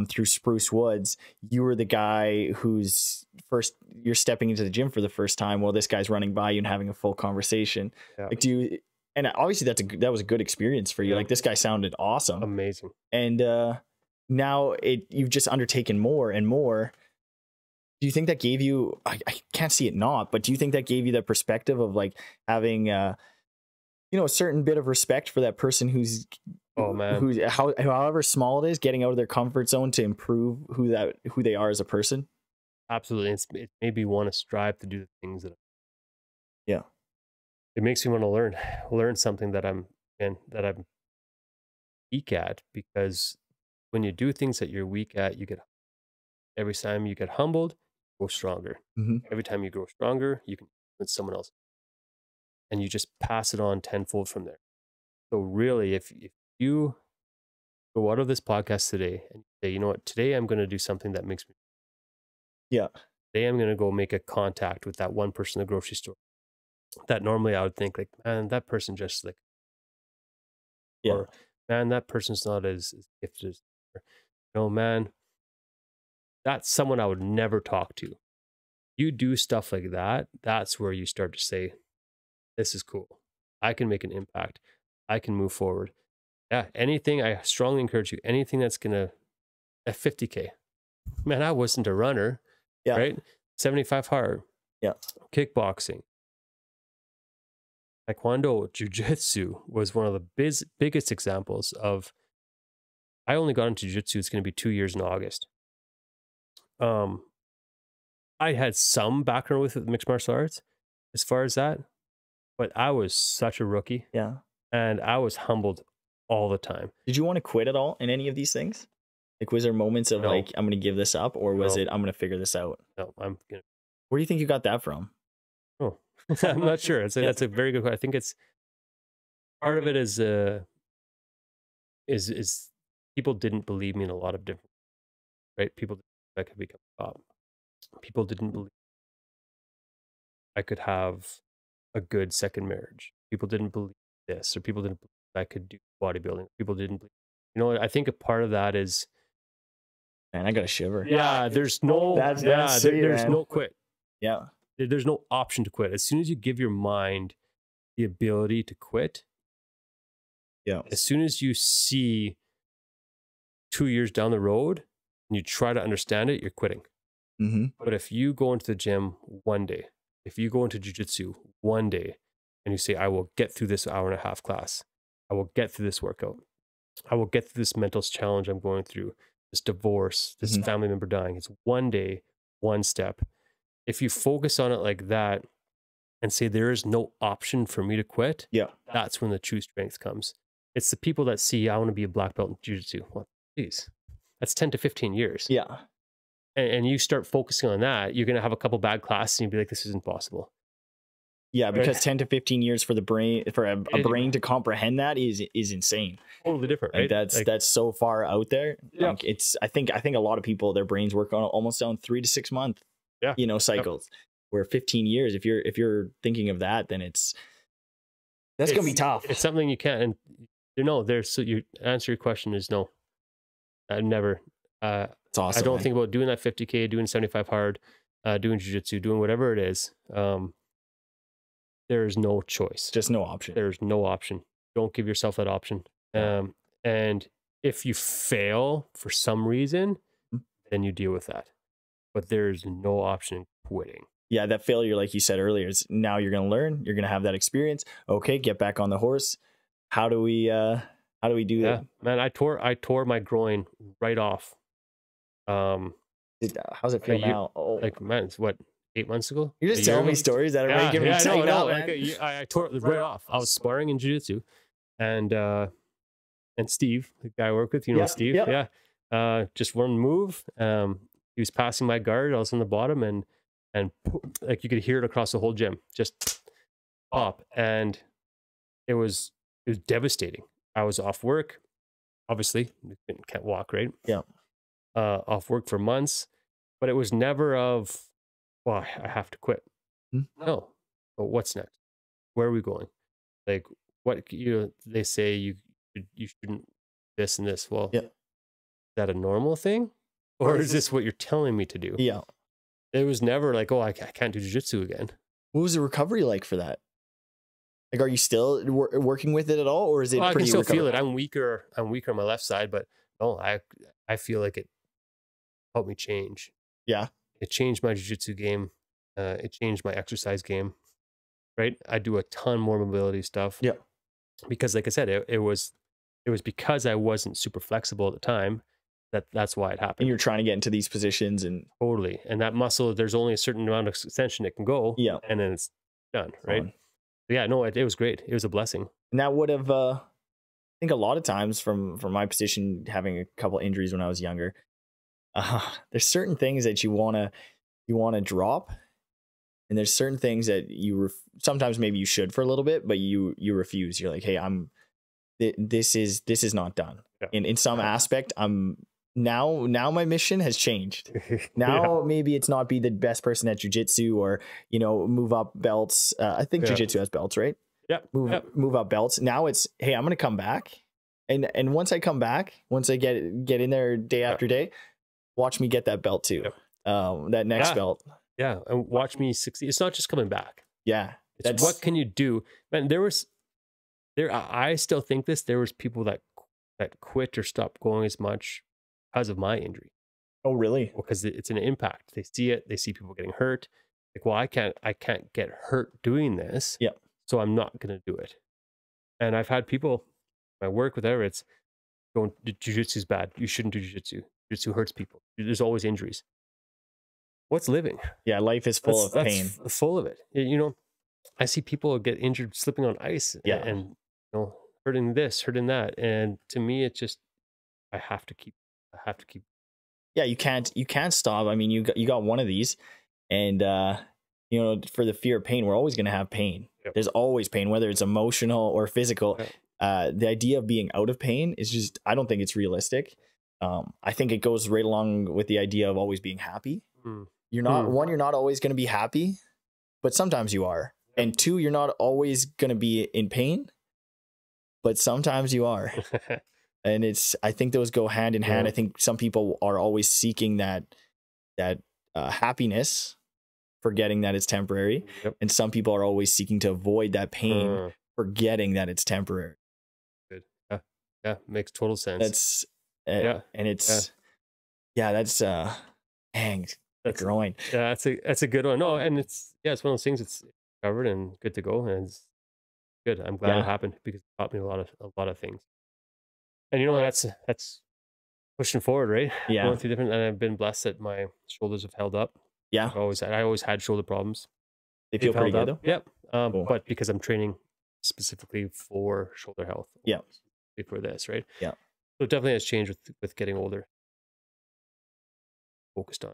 through Spruce Woods. You were the guy who's first, you're stepping into the gym for the first time while this guy's running by you and having a full conversation. Yeah. Like, do you, and obviously that was a good experience for you. Yeah. Like this guy sounded awesome. Amazing. And now you've just undertaken more and more. Do you think that gave you, I can't see it not, but do you think that gave you that perspective of like having, you know, a certain bit of respect for that person who's, Oh man, who's however small it is, getting out of their comfort zone to improve who they are as a person? absolutely. It made me want to strive to do the things that. Yeah. It makes me want to learn something that I'm weak at, because when you do things that you're weak at, every time you get humbled, you go stronger. Mm-hmm. Every time you grow stronger, you can influence someone else, and you just pass it on tenfold from there. So really, if you go out of this podcast today and say, you know what, today I'm going to do something that makes me. Yeah. Today I'm going to go make a contact with that one person in the grocery store that normally I would think like, man, that person just like, Yeah. or man, that person's not as gifted as, no, man, that's someone I would never talk to. You do stuff like that, that's where you start to say, this is cool. I can make an impact. I can move forward. Yeah, anything, I strongly encourage you, anything that's going to, at 50K. Man, I wasn't a runner, Yeah. right? 75 hard. Yeah. Kickboxing. Taekwondo, jiu-jitsu was one of the biggest examples of, I only got into jiu-jitsu, it's going to be 2 years in August. I had some background with mixed martial arts as far as that, but I was such a rookie. Yeah. And I was humbled all the time. Did you want to quit at all in any of these things? Like, was there moments of like, I'm going to give this up, or was it, I'm going to figure this out? No, I'm going to. Where do you think you got that from? Oh, I'm not sure. That's a very good question. I think it's part of it is people didn't believe me in a lot of different, right? People didn't believe I could become a cop. People didn't believe I could have a good second marriage. People didn't believe this, or people didn't believe I could do bodybuilding. People didn't believe, you know, I think a part of that is, Man, I got a shiver. yeah, there's no, there's no quit. Yeah. There's no option to quit. As soon as you give your mind the ability to quit, Yeah. as soon as you see 2 years down the road and you try to understand it, you're quitting. Mm-hmm. But if you go into the gym one day, if you go into jiu-jitsu one day and you say, I will get through this hour and a half class, I will get through this workout, I will get through this mental challenge I'm going through, this divorce, this family member dying, it's one day, one step. If you focus on it like that and say, there is no option for me to quit, Yeah. that's when the true strength comes. It's the people that see, I want to be a black belt in jiu-jitsu. Well, geez, that's 10 to 15 years. Yeah. And you start focusing on that, you're going to have a couple bad classes and you'll be like, this isn't possible. Yeah, because 10 to 15 years for the brain, for a brain to comprehend that is insane. Totally different, right? Like that's so far out there. Yeah. Like I think a lot of people, their brains work on almost on 3 to 6 month, you know, cycles. Where 15 years, if you're thinking of that, then that's gonna be tough. It's something you can't. And you know, you answer your question is no. I've never. It's awesome. I don't think about doing that 50K, doing 75 hard, doing jiu-jitsu, doing whatever it is. There's no choice. Just no option. There's no option. Don't give yourself that option. And if you fail for some reason, then you deal with that. But there's no option in quitting. Yeah, that failure, like you said earlier, is now you're going to learn. You're going to have that experience. Okay, get back on the horse. How do we do that? Man, I tore my groin right off. How's it feel now? Oh, like, man, it's what, 8 months ago? You're just telling me stories that are making me tighten up, man. I tore it right off. I was sparring in jiu-jitsu, and Steve, the guy I work with, you know, Steve, just one move. He was passing my guard. I was on the bottom, and like you could hear it across the whole gym, just pop, and it was devastating. I was off work, obviously, can't walk, right? Yeah. Off work for months, but it was never of, well, I have to quit. No. But what's next? Where are we going? Like what they say you shouldn't this and this. Well, Yeah. is that a normal thing, or is this what you're telling me to do? Yeah. It was never like, oh, I can't do jiu-jitsu again. What was the recovery like for that? Like, are you still working with it at all, or is it Well, I can pretty still feel recovered? it. I'm weaker. I'm weaker on my left side, but no, I feel like it helped me change. Yeah. It changed my jiu-jitsu game. It changed my exercise game. Right. I do a ton more mobility stuff. Yeah. Because, like I said, it was because I wasn't super flexible at the time that's why it And happened. you're trying to get into these positions, and Totally. And that muscle, there's only a certain amount of extension it can go. yeah, And then it's done. Right. on. Yeah. No, it was great. It was a blessing. And that would have, I think, a lot of times from my position, having a couple injuries when I was younger, there's certain things that you wanna drop, and there's certain things that sometimes maybe you should for a little bit, but you refuse. You're like, hey, this is not done. Yeah. In some aspect, now my mission has changed. Now maybe it's not be the best person at jiu-jitsu, or move up belts. I think jiu-jitsu has belts, right? Yeah. Move up belts. Now it's, hey, I'm gonna come back, and once I come back, once I get in there day after day, watch me get that belt too. That next belt. Yeah, and watch me succeed. It's not just coming back. Yeah, it's what can you do, man. I still think there was people that quit or stopped going as much because of my injury. Oh, really? Because it's an impact. They see it. They see people getting hurt. Like, well, I can't get hurt doing this. Yeah. So I'm not going to do it. And I've had people, I work with, it's going, jiu-jitsu is bad. You shouldn't do jiu-jitsu. Jiu-jitsu hurts people. There's always injuries. What's living? Yeah, life is full of pain. Full of it. I see people get injured slipping on ice. Yeah. And hurting this, hurting that. And to me, it's just, I have to keep. Yeah, you can't stop. I mean, you got one of these, and for the fear of pain, we're always going to have pain. Yep. There's always pain, whether it's emotional or physical. Yep. The idea of being out of pain is just, I don't think it's realistic. I think it goes right along with the idea of always being happy. You're not you're not always going to be happy, but sometimes you are. Yep. And two, you're not always going to be in pain, but sometimes you are. And I think those go hand in hand. I think some people are always seeking that happiness, forgetting that it's temporary. Yep. And some people are always seeking to avoid that pain, forgetting that it's temporary. Good. Yeah. Makes total sense. That's, and it's, that's, dang, that's growing. Yeah, that's a good one. No, and it's one of those things. It's covered and good to go, and it's good. I'm glad it happened because it taught me a lot of things. And that's pushing forward, right? Yeah. Going through different, and I've been blessed that my shoulders have held up. Yeah. I always had shoulder problems. They feel pretty good though. Yep. Cool. But because I'm training specifically for shoulder health. Yeah. For this, right? Yeah. So it definitely has changed with getting older. Focused on.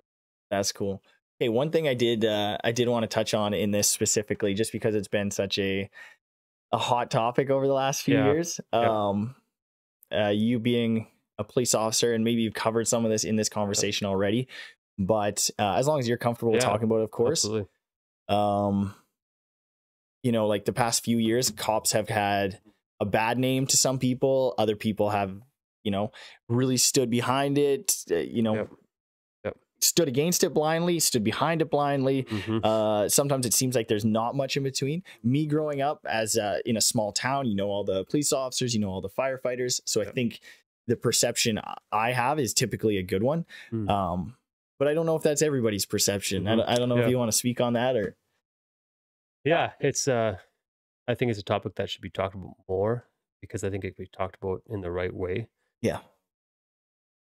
That's cool. Okay, one thing I did want to touch on in this specifically, just because it's been such a hot topic over the last few years. You being a police officer, and maybe you've covered some of this in this conversation already, but as long as you're comfortable talking about it, of course. Absolutely. Like the past few years, cops have had a bad name to some people. Other people have, really stood behind it, stood against it blindly, stood behind it blindly. Sometimes it seems like there's not much in between. Me growing up as in a small town, all the police officers, all the firefighters. So I think the perception I have is typically a good one. But I don't know if that's everybody's perception. I don't know if you want to speak on that or. Yeah, it's I think it's a topic that should be talked about more, because I think it could be talked about in the right way. Yeah.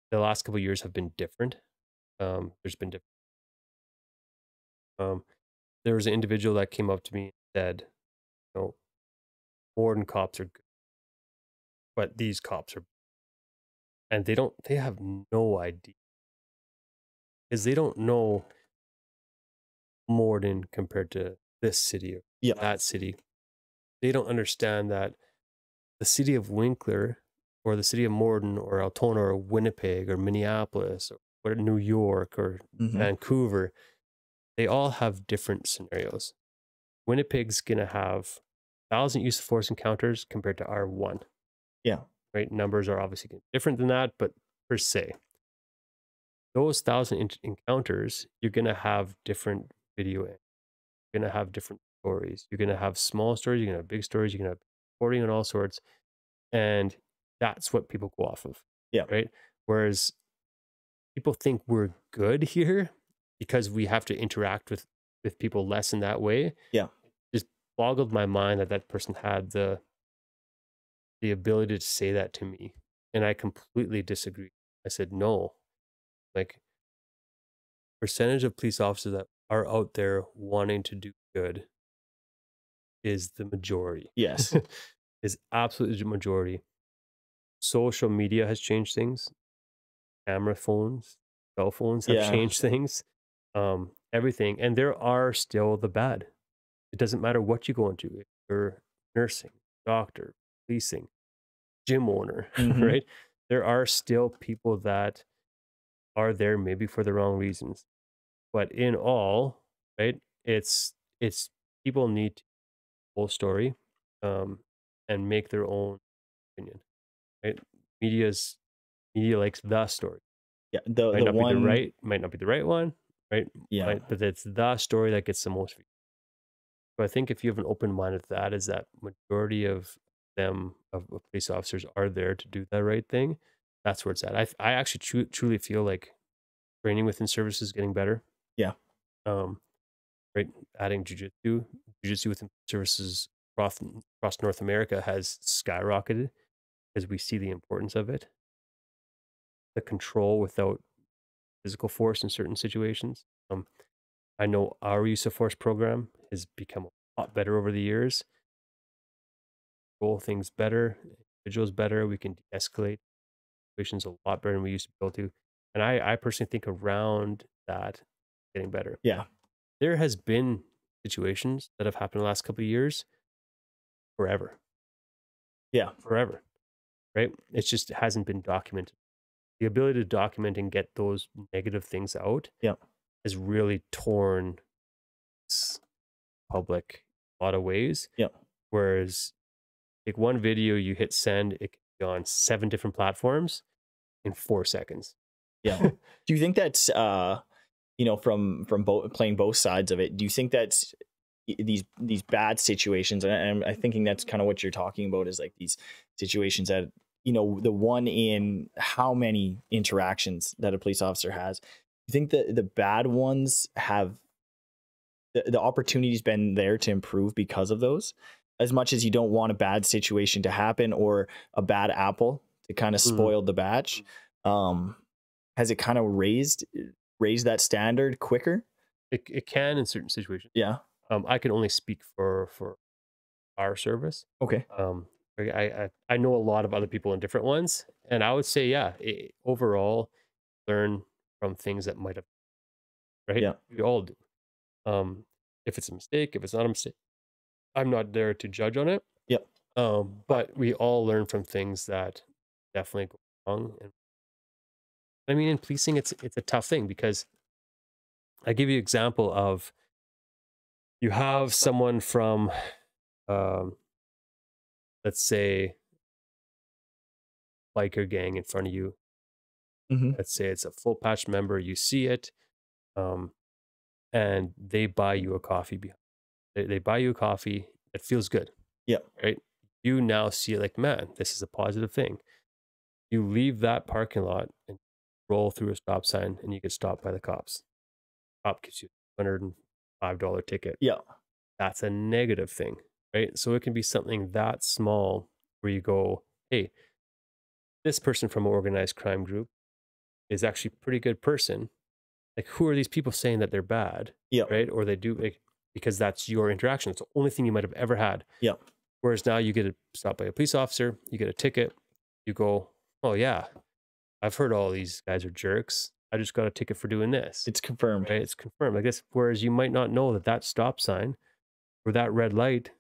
The last couple of years have been different. There's been there was an individual that came up to me and said, Warden cops are good, but these cops are, and they have no idea, because they don't know Morden compared to this city or that city. They don't understand that the city of Winkler or the city of Morden or Altona or Winnipeg or Minneapolis or New York or Vancouver, they all have different scenarios. Winnipeg's going to have 1,000 use of force encounters compared to our 1, Yeah. right? Numbers are obviously different than that, but per se, those 1,000 encounters, you're going to have different video. You're going to have different stories. You're going to have small stories. You're going to have big stories. You're going to have reporting and all sorts. And that's what people go off of. Yeah. Right. Whereas people think we're good here because we have to interact with people less in that way. Yeah. Just boggled my mind that that person had the ability to say that to me. And I completely disagree. I said, no, like, percentage of police officers that are out there wanting to do good is the majority. Yes. Is absolutely the majority. Social media has changed things. Camera phones, cell phones have Yeah. changed things. Everything. And there are still the bad. It doesn't matter what you go into. If you're nursing, doctor, policing, gym owner, Mhm. right? There are still people that are there maybe for the wrong reasons. But in all, right, it's people need to whole story, and make their own opinion, right? Media likes the story. Yeah. Might The not be the one. right, might not be the right one, right? Yeah. But it's the story that gets the most views. So I think if you have an open mind to that, is that majority of them of police officers are there to do the right thing. That's where it's at. I actually truly feel like training within services is getting better. Yeah. Um, right, adding jiu-jitsu within services across North America has skyrocketed because we see the importance of it, the control without physical force in certain situations. I know our use of force program has become a lot better over the years. Control things better, individuals better. We can de-escalate situations a lot better than we used to be able to. And I personally think around that getting better. Yeah. There has been situations that have happened in the last couple of years forever. Yeah. Forever. Right? It's just, it hasn't been documented. The ability to document and get those negative things out Yeah. has really torn public a lot of ways. Yeah. Whereas, like, one video, you hit send, it can be on 7 different platforms in 4 seconds. Yeah. Do you think that's from playing both sides of it? Do you think that's these bad situations, and I'm thinking that's kind of what you're talking about, is like these situations that, the one in how many interactions that a police officer has? You think that the bad ones have the opportunity's been there to improve because of those, as much as you don't want a bad situation to happen or a bad apple to kind of spoil the batch? Has it kind of raised that standard quicker? It can in certain situations. Yeah. I can only speak for our service. Okay. I know a lot of other people in different ones, and I would say, yeah, overall, learn from things that might have, right? Yeah. We all do. If it's a mistake, if it's not a mistake, I'm not there to judge on it. Yep. But we all learn from things that definitely go wrong. And I mean, in policing, it's a tough thing because I give you an example of, you have someone from, let's say, biker gang in front of you. Mm-hmm. Let's say it's a full patch member. You see it, and they buy you a coffee. They buy you a coffee. It feels good. Yeah. Right. You now see it like, man, this is a positive thing. You leave that parking lot and roll through a stop sign, and you get stopped by the cops. Cop gives you a $105 ticket. Yeah. That's a negative thing, right? So it can be something that small where you go, hey, this person from an organized crime group is actually a pretty good person. Like, who are these people saying that they're bad? Yeah. Right? Or they do, like, because that's your interaction. It's the only thing you might have ever had. Yeah. Whereas now you get stopped by a police officer, you get a ticket, you go, oh yeah, I've heard all these guys are jerks. I just got a ticket for doing this. It's confirmed. Right? It's confirmed. Like this. Whereas you might not know that stop sign or that red light,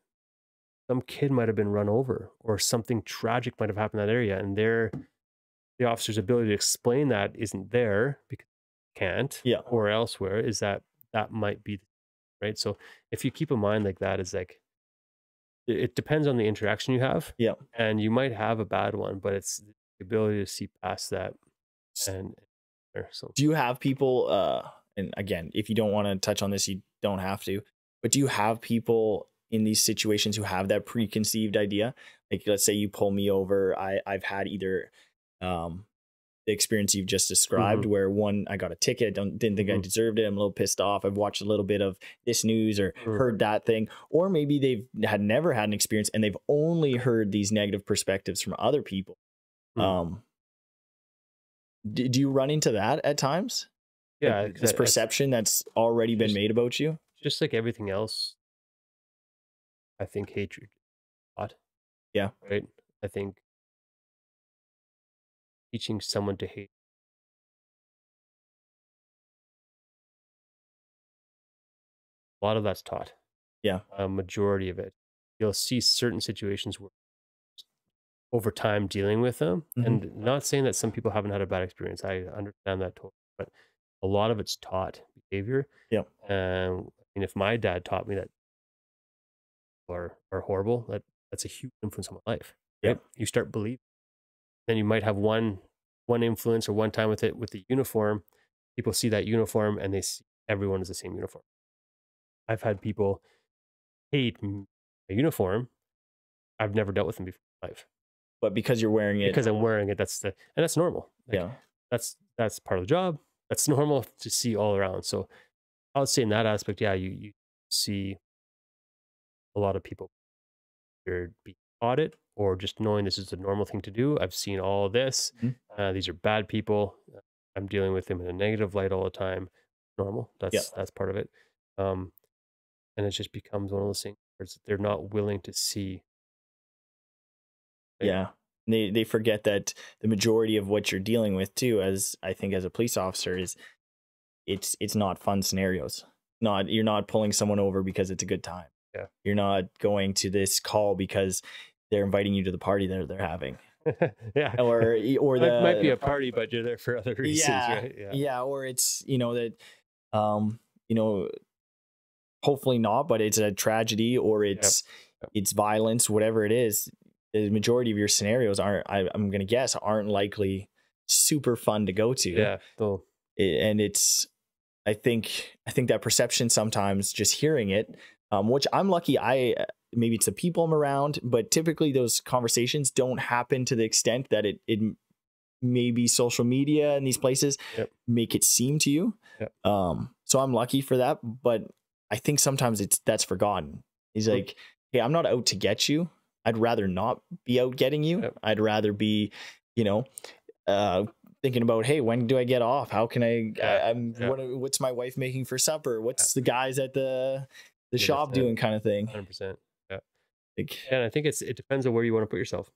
some kid might have been run over or something tragic might have happened in that area, and the officer's ability to explain that isn't there because they can't. Yeah. Or elsewhere, is that might be right. So if you keep in mind like that, is like, it depends on the interaction you have. Yeah. And you might have a bad one, but it's the ability to see past that. And so Do you have people, and again, if you don't want to touch on this, you don't have to, but do you have people in these situations who have that preconceived idea? Like, let's say you pull me over. I've had either the experience you've just described, where one, I got a ticket, didn't think I deserved it, I'm a little pissed off, I've watched a little bit of this news or heard that thing, or maybe they've never had an experience and they've only heard these negative perspectives from other people. Do you run into that at times? Yeah, like this perception that's already been made about you? Just like everything else, I think hatred is taught. Yeah. Right? I think teaching someone to hate, a lot of that's taught. Yeah. A majority of it. You'll see certain situations where over time dealing with them, and not saying that some people haven't had a bad experience. I understand that totally, but a lot of it's taught behavior. Yeah. And if my dad taught me that are horrible, that's a huge influence on my life. Right? Yeah. You start believing. Then you might have one influence or one time with it with the uniform. People see that uniform and they see everyone is the same uniform. I've had people hate a uniform. I've never dealt with them before in life. But because you're wearing it, because I'm wearing it, that's normal. Like, yeah, that's part of the job. That's normal to see all around. So I would say in that aspect, yeah, you see a lot of people either be taught it or just knowing this is the normal thing to do. I've seen all of this. These are bad people. I'm dealing with them in a negative light all the time. Normal. That's part of it. And it just becomes one of those things where they're not willing to see. Right? Yeah. They forget that the majority of what you're dealing with too, as I think as a police officer, is it's not fun scenarios. You're not pulling someone over because it's a good time. Yeah. You're not going to this call because they're inviting you to the party they're having. Yeah. Or that might be a party, but you're there for other reasons, yeah, right? Yeah. Yeah. Or it's, that, hopefully not, but it's a tragedy or it's violence, whatever it is. The majority of your scenarios I'm going to guess, aren't likely super fun to go to. Yeah. And I think that perception sometimes, just hearing it, which I'm lucky, maybe it's the people I'm around, but typically those conversations don't happen to the extent that it maybe social media and these places make it seem to you. So I'm lucky for that, but I think sometimes that's forgotten. He's like, hey, I'm not out to get you. I'd rather not be out getting you. I'd rather be, thinking about, hey, when do I get off? How can what's my wife making for supper? What's the guys at the shop doing, kind of thing. 100%. Yeah. And I think it depends on where you want to put yourself.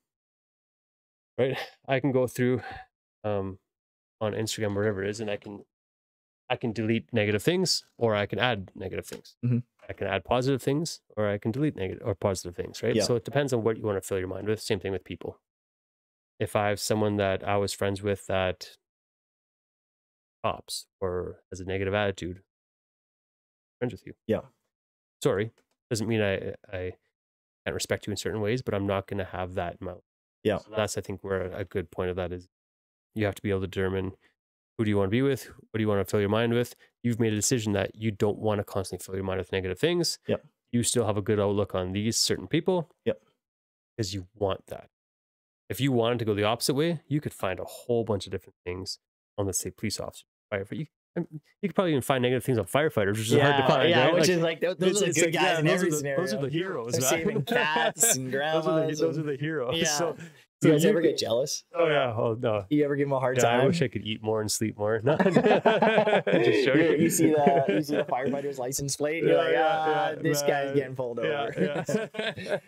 Right? I can go through on Instagram, wherever it is, and I can delete negative things, or I can add negative things. I can add positive things, or I can delete negative or positive things, right? So it depends on what you want to fill your mind with. Same thing with people. If I have someone that I was friends with that pops or has a negative attitude, I'm friends with you. Yeah. Sorry. Doesn't mean I can't respect you in certain ways, but I'm not going to have that in my life. Yeah. So that's, I think, where a good point of that is. You have to be able to determine, who do you want to be with? What do you want to fill your mind with? You've made a decision that you don't want to constantly fill your mind with negative things. You still have a good outlook on these certain people. Because you want that. If you wanted to go the opposite way, you could find a whole bunch of different things on, let's say, police officer, firefighter. You could probably even find negative things on firefighters, which is hard to find. Yeah, right? which is like those are the good guys in every scenario. Those are the heroes. They're saving cats and grandmas. Those are the heroes. Yeah. So do you guys ever get jealous? Oh yeah. Oh no. You ever give them a hard time? I wish I could eat more and sleep more. No. Just you see the firefighter's license plate. You're this guy's getting pulled over.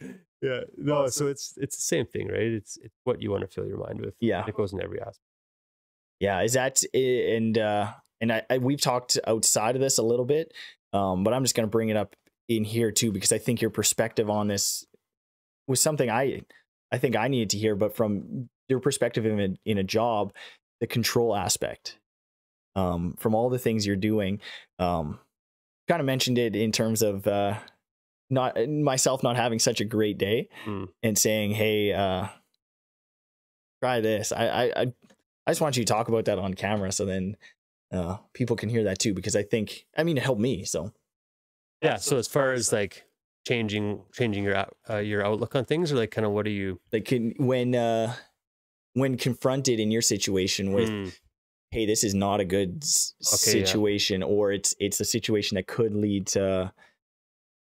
Yeah. No. So it's the same thing, right? It's what you want to fill your mind with. Yeah. It goes in every aspect. Yeah. Is that and I we've talked outside of this a little bit, but I'm just going to bring it up in here too, because I think your perspective on this was something I think I needed to hear, but from your perspective in a job, the control aspect, from all the things you're doing, kind of mentioned it in terms of not myself not having such a great day and saying, hey, try this. I just want you to talk about that on camera so then people can hear that too, because I mean, it helped me. So yeah. So as far as like changing your outlook on things, or like kind of what do you like when confronted in your situation with, hey, this is not a good situation, or it's a situation that could lead to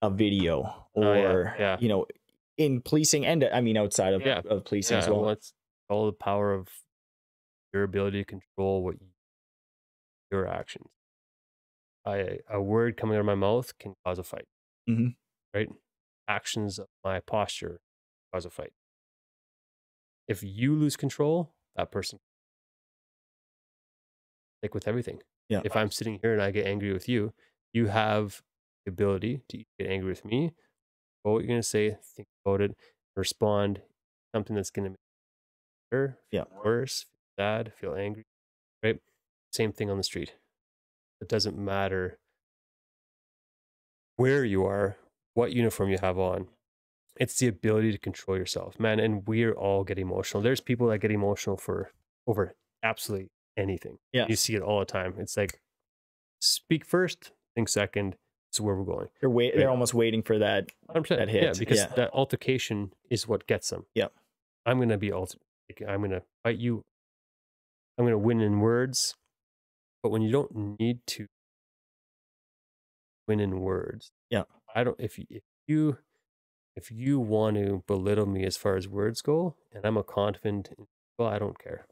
a video, or you know, in policing, and I mean outside of policing as well. It's all the power of your ability to control your actions. A word coming out of my mouth can cause a fight, right? Actions of my posture cause a fight. If you lose control, that person, like with everything. Yeah. If I'm sitting here and I get angry with you, you have the ability to get angry with me. Know what you're going to say, think about it, respond, something that's going to make you better, feel worse, feel sad, feel angry, right? Same thing on the street. It doesn't matter where you are, what uniform you have on. It's the ability to control yourself, man. And we're all get emotional. There's people that get emotional over absolutely anything. Yeah. You see it all the time. It's like, speak first, think second. This is where we're going. They're almost waiting for that 100%. that hit. Yeah, because that altercation is what gets them. Yeah. I'm going to be I'm going to fight you. I'm going to win in words. But when you don't need to win in words, I don't, if you want to belittle me as far as words go, and I'm a confident, well, I don't care.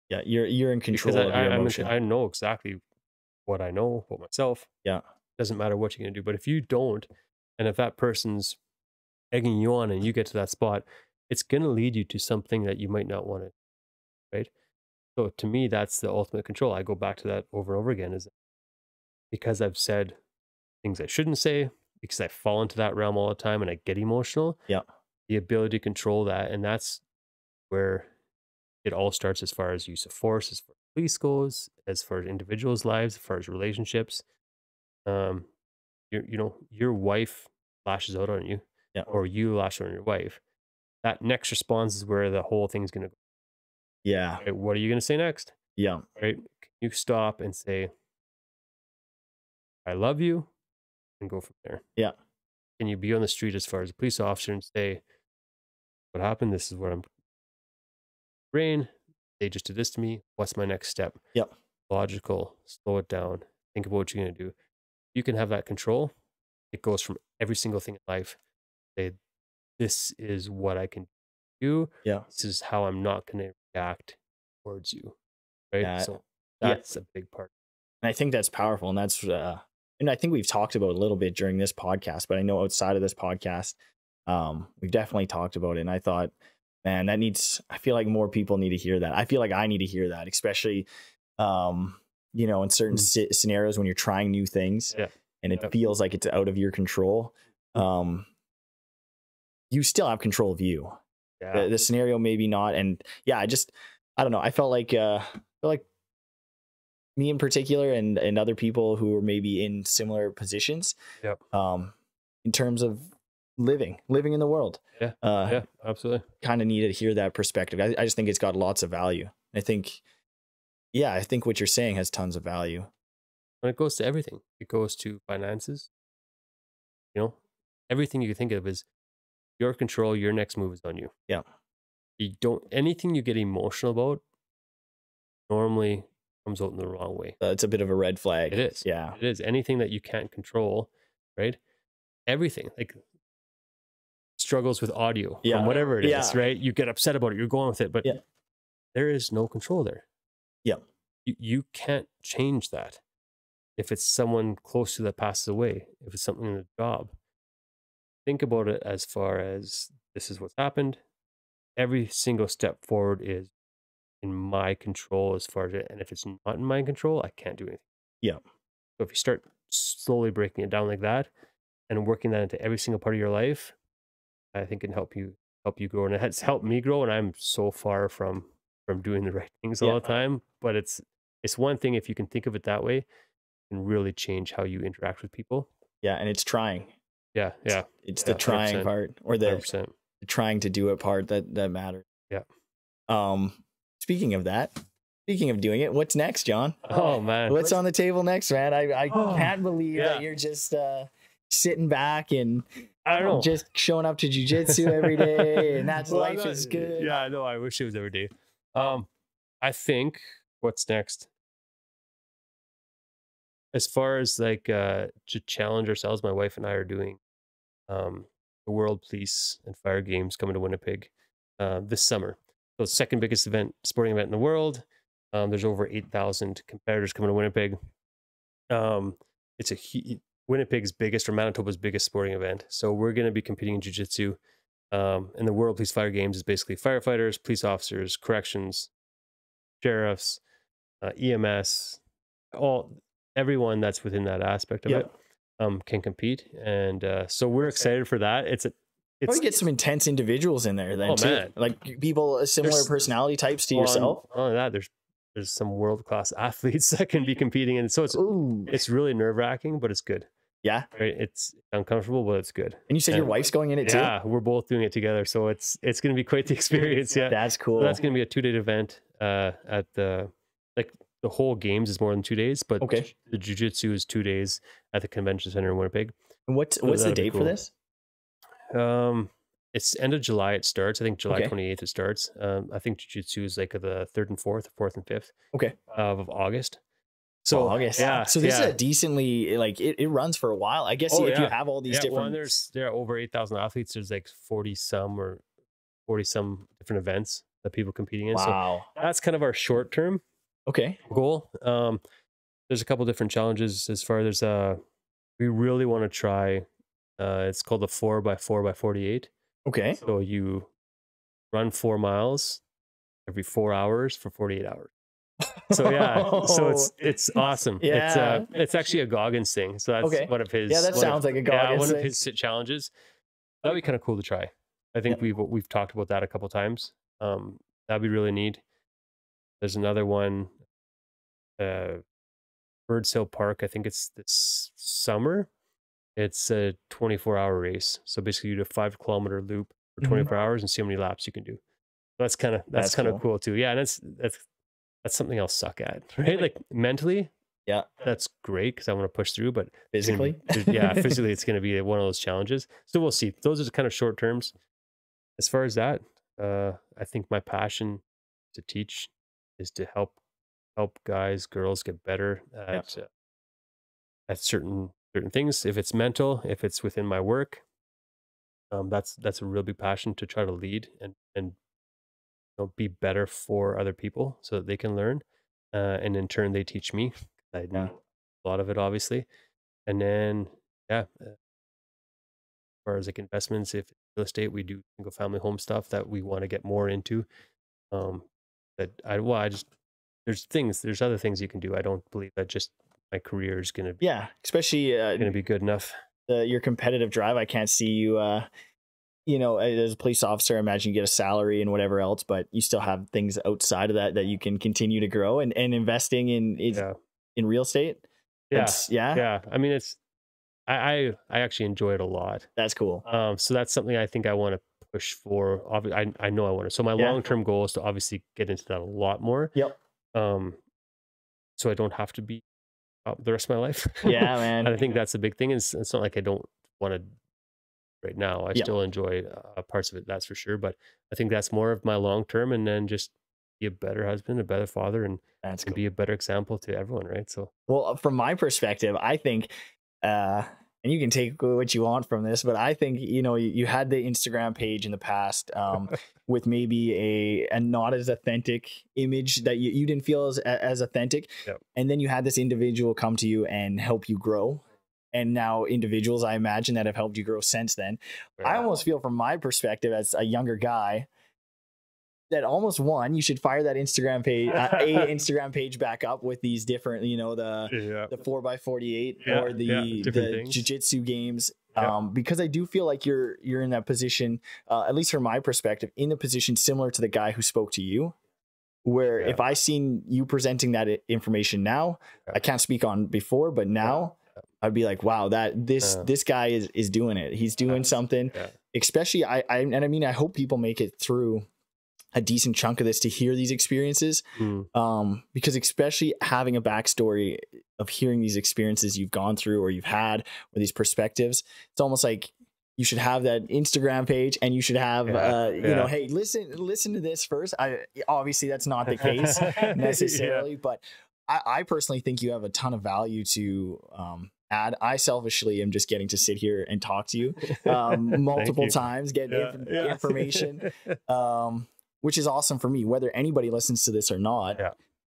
Yeah, you're in control of your emotion. I know exactly what I know about myself. Yeah. Doesn't matter what you're going to do. But if you don't, and if that person's egging you on and you get to that spot, it's going to lead you to something that you might not want to, right? So to me, that's the ultimate control. I go back to that over and over again, is because I've said things I shouldn't say, because I fall into that realm all the time and I get emotional. Yeah. The ability to control that. And that's where it all starts, as far as use of force, as far as police goes, as far as individuals' lives, as far as relationships. Your wife lashes out on you, or you lash out on your wife. That next response is where the whole thing's going to go. Yeah. Right? What are you going to say next? Yeah. Right? Can you stop and say, I love you, and go from there? Yeah. Can you be on the street as far as a police officer and say, what happened? This is what I'm brain. They just did this to me. What's my next step? Yep. Logical, slow it down. Think about what you're going to do. You can have that control. It goes from every single thing in life. Say, this is what I can do. Yeah. This is how I'm not going to react towards you. Right. Yeah. So that's a big part. And I think that's powerful. And that's, and I think we've talked about it a little bit during this podcast, but I know outside of this podcast, we've definitely talked about it. And I thought, man, I feel like more people need to hear that. I feel like I need to hear that, especially, in certain scenarios when you're trying new things and it feels like it's out of your control. You still have control of you. Yeah. The scenario, maybe not. And I don't know. I felt like, me in particular and other people who were maybe in similar positions, in terms of living in the world. Yeah, absolutely. Kind of needed to hear that perspective. I just think it's got lots of value. I think what you're saying has tons of value. When it goes to everything, it goes to finances. Everything you can think of is your control. Your next move is on you. Yeah. Anything you get emotional about normally comes out in the wrong way. It's a bit of a red flag. It is. Yeah. It is. Anything that you can't control, right? Everything, like struggles with audio from whatever it is, right? You get upset about it. You're going with it, but there is no control there. Yeah. You can't change that. If it's someone close to that passes away, if it's something in the job, think about it as far as this is what's happened. Every single step forward is in my control as far as it. And if it's not in my control, I can't do anything. Yeah. So if you start slowly breaking it down like that and working that into every single part of your life, I think it can help you grow. And it has helped me grow. And I'm so far from doing the right things all the time. But it's one thing, if you can think of it that way, it can really change how you interact with people. Yeah. And it's trying. Yeah. It's the trying 100%. part, or the 100%. trying to do it part that matters. Yeah. Speaking of that, speaking of doing it, what's next, John? Oh man, What's on the table next, man? I can't believe that you're just sitting back and I don't know, just showing up to jiu-jitsu every day, and that's Well, life is good. Yeah, I know. I wish it was every day. I think what's next, as far as like to challenge ourselves, my wife and I are doing the World Police and Fire Games coming to Winnipeg this summer. So second biggest sporting event in the world. There's over 8,000 competitors coming to Winnipeg. It's Winnipeg's biggest, or Manitoba's biggest sporting event. So we're going to be competing in jiu-jitsu. And the World Police Fire Games is basically firefighters, police officers, corrections, sheriffs, EMS, everyone that's within that aspect of it can compete. And so we're excited for that. It's probably get some intense individuals in there then too. Man. Like people similar personality types to yourself. On that, there's some world-class athletes that can be competing, and so it's really nerve-wracking, but it's good. Yeah, right. It's uncomfortable, but it's good. And you said your wife's going in it too? Yeah, we're both doing it together, so it's going to be quite the experience. Yeah, that's cool. So that's going to be a 2-day event. At the whole games is more than 2 days, but the jiu-jitsu is 2 days at the convention center in Winnipeg. And what's the date for this? It's end of July. It starts. I think July 28th it starts. I think jiu-jitsu is like the 3rd and 4th and 5th. Of August. So August. Yeah. So this is a decently, like it runs for a while. I guess if you have all these different. Well, there are over 8,000 athletes. There's like 40 some different events that people competing in. Wow. So that's kind of our short term goal. There's a couple different challenges as far as we really want to try. It's called the 4x4x48. Okay. So you run 4 miles every 4 hours for 48 hours. So so it's awesome. Yeah. It's actually a Goggins thing. So that's one of his. Yeah, that sounds like a Goggins thing. One of his challenges. That'd be kind of cool to try. I think we've talked about that a couple times. That'd be really neat. There's another one, Birds Hill Park. I think it's this summer. It's a 24-hour race. So basically you do a 5-kilometer loop for 24 hours and see how many laps you can do. That's kind of cool too. Yeah, and that's something I'll suck at, right? Like mentally, that's great because I want to push through, but physically, physically it's going to be one of those challenges. So we'll see. Those are kind of short terms. As far as that, I think my passion to teach is to help guys, girls get better at certain things. If it's mental, if it's within my work, that's a real big passion to try to lead and be better for other people so that they can learn, and in turn they teach me. I know a lot of it, obviously. And then as far as like investments, if real estate, we do single family home stuff that we want to get more into. There's other things you can do. I don't believe that just my career is going to be especially going to be good enough. Your competitive drive, I can't see you as a police officer. I imagine you get a salary and whatever else, but you still have things outside of that you can continue to grow and investing in real estate. I mean, I actually enjoy it a lot. That's cool. So that's something I think I want to push for. Obviously, I know I want to. So my long-term goal is to obviously get into that a lot more. So I don't have to be the rest of my life. Yeah, man. And I think that's a big thing. It's not like I don't want to right now. I still enjoy parts of it, that's for sure. But I think that's more of my long-term, and then just be a better husband, a better father, and be a better example to everyone, right? So, well, from my perspective, I think, and you can take what you want from this, but I think, you had the Instagram page in the past with maybe a not as authentic image that you didn't feel as authentic. And then you had this individual come to you and help you grow. And now individuals, I imagine, that have helped you grow since then. I almost feel, from my perspective as a younger guy, that almost you should fire that Instagram page, Instagram page back up with these different, the 4x48 or the jiu-jitsu games. Because I do feel like you're in that position, at least from my perspective, in a position similar to the guy who spoke to you, where if I seen you presenting that information now, I can't speak on before, but now, I'd be like, wow, this guy is doing it. He's doing something. Yeah. Especially I mean, I hope people make it through a decent chunk of this to hear these experiences. Because especially having a backstory of hearing these experiences you've gone through or you've had, or these perspectives, it's almost like you should have that Instagram page, and you should have, you know, hey, listen to this first. Obviously that's not the case necessarily, but I personally think you have a ton of value to add. I selfishly am just getting to sit here and talk to you multiple times, get information, which is awesome for me, whether anybody listens to this or not.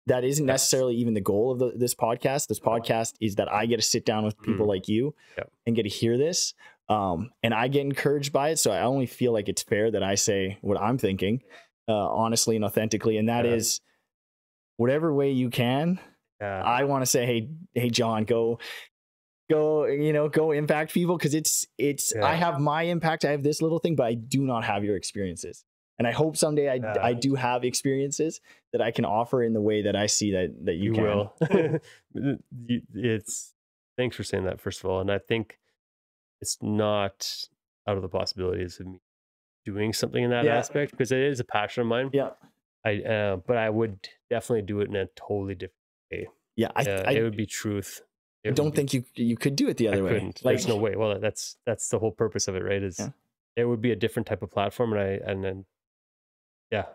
That isn't necessarily even the goal of this podcast. This podcast is that I get to sit down with people like you and get to hear this. And I get encouraged by it. So I only feel like it's fair that I say what I'm thinking, honestly and authentically. And that is, whatever way you can, I want to say, hey, John, go, you know, go impact people. Cause it's, I have my impact. I have this little thing, but I do not have your experiences. And I hope someday I do have experiences that I can offer in the way that I see that you can. Will. Thanks for saying that, first of all. And I think it's not out of the possibilities of me doing something in that aspect, because it is a passion of mine. But I would definitely do it in a totally different way. It would be truth. I don't think you could do it the other way. Couldn't. Like, there's no way. Well, that's the whole purpose of it, right? It would be a different type of platform, and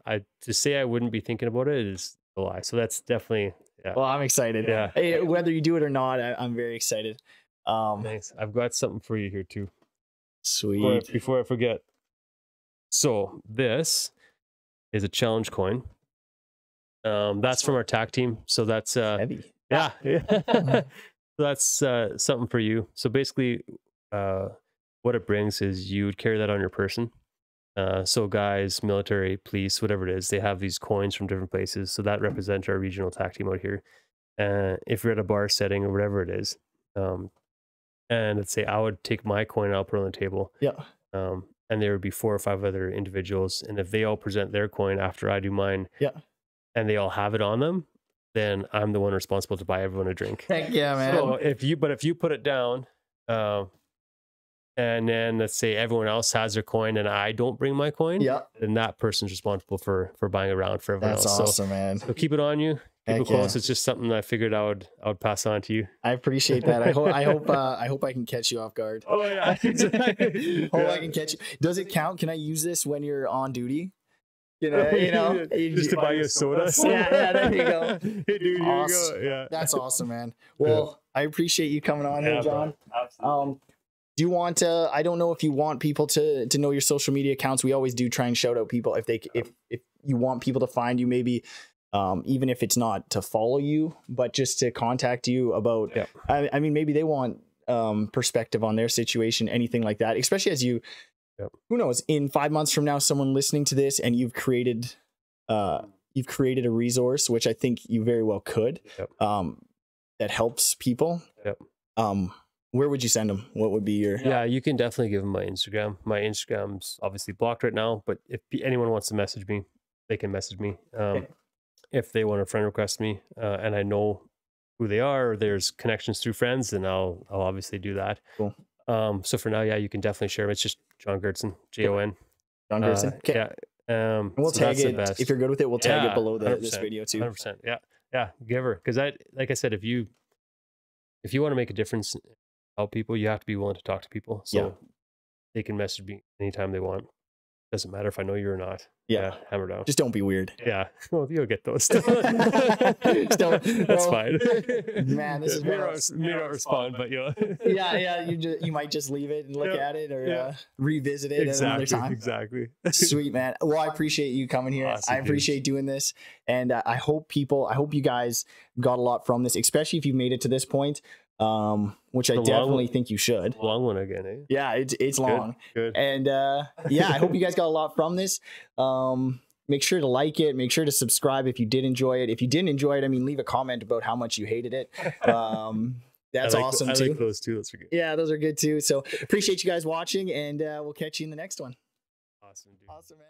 I to say I wouldn't be thinking about it is a lie. So that's definitely Well, I'm excited. Hey, whether you do it or not, I'm very excited. Thanks. I've got something for you here too. Sweet. Before I forget. So this is a challenge coin. That's from our TAC team. So that's heavy. So that's something for you. So basically, what it brings is you would carry that on your person. So guys, military, police, whatever it is, they have these coins from different places. So that represents our regional TAC team out here. If you're at a bar setting or whatever it is, and let's say I would take my coin and I'll put it on the table. And there would be 4 or 5 other individuals. And if they all present their coin after I do mine, and they all have it on them, then I'm the one responsible to buy everyone a drink. Heck yeah, man. So if you put it down, and then let's say everyone else has their coin and I don't bring my coin, then that person's responsible for buying a round for everyone else. That's awesome, man. So keep it on you. Keep it close. It's just something I figured I would pass on to you. I appreciate that. I hope I can catch you off guard. Oh yeah, exactly. Hope I can catch you. Does it count? Can I use this when you're on duty? You know, just to buy you a soda. Yeah, there you go. Hey, dude, awesome. Here you go. Yeah, that's awesome, man. Well, I appreciate you coming on here, John. Absolutely. Do you want to? I don't know if you want people to know your social media accounts. We always do try and shout out people if you want people to find you, maybe. Even if it's not to follow you, but just to contact you about, I mean, maybe they want perspective on their situation, anything like that, especially as you, who knows, in 5 months from now, someone listening to this and you've created a resource, which I think you very well could, that helps people. Where would you send them? What would be your... Yeah, you can definitely give them my Instagram. My Instagram's obviously blocked right now, but if anyone wants to message me, they can message me. If they want to friend request me, and I know who they are, or there's connections through friends, then I'll obviously do that. Cool. So for now, you can definitely share them. It's just Jon Georzten, Jon. Jon Georzten. Okay. And we'll tag it if you're good with it. We'll tag it below this video too. 100%. Yeah. Give her, because like I said, if you want to make a difference, help people, you have to be willing to talk to people. So they can message me anytime they want. Doesn't matter if I know you or not. Hammer down. Just don't be weird. Yeah. Well, you'll get those. Just don't. That's fine. Man, this is me not respond, but you'll. You might just leave it and look at it, or revisit it another time. Exactly. Sweet, man. Well, I appreciate you coming here. Awesome, I appreciate doing this, and I hope you guys got a lot from this, especially if you made it to this point. Which I definitely think you should. Long one again, eh? Yeah, it's long. Good. And I hope you guys got a lot from this. Make sure to like it. Make sure to subscribe if you did enjoy it. If you didn't enjoy it, leave a comment about how much you hated it. That's awesome too. I like those too. Those are good. Yeah, those are good too. So appreciate you guys watching, and we'll catch you in the next one. Awesome, dude. Awesome, man.